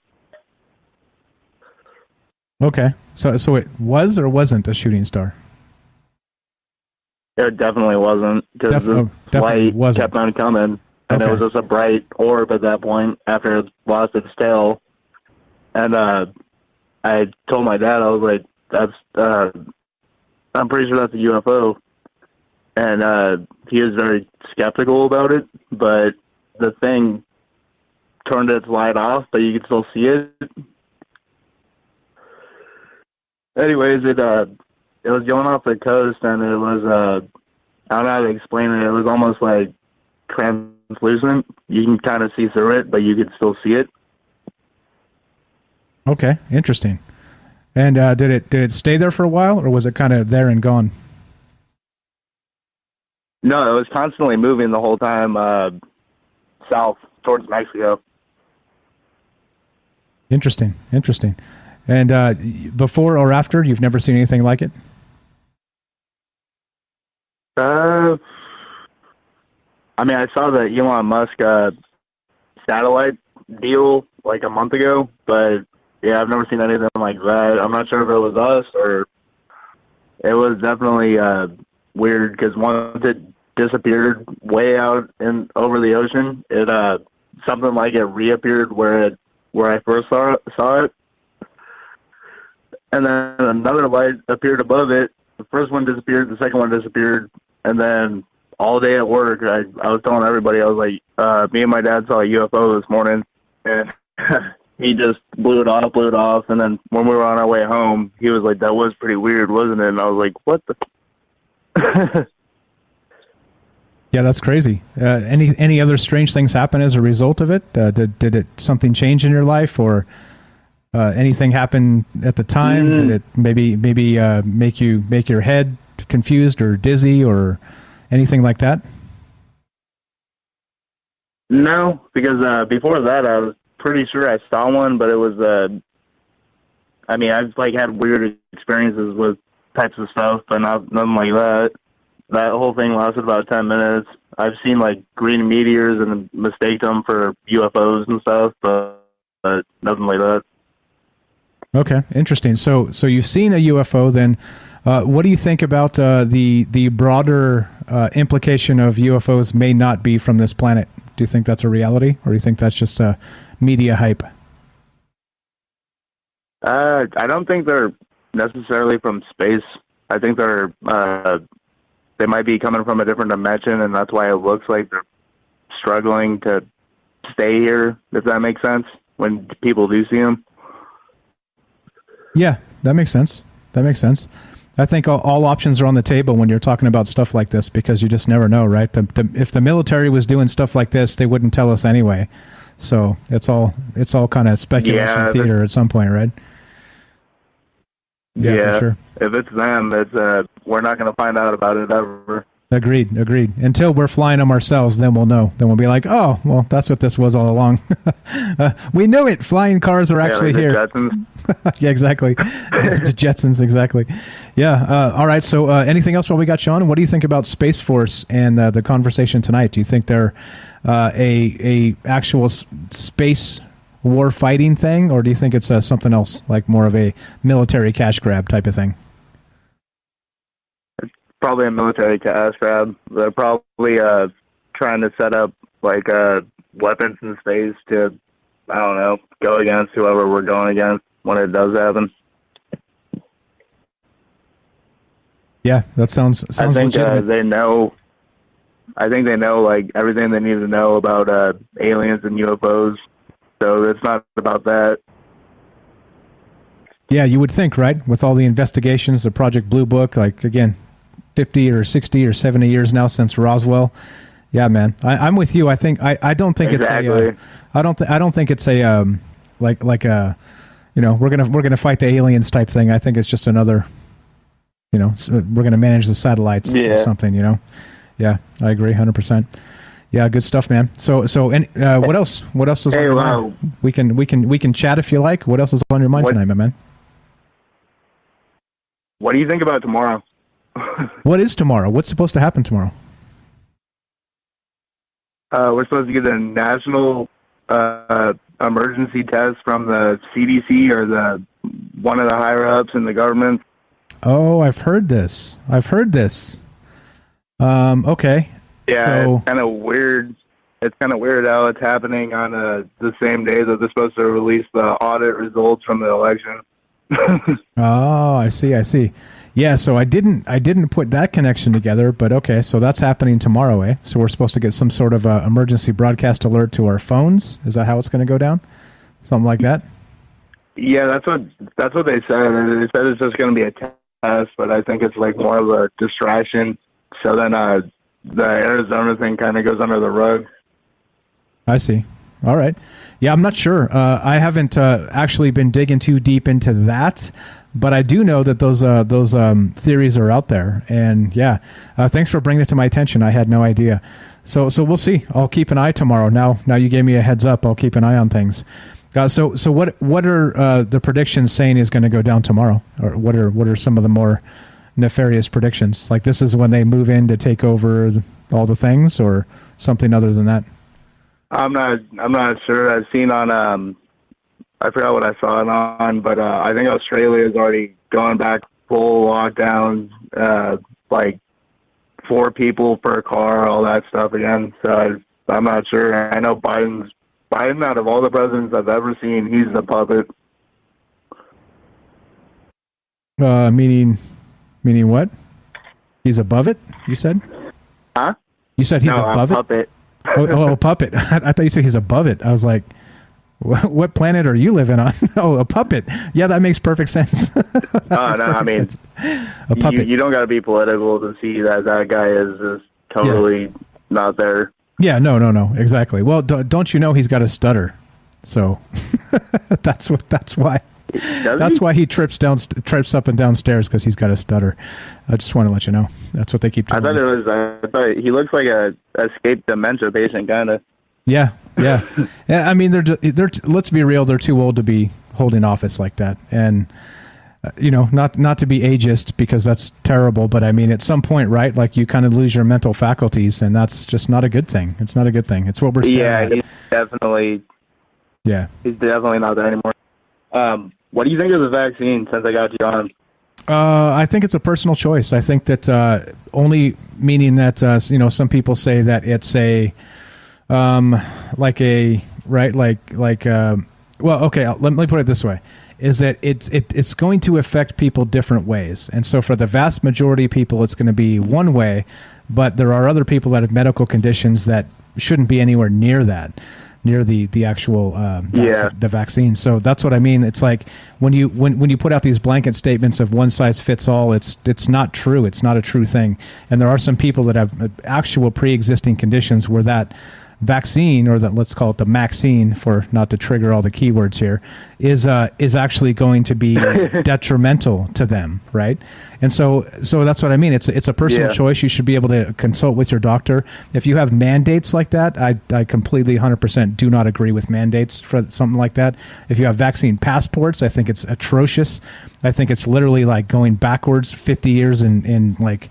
Okay, so it was or wasn't a shooting star? It definitely wasn't, because the light kept on coming, and it was just a bright orb at that point after it lost its tail. And I told my dad, I was like, I'm pretty sure that's a UFO. And he was very skeptical about it, but the thing turned its light off, but you could still see it. Anyways, it was going off the coast, and it was I don't know how to explain it. It was almost like translucent. You can kind of see through it, but you could still see it. Okay, interesting. And did it stay there for a while, or was it kind of there and gone? No, it was constantly moving the whole time south towards Mexico. Interesting. And before or after, you've never seen anything like it? I mean, I saw the Elon Musk satellite deal like a month ago, but yeah, I've never seen anything like that. I'm not sure if it was us or it was definitely weird, because once it disappeared way out over the ocean, it something like it reappeared where I first saw it. And then another light appeared above it. The first one disappeared, the second one disappeared, and then all day at work, I was telling everybody, I was like, me and my dad saw a UFO this morning, and he just blew it off, and then when we were on our way home, he was like, that was pretty weird, wasn't it? And I was like, what the... Yeah, that's crazy. Any other strange things happen as a result of it? Did it something change in your life, or anything happen at the time? Did it maybe make your head confused or dizzy or anything like that? No, because before that, I was pretty sure I saw one, but it was I mean, I've had weird experiences with types of stuff, but nothing like that. That whole thing lasted about 10 minutes. I've seen green meteors and mistake them for UFOs and stuff, but nothing like that. Okay, interesting. So you've seen a UFO. Then, what do you think about the broader implication of UFOs may not be from this planet? Do you think that's a reality, or do you think that's just media hype? I don't think they're necessarily from space. I think they might be coming from a different dimension, and that's why it looks like they're struggling to stay here, if that makes sense, when people do see them. Yeah, that makes sense. I think all options are on the table when you're talking about stuff like this, because you just never know, right? If the military was doing stuff like this, they wouldn't tell us anyway. So it's all kind of speculation theater at some point, right? Yeah, for sure. If it's them, we're not going to find out about it ever. Agreed. Until we're flying them ourselves, then we'll know. Then we'll be like, oh, well, that's what this was all along. We knew it. Flying cars are actually here. Jetsons. Yeah, exactly. The Jetsons, exactly. Yeah. All right. So anything else while we got you on? What do you think about Space Force and the conversation tonight? Do you think they're a actual space war fighting thing, or do you think it's something else, like more of a military cash grab type of thing? Probably a military cash grab. They're probably trying to set up weapons in space to, I don't know, go against whoever we're going against when it does happen. Yeah, that sounds I think legitimate. they know. I think they know everything they need to know about aliens and UFOs. So it's not about that. Yeah, you would think, right? With all the investigations, the Project Blue Book, like, again, 50 or 60 or 70 years now since Roswell. Yeah, man, I'm with you. I don't think Exactly. it's I don't think it's a like a, we're gonna fight the aliens type thing. I think it's just another, we're gonna manage the satellites or something. Yeah, I agree, 100%. Yeah, good stuff, man. So what else? What else is on your mind? We can chat if you like. What else is on your mind tonight, my man? What do you think about tomorrow? What is tomorrow? What's supposed to happen tomorrow? We're supposed to get a national emergency test from the CDC or one of the higher ups in the government. Oh, I've heard this. Okay. Yeah, so, it's kind of weird. It's kind of weird how it's happening on the same day that they're supposed to release the audit results from the election. Oh, I see. Yeah, so I didn't put that connection together, but okay, so that's happening tomorrow, eh? So we're supposed to get some sort of emergency broadcast alert to our phones. Is that how it's going to go down? Something like that? Yeah, that's what they said. They said it's just going to be a test, but I think it's like more of a distraction. So then the Arizona thing kind of goes under the rug. I see. All right. Yeah, I'm not sure. I haven't actually been digging too deep into that, but I do know that those theories are out there. And yeah, thanks for bringing it to my attention. I had no idea. So we'll see. I'll keep an eye tomorrow. Now you gave me a heads up. I'll keep an eye on things. So what are the predictions saying is going to go down tomorrow? Or what are some of the more nefarious predictions? Like this is when they move in to take over all the things, or something other than that? I'm not sure. I've seen on I forgot what I saw it on, but I think Australia is already going back full lockdown, like 4 people per car, all that stuff again. So I'm not sure. I know Biden out of all the presidents I've ever seen, he's the puppet. Meaning what? He's above it, you said? Huh? You said he's above it? Puppet. Oh, puppet. I thought you said he's above it. I was like, what planet are you living on? Oh, a puppet. Yeah, that makes perfect sense. I mean, a puppet. You don't got to be political to see that guy is just totally not there. Yeah, no, exactly. Well, don't you know he's got a stutter? So that's why. That's why he trips up and down stairs, because he's got a stutter. I just want to let you know. That's what they keep telling me. I thought he looks like a escaped dementia patient, kind of. Yeah. I mean, they're let's be real. They're too old to be holding office like that, and not to be ageist, because that's terrible. But I mean, at some point, right? Like, you kind of lose your mental faculties, and that's just not a good thing. It's not a good thing. It's what we're staring at. He's definitely. Yeah, he's definitely not there anymore. What do you think of the vaccine, since I got you on? I think it's a personal choice. I think that only meaning that some people say that it's a well, okay, let me put it this way, is that it's going to affect people different ways. And so for the vast majority of people, it's going to be one way, but there are other people that have medical conditions that shouldn't be anywhere near the actual the vaccine. So that's what I mean. It's like when you put out these blanket statements of one size fits all, it's not true. It's not a true thing. And there are some people that have actual pre-existing conditions where that vaccine, or that, let's call it the Maxine, for not to trigger all the keywords here, is actually going to be detrimental to them, right? And so that's what I mean. It's a personal choice. You should be able to consult with your doctor. If you have mandates like that, I completely 100% do not agree with mandates for something like that. If you have vaccine passports, I think it's atrocious. I think it's literally like going backwards 50 years in like,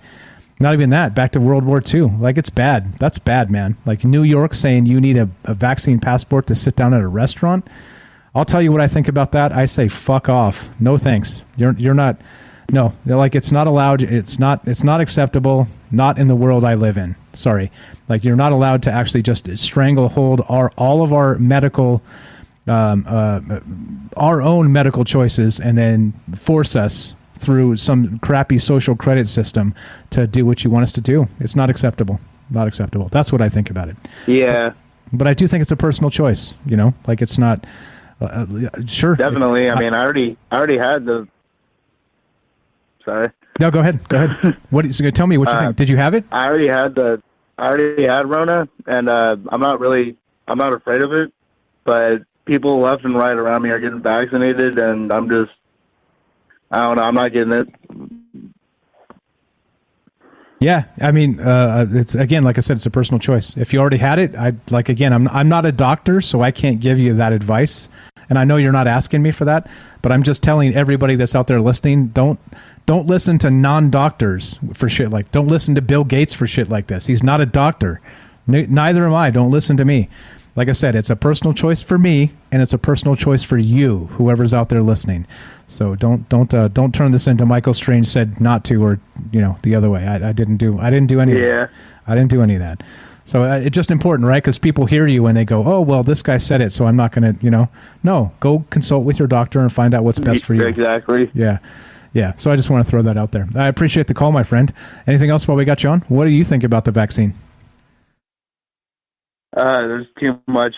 not even that, back to World War II. Like, it's bad. That's bad, man. Like, New York saying you need a vaccine passport to sit down at a restaurant. I'll tell you what I think about that. I say, fuck off. No thanks. You're not. No, like, it's not allowed. It's not acceptable. Not in the world I live in. Sorry. Like, you're not allowed to actually just stranglehold all of our medical, our own medical choices, and then force us through some crappy social credit system to do what you want us to do. It's not acceptable. Not acceptable. That's what I think about it. Yeah. But I do think it's a personal choice, like, it's not, Sure. Definitely. I mean, I already had the. Sorry. No, go ahead. What? So tell me what you think. Did you have it? I already had Rona, and I'm not afraid of it, but people left and right around me are getting vaccinated, and I don't know, I'm not getting it. Yeah, I mean, it's again, like I said, it's a personal choice. If you already had it, I'm not a doctor, so I can't give you that advice. And I know you're not asking me for that, but I'm just telling everybody that's out there listening, don't listen to non-doctors for shit like. Don't listen to Bill Gates for shit like this. He's not a doctor. Neither am I. Don't listen to me. Like I said, it's a personal choice for me, and it's a personal choice for you, whoever's out there listening. So don't turn this into Michael Strange said not to, or the other way. I didn't do any. Yeah. I didn't do any of that. So it's just important, right? Because people hear you and they go, "Oh, well, this guy said it, so I'm not going to." No, go consult with your doctor and find out what's best for you. Exactly. Yeah. So I just want to throw that out there. I appreciate the call, my friend. Anything else while we got you on? What do you think about the vaccine? There's too much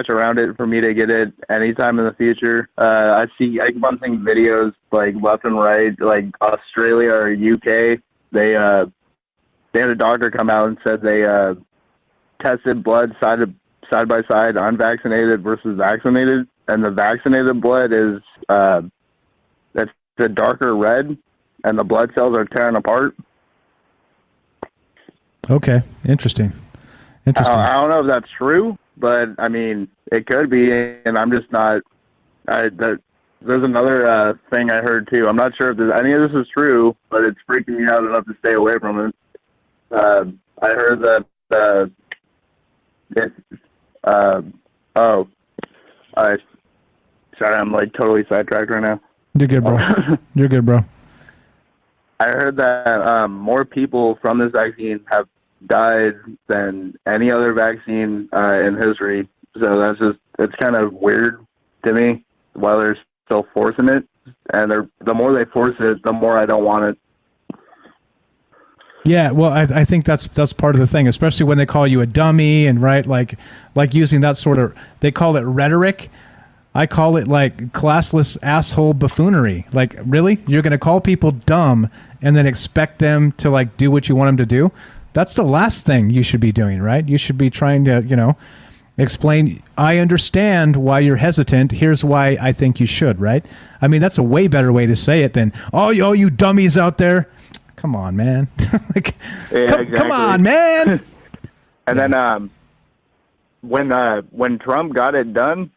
around it for me to get it anytime in the future. I keep on seeing videos like left and right, like Australia or UK. They had a doctor come out and said they tested blood side by side, unvaccinated versus vaccinated, and the vaccinated blood is that's the darker red, and the blood cells are tearing apart. Okay, interesting. I don't know if that's true, but I mean, it could be, and I'm just not. There's another thing I heard too. I'm not sure if any of this is true, but it's freaking me out enough to stay away from it. I heard that. Sorry, I'm like totally sidetracked right now. You're good, bro. You're good, bro. I heard that more people from this vaccine have died than any other vaccine in history. So it's kind of weird to me why they're still forcing it. And the more they force it, the more I don't want it. Yeah, well, I think that's part of the thing, especially when they call you a dummy and right, like using that sort of, they call it rhetoric. I call it like classless asshole buffoonery. Like, really? You're going to call people dumb and then expect them to like do what you want them to do? That's the last thing you should be doing, right? You should be trying to, explain, I understand why you're hesitant. Here's why I think you should, right? I mean, that's a way better way to say it than, oh, you dummies out there. Come on, man. Come on, man. And then when Trump got it done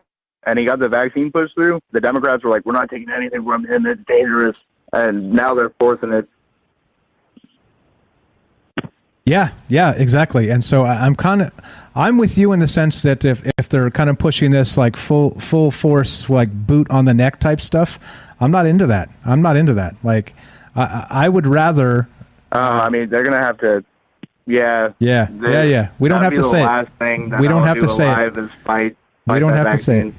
and he got the vaccine pushed through, the Democrats were like, we're not taking anything from him. It's dangerous. And now they're forcing it. Yeah, exactly. And so I'm with you in the sense that if they're kind of pushing this like full force, like boot on the neck type stuff, I'm not into that. Like, I would rather. I mean, they're gonna have to. Yeah. Yeah. We don't have to say it. We don't have to say it. We don't have to say it.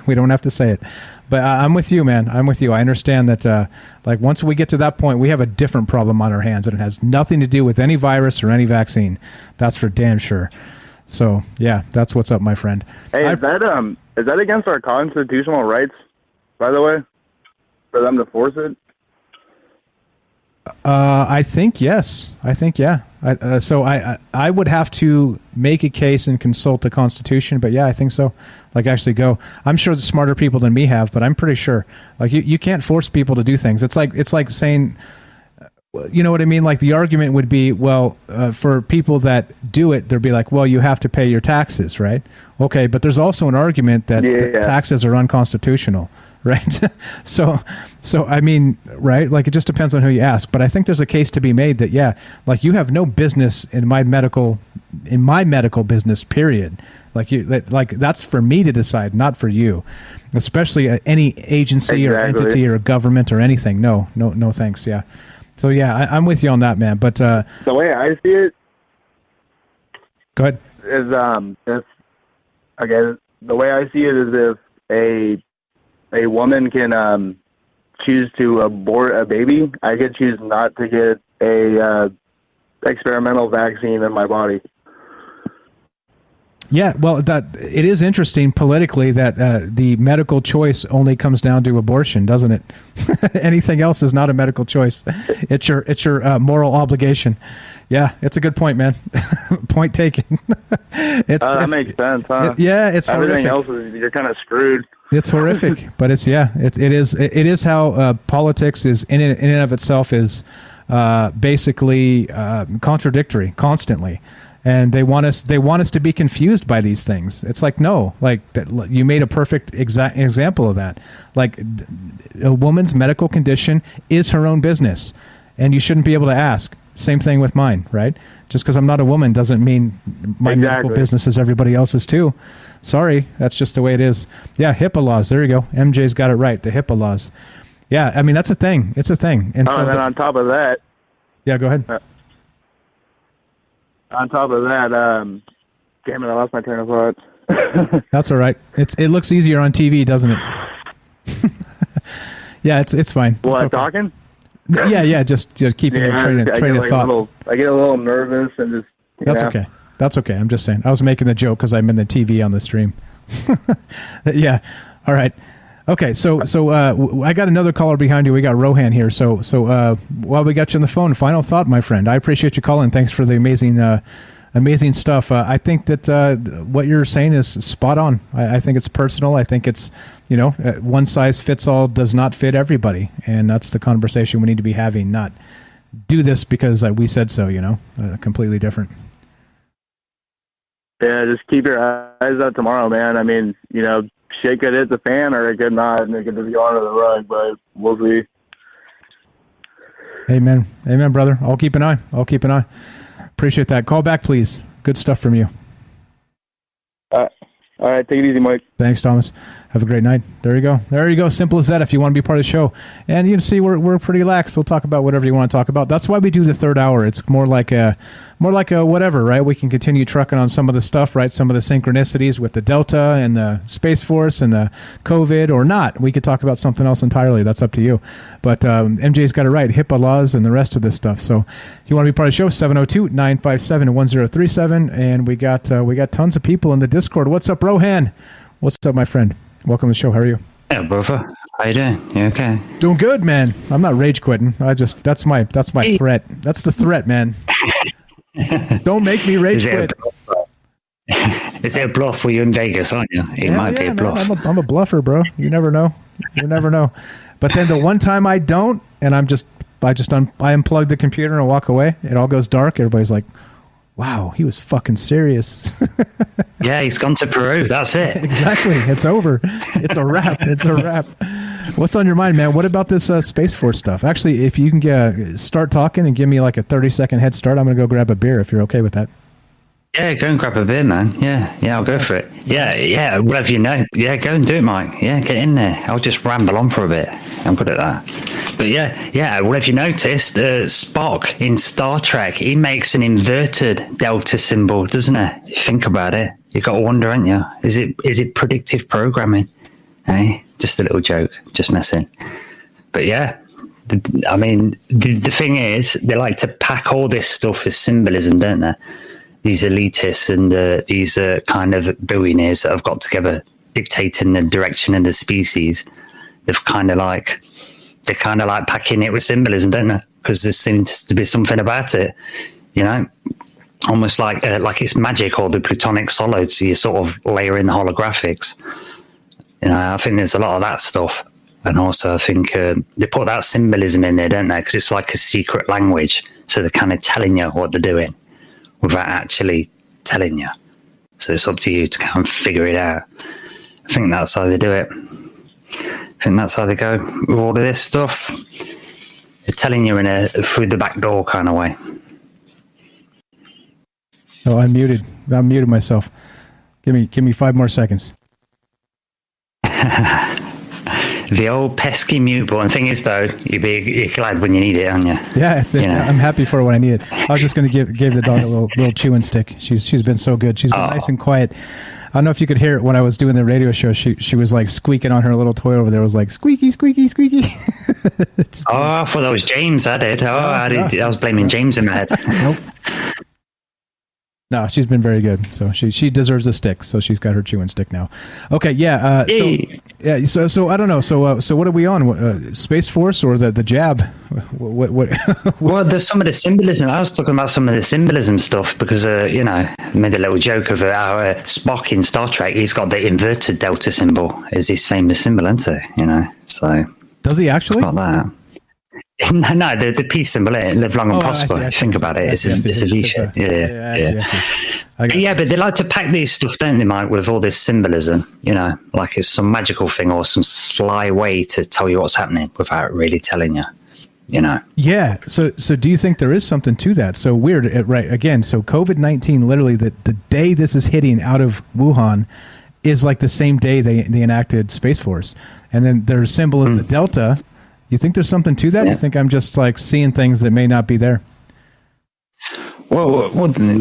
We don't have to say it. But I'm with you, man. I'm with you. I understand that, like, once we get to that point, we have a different problem on our hands, and it has nothing to do with any virus or any vaccine. That's for damn sure. So, yeah, that's what's up, my friend. Hey, is that against our constitutional rights, by the way, for them to force it? I think yes. Yeah. So I would have to make a case and consult the Constitution, but yeah, I think so. Like, actually go. I'm sure the smarter people than me have, but I'm pretty sure. Like, you can't force people to do things. It's like saying, you know what I mean? Like, the argument would be, well, for people that do it, they'd be like, well, you have to pay your taxes, right? Okay, but there's also an argument that taxes are unconstitutional. Right. So I mean, right. Like, it just depends on who you ask. But I think there's a case to be made that, yeah, like, you have no business in my medical business, period. Like that's for me to decide, not for you, especially any agency or entity or government or anything. No, thanks. Yeah. So, yeah, I'm with you on that, man. But the way I see it. Go ahead. The way I see it is if a woman can choose to abort a baby, I could choose not to get a experimental vaccine in my body. Yeah, well, that it is interesting politically that the medical choice only comes down to abortion, doesn't it? Anything else is not a medical choice. It's your moral obligation. Yeah, it's a good point, man. Point taken. That makes sense, huh? It's everything horrific. else is you're kind of screwed. It's horrific, but it is how politics is in and of itself is basically contradictory constantly. And they want us to be confused by these things. It's like, no, like you made a perfect example of that. Like a woman's medical condition is her own business, and you shouldn't be able to ask. Same thing with mine, right? Just because I'm not a woman doesn't mean my medical business is everybody else's too. Sorry, that's just the way it is. Yeah, HIPAA laws. There you go. MJ's got it right. The HIPAA laws. Yeah, I mean that's a thing. It's a thing. And then on top of that. Yeah, go ahead. On top of that, damn it, I lost my train of thought. That's all right. It looks easier on TV, doesn't it? Yeah, it's fine. What, it's okay. talking? Yeah, just keeping your train of thought. I get a little nervous and just. That's okay. That's okay. I'm just saying. I was making the joke because I'm in the TV on the stream. Yeah. All right. Okay. So I got another caller behind you. We got Rohan here. So while we got you on the phone, final thought, my friend. I appreciate you calling. Thanks for the amazing stuff. I think that what you're saying is spot on. I think it's personal. I think it's, one size fits all does not fit everybody. And that's the conversation we need to be having, not do this because we said so, completely different. Yeah, just keep your eyes out tomorrow, man. I mean, shit could hit the fan or it could not, and it could just go under the rug, but we'll see. Amen. Amen, brother. I'll keep an eye. Appreciate that. Call back, please. Good stuff from you. All right. Take it easy, Mike. Thanks, Thomas. Have a great night. There you go. There you go. Simple as that if you want to be part of the show. And you can see we're pretty lax. We'll talk about whatever you want to talk about. That's why we do the third hour. It's more like a whatever, right? We can continue trucking on some of the stuff, right? Some of the synchronicities with the Delta and the Space Force and the COVID or not. We could talk about something else entirely. That's up to you. But MJ's got it right. HIPAA laws and the rest of this stuff. So if you want to be part of the show, 702-957-1037. And we got tons of people in the Discord. What's up, Rohan? What's up, my friend? Welcome to the show. How are you? Yeah, brother. How you doing? You okay? Doing good, man. I'm not rage quitting. That's my threat. That's the threat, man. Don't make me rage quit. Is it a bluff? Well, you're in Vegas, aren't you? It might be a bluff. Man, I'm a bluffer, bro. You never know. But then the one time I don't, and I unplug the computer and walk away. It all goes dark. Everybody's like, wow, he was fucking serious. Yeah, he's gone to Peru. That's it. Exactly. It's over. It's a wrap. What's on your mind, man? What about this Space Force stuff? Actually, if you can start talking and give me like a 30-second head start, I'm going to go grab a beer if you're okay with that. Yeah, go and grab a beer, man. Yeah, I'll go for it. Yeah, whatever you know. Yeah, go and do it, Mike. Yeah, get in there. I'll just ramble on for a bit. I'm good at that. But yeah, whatever you noticed, Spock in Star Trek, he makes an inverted delta symbol, doesn't he? Think about it. You got to wonder, haven't you? Is it predictive programming? Hey, just a little joke, just messing. But yeah, the thing is, they like to pack all this stuff as symbolism, don't they? These elitists and these kind of billionaires that have got together dictating the direction of the species. They're kind of like packing it with symbolism, don't they? Because there seems to be something about it, almost like it's magic or the plutonic solids. So you sort of layer in the holographics. I think there's a lot of that stuff. And also I think they put that symbolism in there, don't they? Because it's like a secret language. So they're kind of telling you what they're doing without actually telling you. So it's up to you to kind of figure it out. I think that's how they do it. I think that's how they go with all of this stuff. They're telling you in a through the back door kind of way. Oh, I muted myself. Give me 5 more seconds. The old pesky mute button. Thing is, though, you're glad when you need it, aren't you? Yeah, I'm happy for when I need it. I was just going to give the dog a little chewing stick. She's been so good. She's been nice and quiet. I don't know if you could hear it when I was doing the radio show. She was like squeaking on her little toy over there. It was like squeaky, squeaky, squeaky. I thought that was James. I did. I was blaming James in my head. Nope. No, she's been very good. So she deserves a stick. So she's got her chewing stick now. Okay, yeah. So I don't know. So what are we on? Space Force or the jab? What? Well, there's some of the symbolism. I was talking about some of the symbolism stuff because you know, I made a little joke of how Spock in Star Trek. He's got the inverted delta symbol as his famous symbol, isn't it? You know, so does he actually? Got that. No, the peace symbol, live long and prosper. I see, Think about it. It's a V shape. Yeah, but they like to pack these stuff, don't they, Mike, with all this symbolism, you know, like it's some magical thing or some sly way to tell you what's happening without really telling you, you know. Yeah. So do you think there is something to that? So weird, right? Again, so COVID-19, literally the day this is hitting out of Wuhan is like the same day they enacted Space Force. And then their symbol is the Delta. You think there's something to that? Yeah. You think I'm just like seeing things that may not be there? Well, that's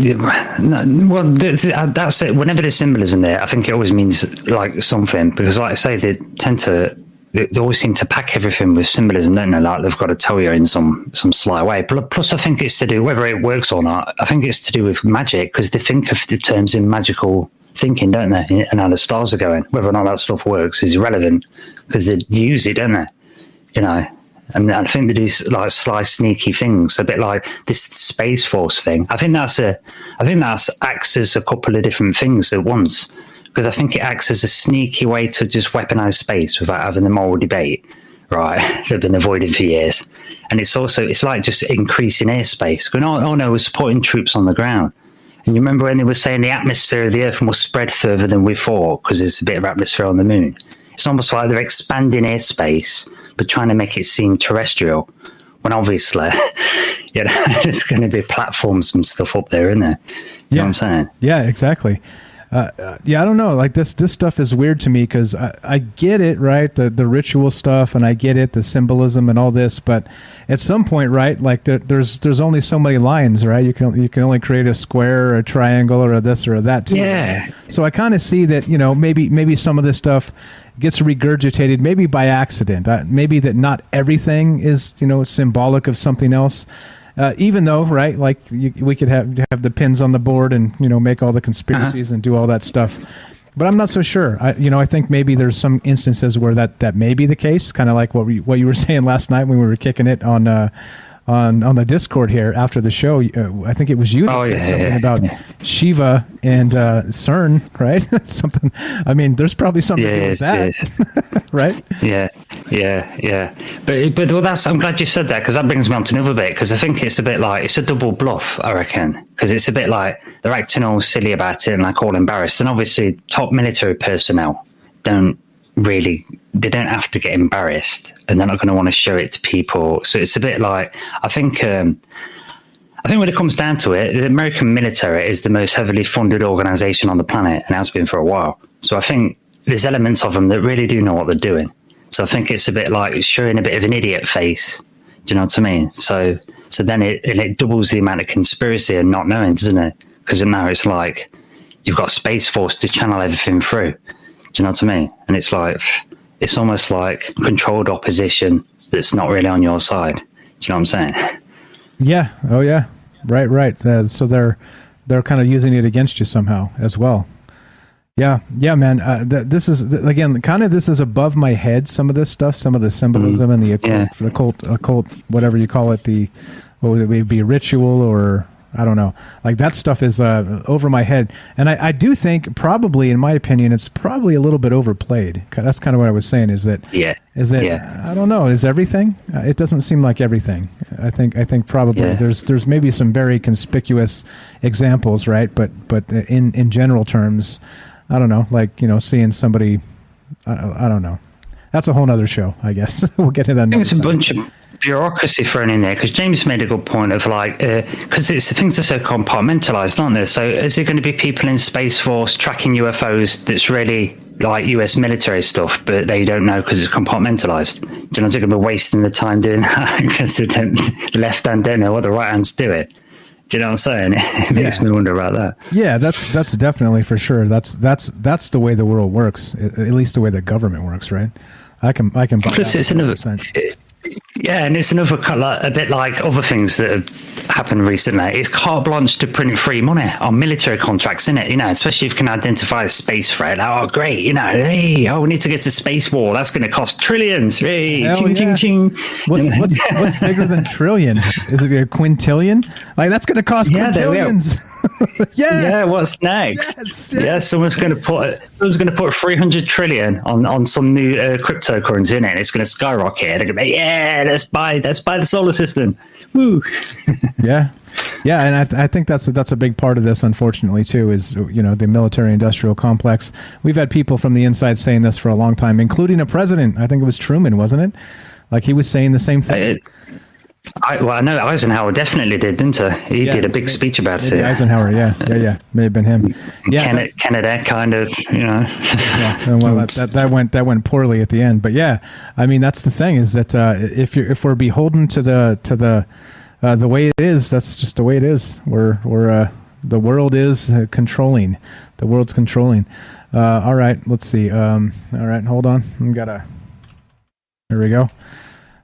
it. Whenever there's symbolism there, I think it always means like something, because like I say, they always seem to pack everything with symbolism, don't they? Like they've got to tell you in some sly way. Plus, I think it's to do, whether it works or not, I think it's to do with magic, because they think of the terms in magical thinking, don't they? And how the stars are going. Whether or not that stuff works is irrelevant, because they use it, don't they? You know, and I think they do like sly, sneaky things, a bit like this Space Force thing. I think that's acts as a couple of different things at once, because I think it acts as a sneaky way to just weaponize space without having the moral debate, right? They've been avoided for years, and it's like just increasing airspace. Going, oh no, we're supporting troops on the ground. And you remember when they were saying the atmosphere of the Earth must spread further than we thought because there's a bit of atmosphere on the moon. It's almost like they're expanding airspace, but trying to make it seem terrestrial, when obviously, you know, there's going to be platforms and stuff up there, isn't there? You know what I'm saying? Yeah, exactly. Yeah, I don't know. Like this stuff is weird to me because I get it, right? The ritual stuff, and I get it, the symbolism and all this. But at some point, right? Like there's only so many lines, right? You can only create a square, or a triangle, or a this or a that. Too. Yeah. So I kind of see that, you know, maybe some of this stuff gets regurgitated, maybe by accident. Maybe that not everything is, you know, symbolic of something else. Even though, right, like we could have the pins on the board and, you know, make all the conspiracies and do all that stuff. But I'm not so sure. I think maybe there's some instances where that may be the case, kind of like what you were saying last night when we were kicking it on the Discord here after the show. I think it was you that said something about Shiva and CERN, right? Something. I mean, there's probably something to do with that, right? Yeah. But well, I'm glad you said that, because that brings me on to another bit, because I think it's a bit like it's a double bluff, I reckon, because it's a bit like they're acting all silly about it and like all embarrassed, and obviously top military personnel don't have to get embarrassed, and they're not going to want to show it to people. So it's a bit like, I think when it comes down to it, the American military is the most heavily funded organization on the planet, and has been for a while. So I think there's elements of them that really do know what they're doing. So I think it's a bit like showing a bit of an idiot face. Do you know what I mean? So then it doubles the amount of conspiracy and not knowing, doesn't it? Because now it's like you've got Space Force to channel everything through. Do you know what I mean? And it's like, it's almost like controlled opposition that's not really on your side. Do you know what I'm saying? Yeah. Oh yeah. Right. So they're kind of using it against you somehow as well. Yeah, man. This is again kind of this is above my head. Some of this stuff, some of the symbolism and the occult, whatever you call it, what would it be, ritual, or I don't know. Like that stuff is over my head, and I do think probably, in my opinion, it's probably a little bit overplayed. That's kind of what I was saying. I don't know. Is everything? It doesn't seem like everything. I think probably there's maybe some very conspicuous examples, right? But in general terms, I don't know. Like, you know, seeing somebody, I don't know. That's a whole other show, I guess. We'll get to that. There's a bunch of bureaucracy thrown in there, because James made a good point of like, because things are so compartmentalized, aren't there? So is there going to be people in Space Force tracking UFOs that's really like US military stuff, but they don't know because it's compartmentalized? Do you know, they're going to be wasting the time doing that because the left hand don't know what the right hand's doing. Do you know what I'm saying? It makes me wonder about that. Yeah, that's definitely for sure. That's the way the world works. At least the way the government works, right? I can. Plus, it's another. Yeah, and it's another a bit like other things that happened recently. It's carte blanche to print free money on military contracts, isn't it? You know, especially if you can identify a space threat. Like, oh, great. You know, hey, we need to get to space war. That's going to cost trillions. Hey, ching, ching, ching. What's bigger than trillion? Is it a quintillion? Like, that's going to cost quintillions. Yes. Yeah, what's next? Yes. Yeah, someone's going to put 300 trillion on some new cryptocurrency in it. It's going to skyrocket. They're going to be, yeah, let's buy the solar system. Woo. Yeah, and I think that's a big part of this, unfortunately, too, is, you know, the military-industrial complex. We've had people from the inside saying this for a long time, including a president. I think it was Truman, wasn't it? Like, he was saying the same thing. I know Eisenhower definitely did, didn't he? He did a big speech about it. Eisenhower, yeah, may have been him. Yeah, Kennedy, kind of, you know. Yeah, well, that went poorly at the end, but yeah, I mean, that's the thing, is that if we're beholden to the way it is, that's just the way it is. The world is controlling. The world's controlling. All right, let's see. All right, hold on. There we go.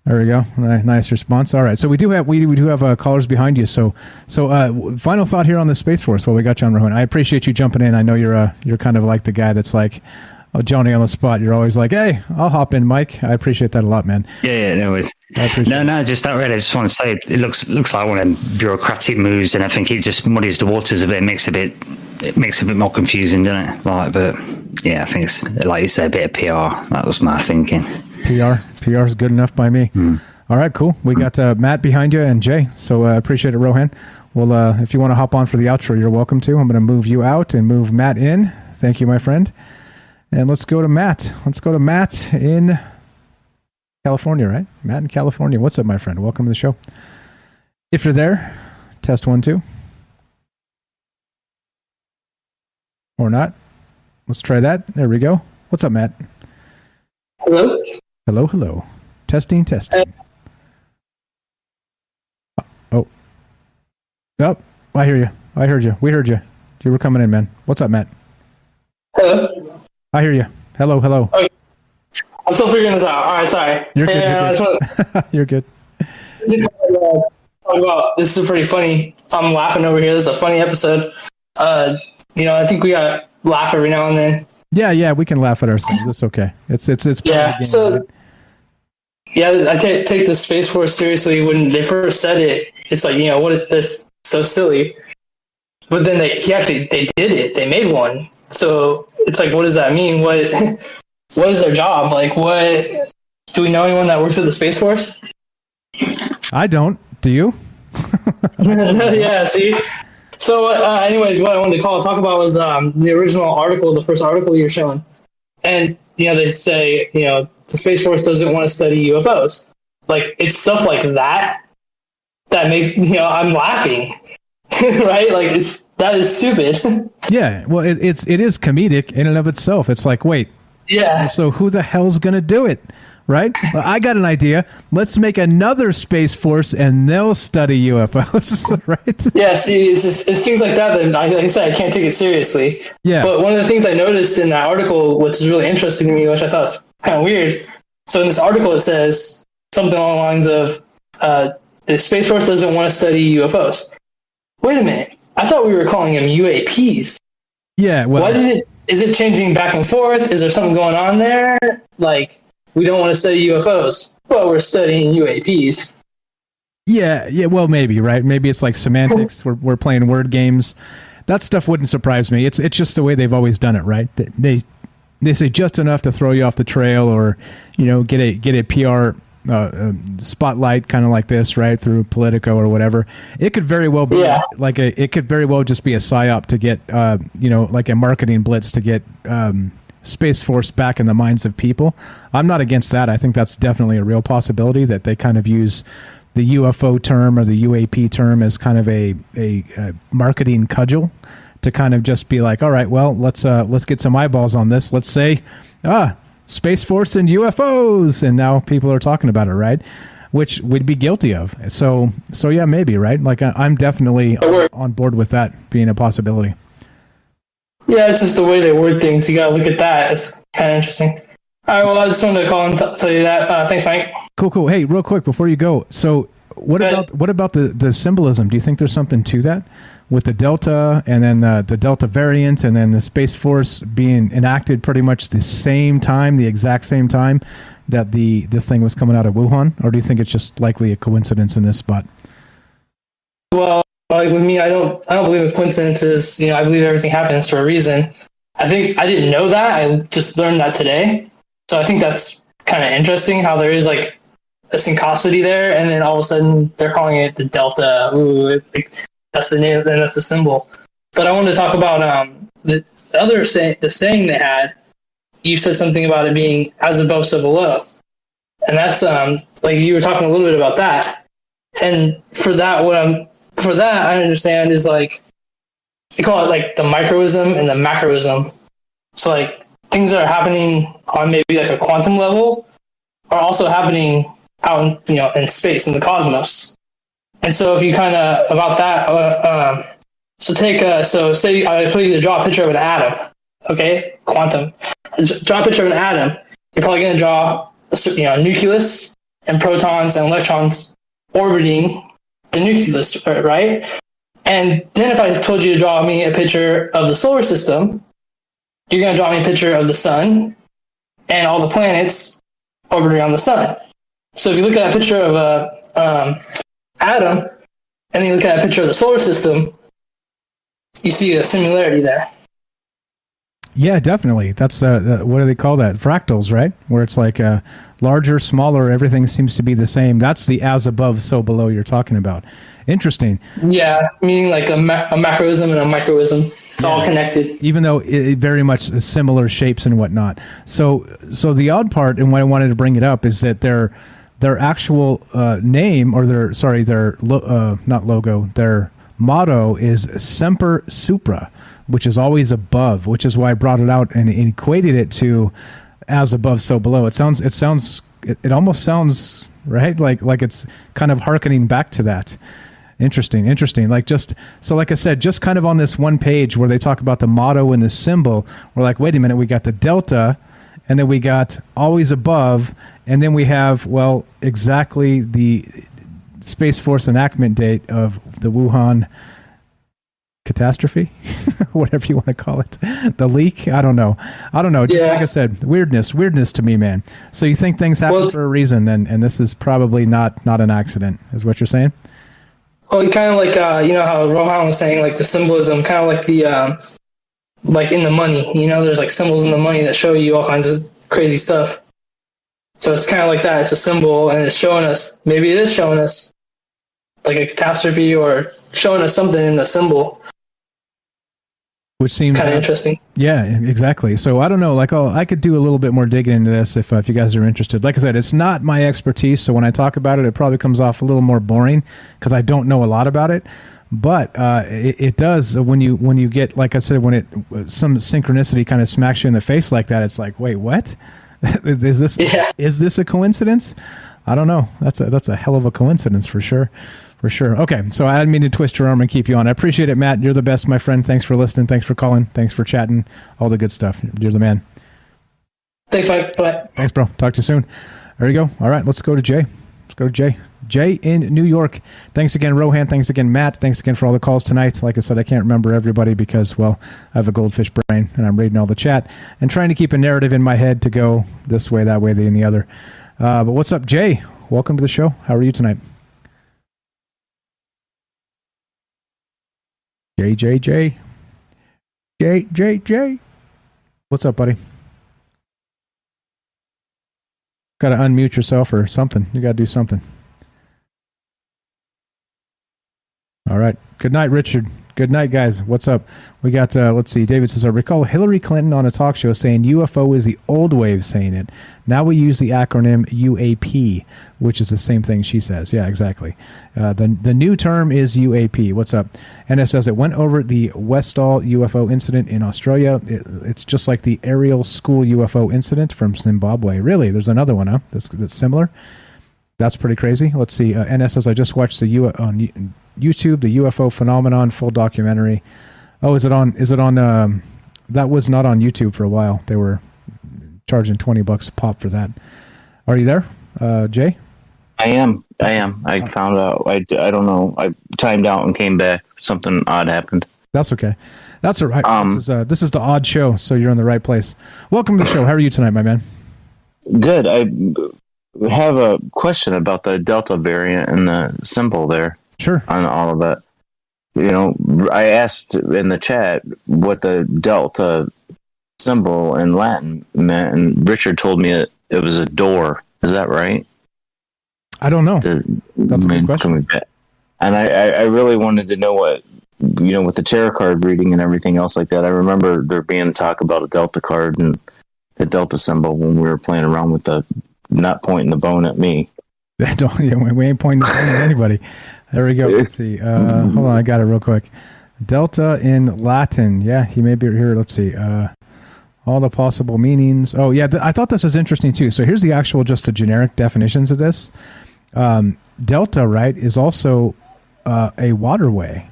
There we go. Nice response. All right. So we do have callers behind you. So final thought here on the Space Force. Well, we got you on, Rohan. I appreciate you jumping in. I know you're kind of like the guy that's like, oh, Johnny on the spot. You're always like, hey, I'll hop in, Mike. I appreciate that a lot, man. Yeah, no worries. Just that really. I just want to say it looks like one of them bureaucratic moves, and I think it just muddies the waters a bit. It makes it a bit more confusing, doesn't it? Like, but yeah, I think it's, like you say, a bit of PR. That was my thinking. PR is good enough by me. All right, cool. We got Matt behind you and Jay. So appreciate it, Rohan. Well, if you want to hop on for the outro, you're welcome to. I'm going to move you out and move Matt in. Thank you, my friend. And let's go to Matt. Let's go to Matt in California, right? Matt in California. What's up, my friend? Welcome to the show. If you're there, test 1, 2. Or not. Let's try that. There we go. What's up, Matt? Hello? Hello. Testing. Oh, I hear you. I heard you. We heard you. You were coming in, man. What's up, Matt? Hello? I hear you. Hello. Okay. I'm still figuring this out. All right, sorry. You're good. You're good. This is pretty funny. I'm laughing over here. This is a funny episode. I think we got to laugh every now and then. Yeah, we can laugh at ourselves. It's okay. It's part of the game, so right? Yeah, I take the Space Force seriously. When they first said it, it's like, what is this? So silly. But then they did it. They made one. So it's like, what does that mean? What is their job? Like, what? Do we know anyone that works at the Space Force? I don't. Do you? Yeah. See. So, anyways, what I wanted to talk about was the original article, the first article you're showing. And, they say, the Space Force doesn't want to study UFOs. Like, it's stuff like that makes, I'm laughing, right? Like, that is stupid. Yeah, well, it is comedic in and of itself. It's like, wait. Yeah. So who the hell's going to do it? Right? Well, I got an idea. Let's make another Space Force and they'll study UFOs, right? Yeah, see, it's things like that like I said, I can't take it seriously. Yeah. But one of the things I noticed in that article, which is really interesting to me, which I thought was kind of weird. So in this article, it says something along the lines of, the Space Force doesn't want to study UFOs. Wait a minute. I thought we were calling them UAPs. Yeah, well. Is it changing back and forth? Is there something going on there? Like, we don't want to study UFOs, but we're studying UAPs. Yeah, well, maybe, right? Maybe it's like semantics. We're playing word games. That stuff wouldn't surprise me. It's just the way they've always done it, right? They say just enough to throw you off the trail, or get a PR spotlight, kind of like this, right, through Politico or whatever. It could very well be it could very well just be a psyop to get like a marketing blitz to get Space Force back in the minds of people. I'm not against that. I think that's definitely a real possibility, that they kind of use the UFO term or the UAP term as kind of a marketing cudgel to kind of just be like, all right, well, let's get some eyeballs on this. Let's say, Space Force and UFOs, and now people are talking about it, right? Which we'd be guilty of. So yeah, maybe, right? Like, I'm definitely on board with that being a possibility. Yeah, it's just the way they word things. You got to look at that. It's kind of interesting. All right, well, I just wanted to call and tell you that. Thanks, Mike. Cool. Hey, real quick before you go. So what about the symbolism? Do you think there's something to that with the Delta and then the Delta variant and then the Space Force being enacted pretty much the same time, the exact same time that this thing was coming out of Wuhan? Or do you think it's just likely a coincidence in this spot? Well, like with me, I don't believe in coincidences. I believe everything happens for a reason. I think I didn't know that. I just learned that today. So I think that's kind of interesting how there is like a syncosity there, and then all of a sudden they're calling it the Delta. Ooh, that's the name, and that's the symbol. But I wanted to talk about the other saying they had. You said something about it being as above, so below, and that's like you were talking a little bit about that. And for that, I understand is like they call it like the microism and the macroism. So like things that are happening on maybe like a quantum level are also happening out in space in the cosmos. And so if you kind of about that, so say I told you to draw a picture of an atom, okay, quantum. Draw a picture of an atom. You're probably going to draw a nucleus and protons and electrons orbiting the nucleus, right? And then if I told you to draw me a picture of the solar system, you're going to draw me a picture of the sun and all the planets orbiting around the sun. So if you look at a picture of a atom and then you look at a picture of the solar system, you see a similarity there. Yeah, definitely. That's what do they call that? Fractals, right? Where it's like larger, smaller, everything seems to be the same. That's the as above, so below you're talking about. Interesting. Yeah, meaning like a macroism and a microism. It's all connected. Even though it very much similar shapes and whatnot. So the odd part, and why I wanted to bring it up, is that their actual name, or their motto is Semper Supra, which is always above, which is why I brought it out and equated it to as above, so below. It almost sounds right, like it's kind of hearkening back to that. Interesting. Like like I said, just kind of on this one page where they talk about the motto and the symbol, we're like, wait a minute, we got the Delta, and then we got always above, and then we have, well, exactly the Space Force enactment date of the Wuhan catastrophe, whatever you want to call it, the leak. I don't know. Just like I said, weirdness to me, man. So you think things happen for a reason, and this is probably not an accident, is what you're saying? Well, kind of like how Rohan was saying, like the symbolism, kind of like the like in the money. There's like symbols in the money that show you all kinds of crazy stuff. So it's kind of like that. It's a symbol, and it's showing us. Maybe it is showing us like a catastrophe, or showing us something in the symbol. Which seems kind of interesting. Yeah, exactly. So I don't know, I could do a little bit more digging into this if you guys are interested. Like I said, it's not my expertise, so when I talk about it, it probably comes off a little more boring because I don't know a lot about it. But it does when you get, like I said, when some synchronicity kind of smacks you in the face like that. It's like, wait, what? Is this a coincidence? I don't know. That's a hell of a coincidence for sure. For sure. Okay, so I didn't mean to twist your arm and keep you on. I appreciate it, Matt. You're the best, my friend. Thanks for listening. Thanks for calling. Thanks for chatting. All the good stuff. You're the man. Thanks, Mike. Bye. Thanks, bro. Talk to you soon. There you go. All right, let's go to Jay. Jay in New York. Thanks again, Rohan. Thanks again, Matt. Thanks again for all the calls tonight. Like I said, I can't remember everybody because, well, I have a goldfish brain and I'm reading all the chat and trying to keep a narrative in my head to go this way, that way, and the other. But what's up, Jay? Welcome to the show. How are you tonight? Jay. What's up, buddy? Got to unmute yourself or something. You got to do something. All right. Good night, Richard. Good night, guys. What's up? We got, let's see. David says, I recall Hillary Clinton on a talk show saying UFO is the old way of saying it. Now we use the acronym UAP, which is the same thing she says. Yeah, exactly. The new term is UAP. What's up? And it says it went over the Westall UFO incident in Australia. It's just like the Ariel School UFO incident from Zimbabwe. Really? There's another one, huh? That's similar? That's pretty crazy. Let's see. NS says, I just watched on YouTube, the UFO phenomenon full documentary. Oh, is it on that was not on YouTube for a while. They were charging $20 a pop for that. Are you there, Jay? I am. I found out. I don't know. I timed out and came back. Something odd happened. That's okay. That's all right. This is the odd show, so you're in the right place. Welcome to the show. How are you tonight, my man? Good. I have a question about the Delta variant and the symbol there. Sure. On all of that. You know, I asked in the chat what the Delta symbol in Latin meant, and Richard told me it was a door. Is that right? I don't know. That's a good question. And I really wanted to know what, you know, with the tarot card reading and everything else like that. I remember there being talk about a Delta card and the Delta symbol when we were playing around with the not pointing the bone at me. We ain't pointing the bone at anybody. There we go. Let's see. Hold on, I got it real quick. Delta in Latin. Yeah, he may be here. Let's see. All the possible meanings. Oh, yeah. I thought this was interesting too. So here's the actual, just the generic definitions of this. Delta, right, is also a waterway,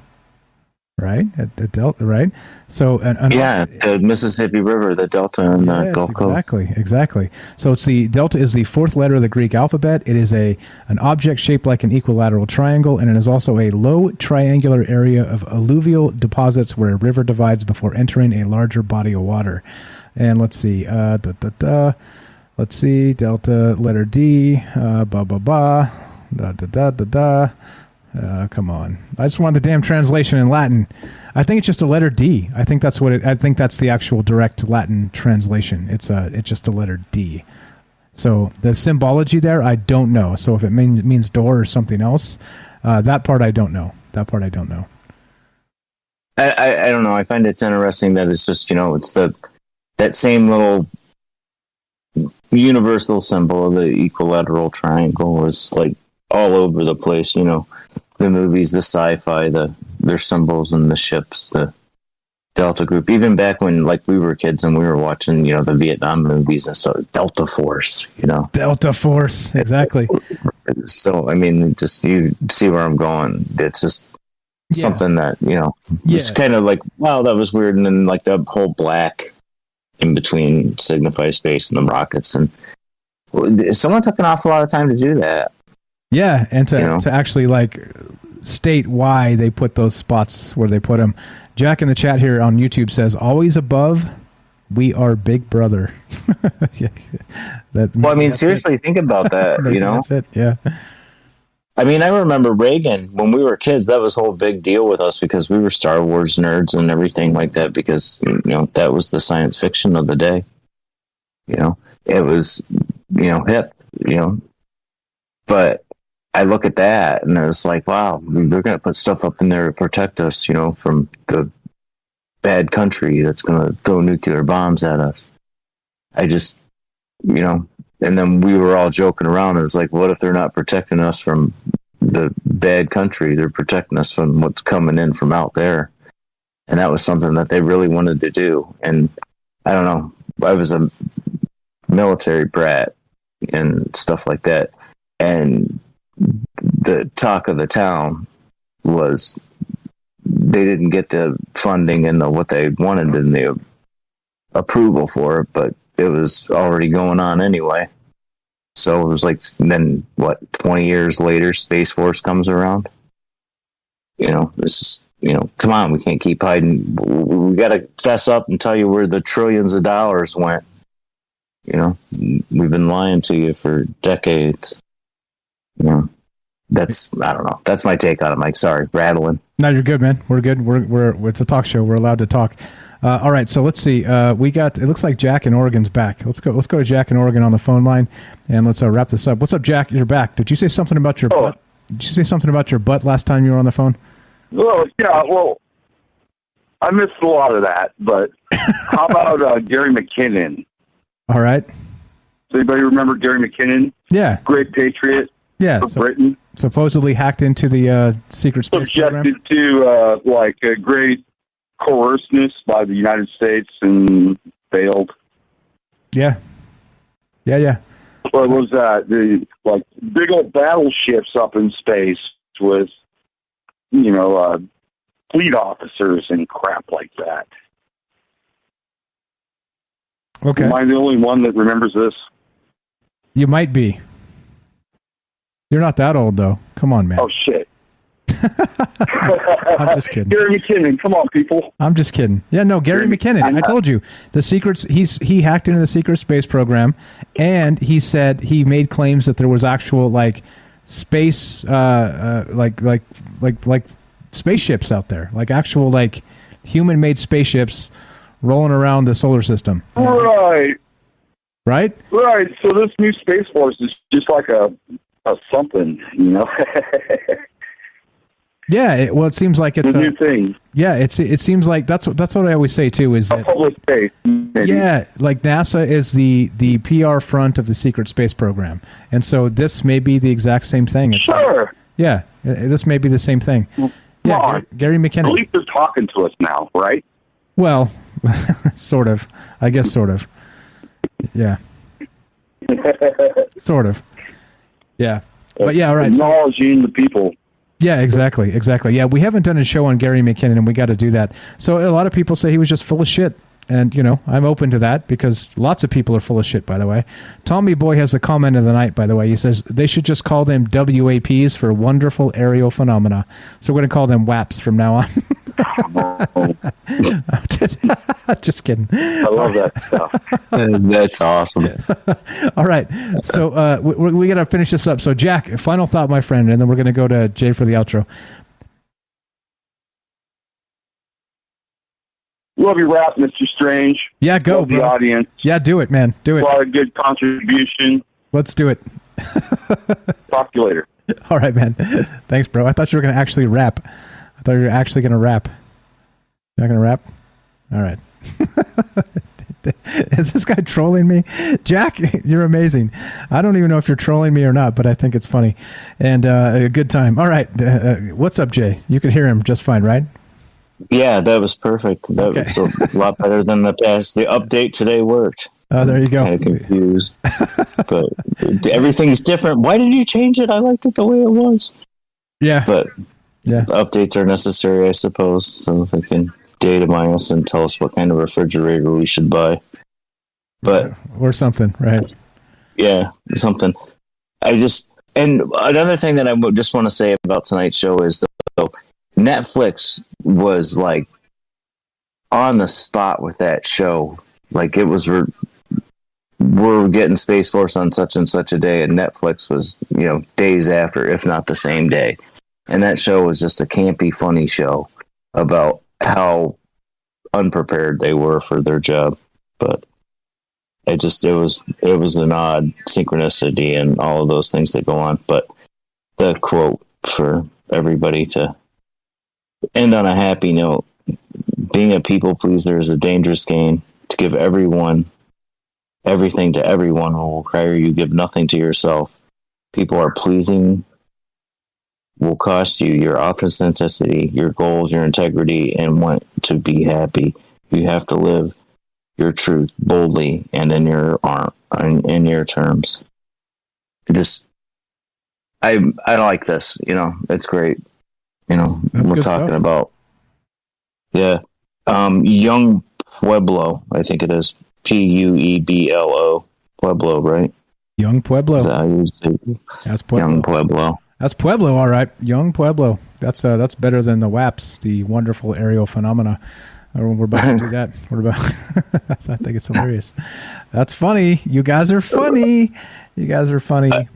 right? The Delta, right? So, the Mississippi River, the Delta, and the Gulf Coast. Exactly. So it's the Delta is the fourth letter of the Greek alphabet. It is an object shaped like an equilateral triangle, and it is also a low triangular area of alluvial deposits where a river divides before entering a larger body of water. And let's see, let's see, Delta, letter D, come on. I just want the damn translation in Latin. I think it's just a letter D. I think that's I think that's the actual direct Latin translation. It's just a letter D. So the symbology there, I don't know. So if it means door or something else, that part I don't know. I don't know. I find it's interesting that it's just, you know, it's that same little universal symbol of the equilateral triangle is like all over the place, you know, the movies, the sci-fi, their symbols and the ships, the Delta group, even back when like we were kids and we were watching, you know, the Vietnam movies and so Delta Force, you know. Delta Force, exactly. So, I mean, just you see where I'm going. It's just something that, you know, it's kind of like, wow, that was weird. And then like the whole black in between signifies space and the rockets, and someone took an awful lot of time to do that. Yeah, and to actually like state why they put those spots where they put them. Jack in the chat here on YouTube says, "Always above, we are Big Brother." Well, I mean, seriously, think about that. You know, that's it. Yeah. I mean, I remember Reagan when we were kids. That was a whole big deal with us because we were Star Wars nerds and everything like that. Because you know that was the science fiction of the day. You know, it was hip. You know, but I look at that and it's like, wow, they're going to put stuff up in there to protect us. You know, from the bad country that's going to throw nuclear bombs at us. I just, you know. And then we were all joking around. It's like, what if they're not protecting us from the bad country? They're protecting us from what's coming in from out there. And that was something that they really wanted to do. And I don't know. I was a military brat and stuff like that. And the talk of the town was they didn't get the funding and what they wanted and the approval for it, but it was already going on anyway. So it was like, then what, 20 years later, Space Force comes around? You know, this is, you know, come on, we can't keep hiding. We got to fess up and tell you where the trillions of dollars went. You know, we've been lying to you for decades. You know, I don't know. That's my take on it, Mike. Sorry, rattling. No, you're good, man. We're good. We're it's a talk show. We're allowed to talk. All right, so let's see. We got. It looks like Jack in Oregon's back. Let's go to Jack in Oregon on the phone line, and let's wrap this up. What's up, Jack? You're back. Did you say something about your butt? Did you say something about your butt last time you were on the phone? Well, yeah. Well, I missed a lot of that. But how about Gary McKinnon? All right. Does anybody remember Gary McKinnon? Yeah. Great patriot. Yeah. For Britain. Supposedly hacked into the secret space program. Subjected to like a great coercedness by the United States and failed. Yeah. Yeah. What was that? The like big old battleships up in space with, you know, fleet officers and crap like that. Okay. Am I the only one that remembers this? You might be. You're not that old, though. Come on, man. Oh, shit. I'm just kidding. Gary McKinnon, come on, people. I'm just kidding. Yeah, no, Gary McKinnon. I told you the secrets. He hacked into the secret space program, and he said he made claims that there was actual like space, like spaceships out there, like actual like human-made spaceships rolling around the solar system. Right. Right. Right. So this new Space Force is just like a something, you know. Yeah, it seems like it's a new thing. Yeah, it seems like that's what I always say too. Is that public space? Maybe. Yeah, like NASA is the PR front of the secret space program, and so this may be the exact same thing. It's sure. Yeah, this may be the same thing. Yeah, Gary McKinnon. At least they're talking to us now, right? Well, sort of. I guess sort of. Yeah. Sort of. Yeah. But yeah, all right. Acknowledging the people. Yeah, exactly. Yeah, we haven't done a show on Gary McKinnon, and we got to do that. So a lot of people say he was just full of shit. And, you know, I'm open to that because lots of people are full of shit, by the way. Tommy Boy has the comment of the night, by the way. He says they should just call them WAPs for wonderful aerial phenomena. So we're going to call them WAPs from now on. Just kidding. I love that stuff. That's awesome. All right. So we got to finish this up. So, Jack, final thought, my friend, and then we're going to go to Jay for the outro. Love your rap, Mr. Strange. Yeah, go, love bro. The audience. Yeah, do it, man. Do it. A lot of good contribution. Let's do it. Talk to you later. All right, man. Thanks, bro. I thought you were going to actually rap. I thought you were actually going to rap. You're not going to rap? All right. Is this guy trolling me? Jack, you're amazing. I don't even know if you're trolling me or not, but I think it's funny. And a good time. All right. What's up, Jay? You could hear him just fine, right? Yeah, that was perfect. That was a lot better than the past. The update today worked. Oh, there you go. Kind of confused. But everything's different. Why did you change it? I liked it the way it was. Yeah. But yeah, updates are necessary, I suppose, so they can data mine us and tell us what kind of refrigerator we should buy. But or something, right? Yeah, something. And another thing that I just want to say about tonight's show is that Netflix was like on the spot with that show. Like it was, we're getting Space Force on such and such a day, and Netflix was, days after, if not the same day. And that show was just a campy, funny show about how unprepared they were for their job. But it was an odd synchronicity and all of those things that go on. But the quote for everybody to end on a happy note: being a people pleaser is a dangerous game. To give everyone everything to everyone will require you give nothing to yourself. People are pleasing will cost you your authenticity, your goals, your integrity, and want to be happy. You have to live your truth boldly and in your terms. I like this. It's great. That's we're good talking stuff. about Young Pueblo. I think it is Pueblo. Pueblo, right? Young Pueblo. Is that how you say it? That's Pueblo. Young Pueblo. That's Pueblo, all right. Young Pueblo. That's better than the WAPs, the wonderful aerial phenomena. We're about to do that. I think it's hilarious. That's funny. You guys are funny. Yeah.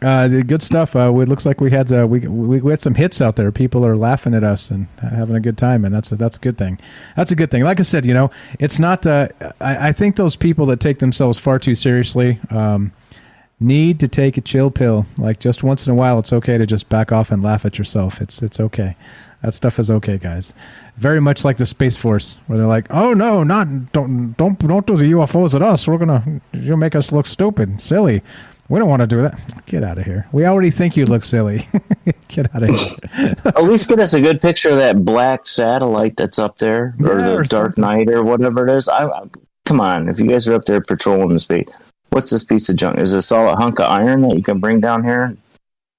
Good stuff. It looks like we had we had some hits out there. People are laughing at us and having a good time, and that's a good thing. That's a good thing. Like I said, it's not. I think those people that take themselves far too seriously need to take a chill pill. Like just once in a while, it's okay to just back off and laugh at yourself. It's okay. That stuff is okay, guys. Very much like the Space Force, where they're like, "Oh no, don't do the UFOs at us. You'll make us look stupid, silly. We don't want to do that. Get out of here. We already think you look silly. Get out of here." At least get us a good picture of that black satellite that's up there, or the Dark Knight, or whatever it is. Come on, if you guys are up there patrolling the space, what's this piece of junk? Is this all a hunk of iron that you can bring down here,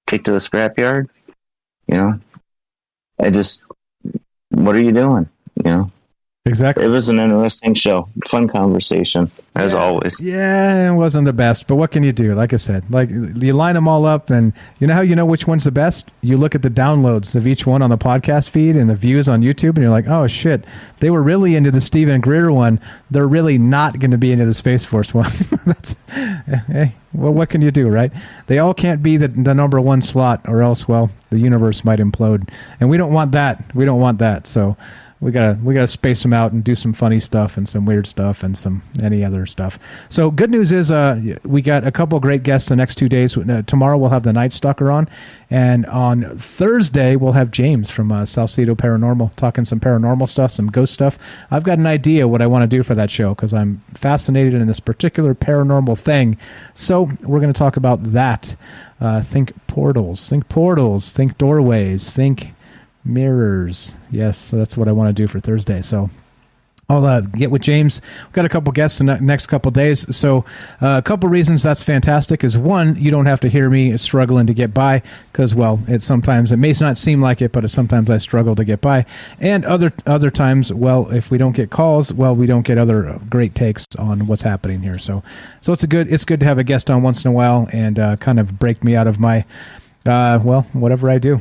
take to the scrapyard? What are you doing? Exactly. It was an interesting show. Fun conversation, as always. Yeah, it wasn't the best, but what can you do? Like I said, like you line them all up, and you know how you know which one's the best? You look at the downloads of each one on the podcast feed and the views on YouTube, and you're like, oh shit, they were really into the Stephen Greer one. They're really not going to be into the Space Force one. That's, hey, well, what can you do, right? They all can't be the number one slot, or else, well, the universe might implode, and we don't want that. We don't want that. So we gotta space them out and do some funny stuff and some weird stuff and some any other stuff. So good news is we got a couple great guests the next 2 days. Tomorrow we'll have the Night Stalker on, and on Thursday we'll have James from Salcedo Paranormal talking some paranormal stuff, some ghost stuff. I've got an idea what I want to do for that show because I'm fascinated in this particular paranormal thing. So we're going to talk about that. Think portals, think doorways, think mirrors. Yes, so that's what I want to do for Thursday. So I'll get with James. We've got a couple guests in the next couple days. So a couple reasons that's fantastic is, one, you don't have to hear me struggling to get by because, well, it may not seem like it, but sometimes I struggle to get by. And other times, well, if we don't get calls, well, we don't get other great takes on what's happening here. So it's good to have a guest on once in a while and kind of break me out of my, whatever I do,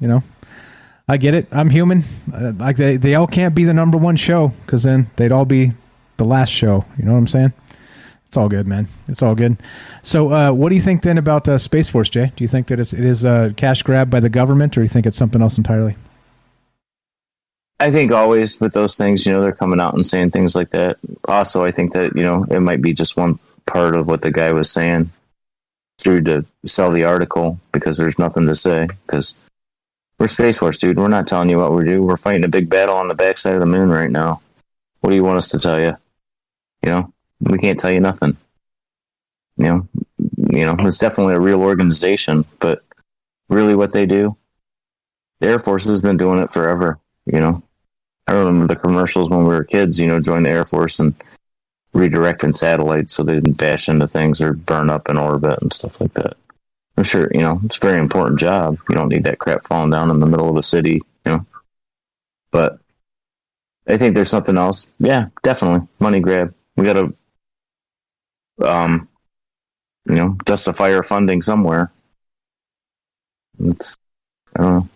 you know. I get it. I'm human. Like they all can't be the number one show because then they'd all be the last show. You know what I'm saying? It's all good, man. It's all good. So what do you think then about Space Force, Jay? Do you think that it is a cash grab by the government, or do you think it's something else entirely? I think always with those things, they're coming out and saying things like that. Also, I think that, it might be just one part of what the guy was saying through to sell the article because there's nothing to say because we're Space Force, dude. We're not telling you what we do. We're fighting a big battle on the backside of the moon right now. What do you want us to tell you? We can't tell you nothing. It's definitely a real organization, but really what they do, the Air Force has been doing it forever. I remember the commercials when we were kids, join the Air Force and redirecting satellites so they didn't bash into things or burn up in orbit and stuff like that. I'm sure, it's a very important job. You don't need that crap falling down in the middle of a city, But I think there's something else. Yeah, definitely. Money grab. We got to, justify our funding somewhere. I don't know.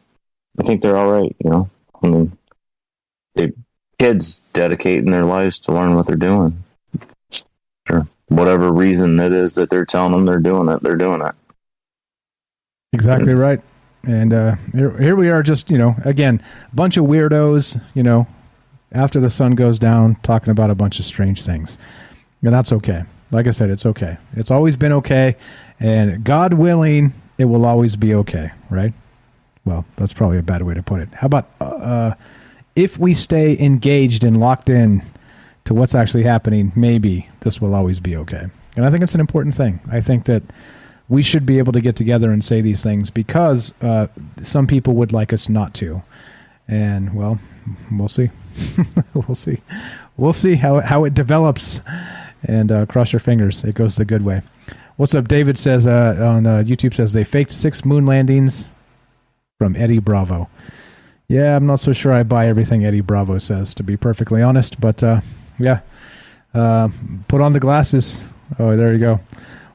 I think they're all right, I mean, kids dedicating their lives to learn what they're doing. For whatever reason it is that they're telling them they're doing it. Exactly right. And here we are just, again, a bunch of weirdos, after the sun goes down, talking about a bunch of strange things. And that's okay. Like I said, it's okay. It's always been okay. And God willing, it will always be okay, right? Well, that's probably a bad way to put it. How about if we stay engaged and locked in to what's actually happening, maybe this will always be okay. And I think it's an important thing. I think that we should be able to get together and say these things because some people would like us not to. And, well, we'll see. We'll see how it develops. And cross your fingers. It goes the good way. What's up? David says on YouTube says they faked 6 moon landings from Eddie Bravo. Yeah, I'm not so sure I buy everything Eddie Bravo says, to be perfectly honest. But, yeah. Put on the glasses. Oh, there you go.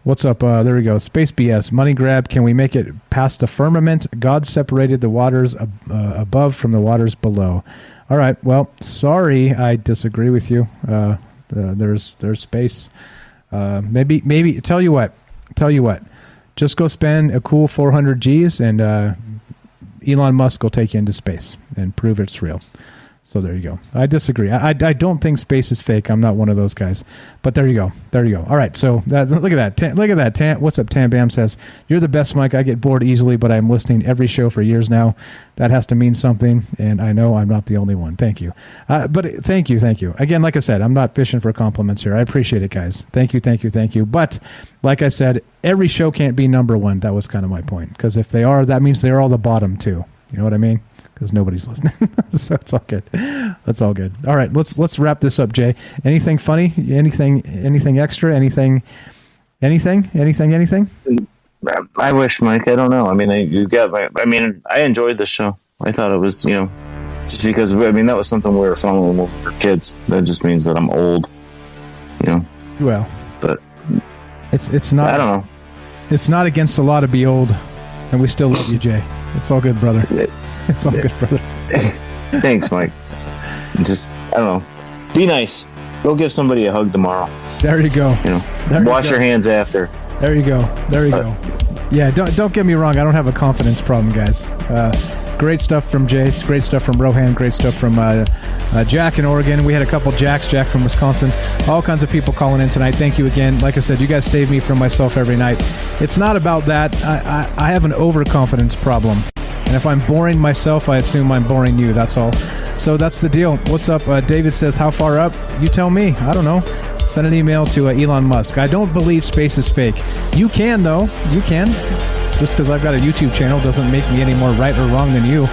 What's up? There we go. Space BS. Money grab. Can we make it past the firmament? God separated the waters above from the waters below. All right. Well, sorry. I disagree with you. There's space. Maybe tell you what. Just go spend a cool 400 G's and Elon Musk will take you into space and prove it's real. So there you go. I disagree. I don't think space is fake. I'm not one of those guys. But there you go. All right. So look at that. What's up? Tam Bam says, you're the best, Mike. I get bored easily, but I'm listening every show for years now. That has to mean something. And I know I'm not the only one. Thank you. But thank you. Again, like I said, I'm not fishing for compliments here. I appreciate it, guys. Thank you. But like I said, every show can't be number one. That was kind of my point. Because if they are, that means they're all the bottom too. You know what I mean? Because nobody's listening. So it's all good. That's all good. All right, let's wrap this up, Jay. Anything funny? Anything extra? Anything? I wish, Mike. I don't know. I mean, I enjoyed the show. I thought it was, Just because, I mean, that was something we were following when we were kids. That just means that I'm old, you know? Well, but it's not. I don't know. It's not against the law to be old, and we still love you, Jay. It's all good, brother. It's all good, brother. Thanks, Mike. Just, I don't know. Be nice. Go give somebody a hug tomorrow. There you go. You know, wash your hands after. There you go. There you go. Yeah, don't get me wrong. I don't have a confidence problem, guys. Great stuff from Jay. Great stuff from Rohan. Great stuff from Jack in Oregon. We had a couple Jacks. Jack from Wisconsin. All kinds of people calling in tonight. Thank you again. Like I said, you guys save me from myself every night. It's not about that. I have an overconfidence problem. And if I'm boring myself, I assume I'm boring you. That's all. So that's the deal. What's up? David says, how far up? You tell me. I don't know. Send an email to Elon Musk. I don't believe space is fake. You can, though. You can. Just because I've got a YouTube channel doesn't make me any more right or wrong than you.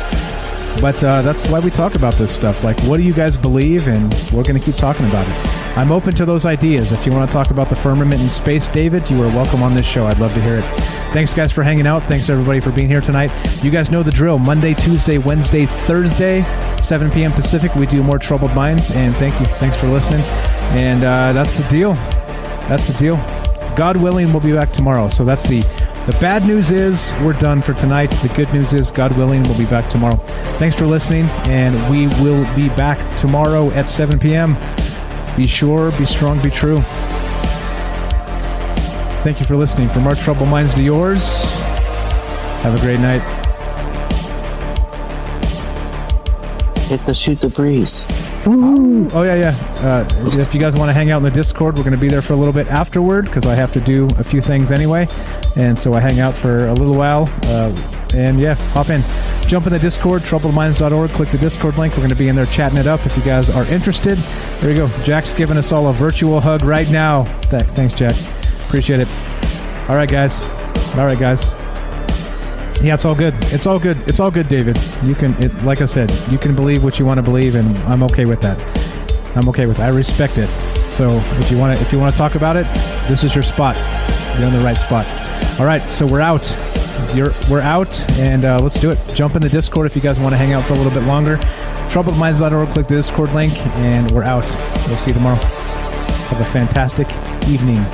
But that's why we talk about this stuff. Like, what do you guys believe? And we're going to keep talking about it. I'm open to those ideas. If you want to talk about the firmament in space, David, you are welcome on this show. I'd love to hear it. Thanks, guys, for hanging out. Thanks, everybody, for being here tonight. You guys know the drill. Monday, Tuesday, Wednesday, Thursday, 7 p.m. Pacific, we do more Troubled Minds. And thank you. Thanks for listening. And that's the deal. That's the deal. God willing, we'll be back tomorrow. So that's the bad news is we're done for tonight. The good news is, God willing, we'll be back tomorrow. Thanks for listening, and we will be back tomorrow at 7 p.m. Be sure, be strong, be true. Thank you for listening. From our troubled minds to yours, have a great night. Hit the shoot the breeze. Ooh. Oh, yeah. If you guys want to hang out in the Discord, we're going to be there for a little bit afterward because I have to do a few things anyway. And so I hang out for a little while. And yeah, hop in. Jump in the Discord, troubledminds.org. Click the Discord link. We're going to be in there chatting it up if you guys are interested. There you go. Jack's giving us all a virtual hug right now. Thanks, Jack. Appreciate it. All right, guys. Yeah, it's all good. It's all good. It's all good, David. You can, like I said, you can believe what you want to believe, and I'm okay with that. I respect it. So if you want to talk about it, this is your spot. You're in the right spot. All right, so we're out. We're out, and let's do it. Jump in the Discord if you guys want to hang out for a little bit longer. Troubledminds.org. Click the Discord link, and we're out. We'll see you tomorrow. Have a fantastic evening.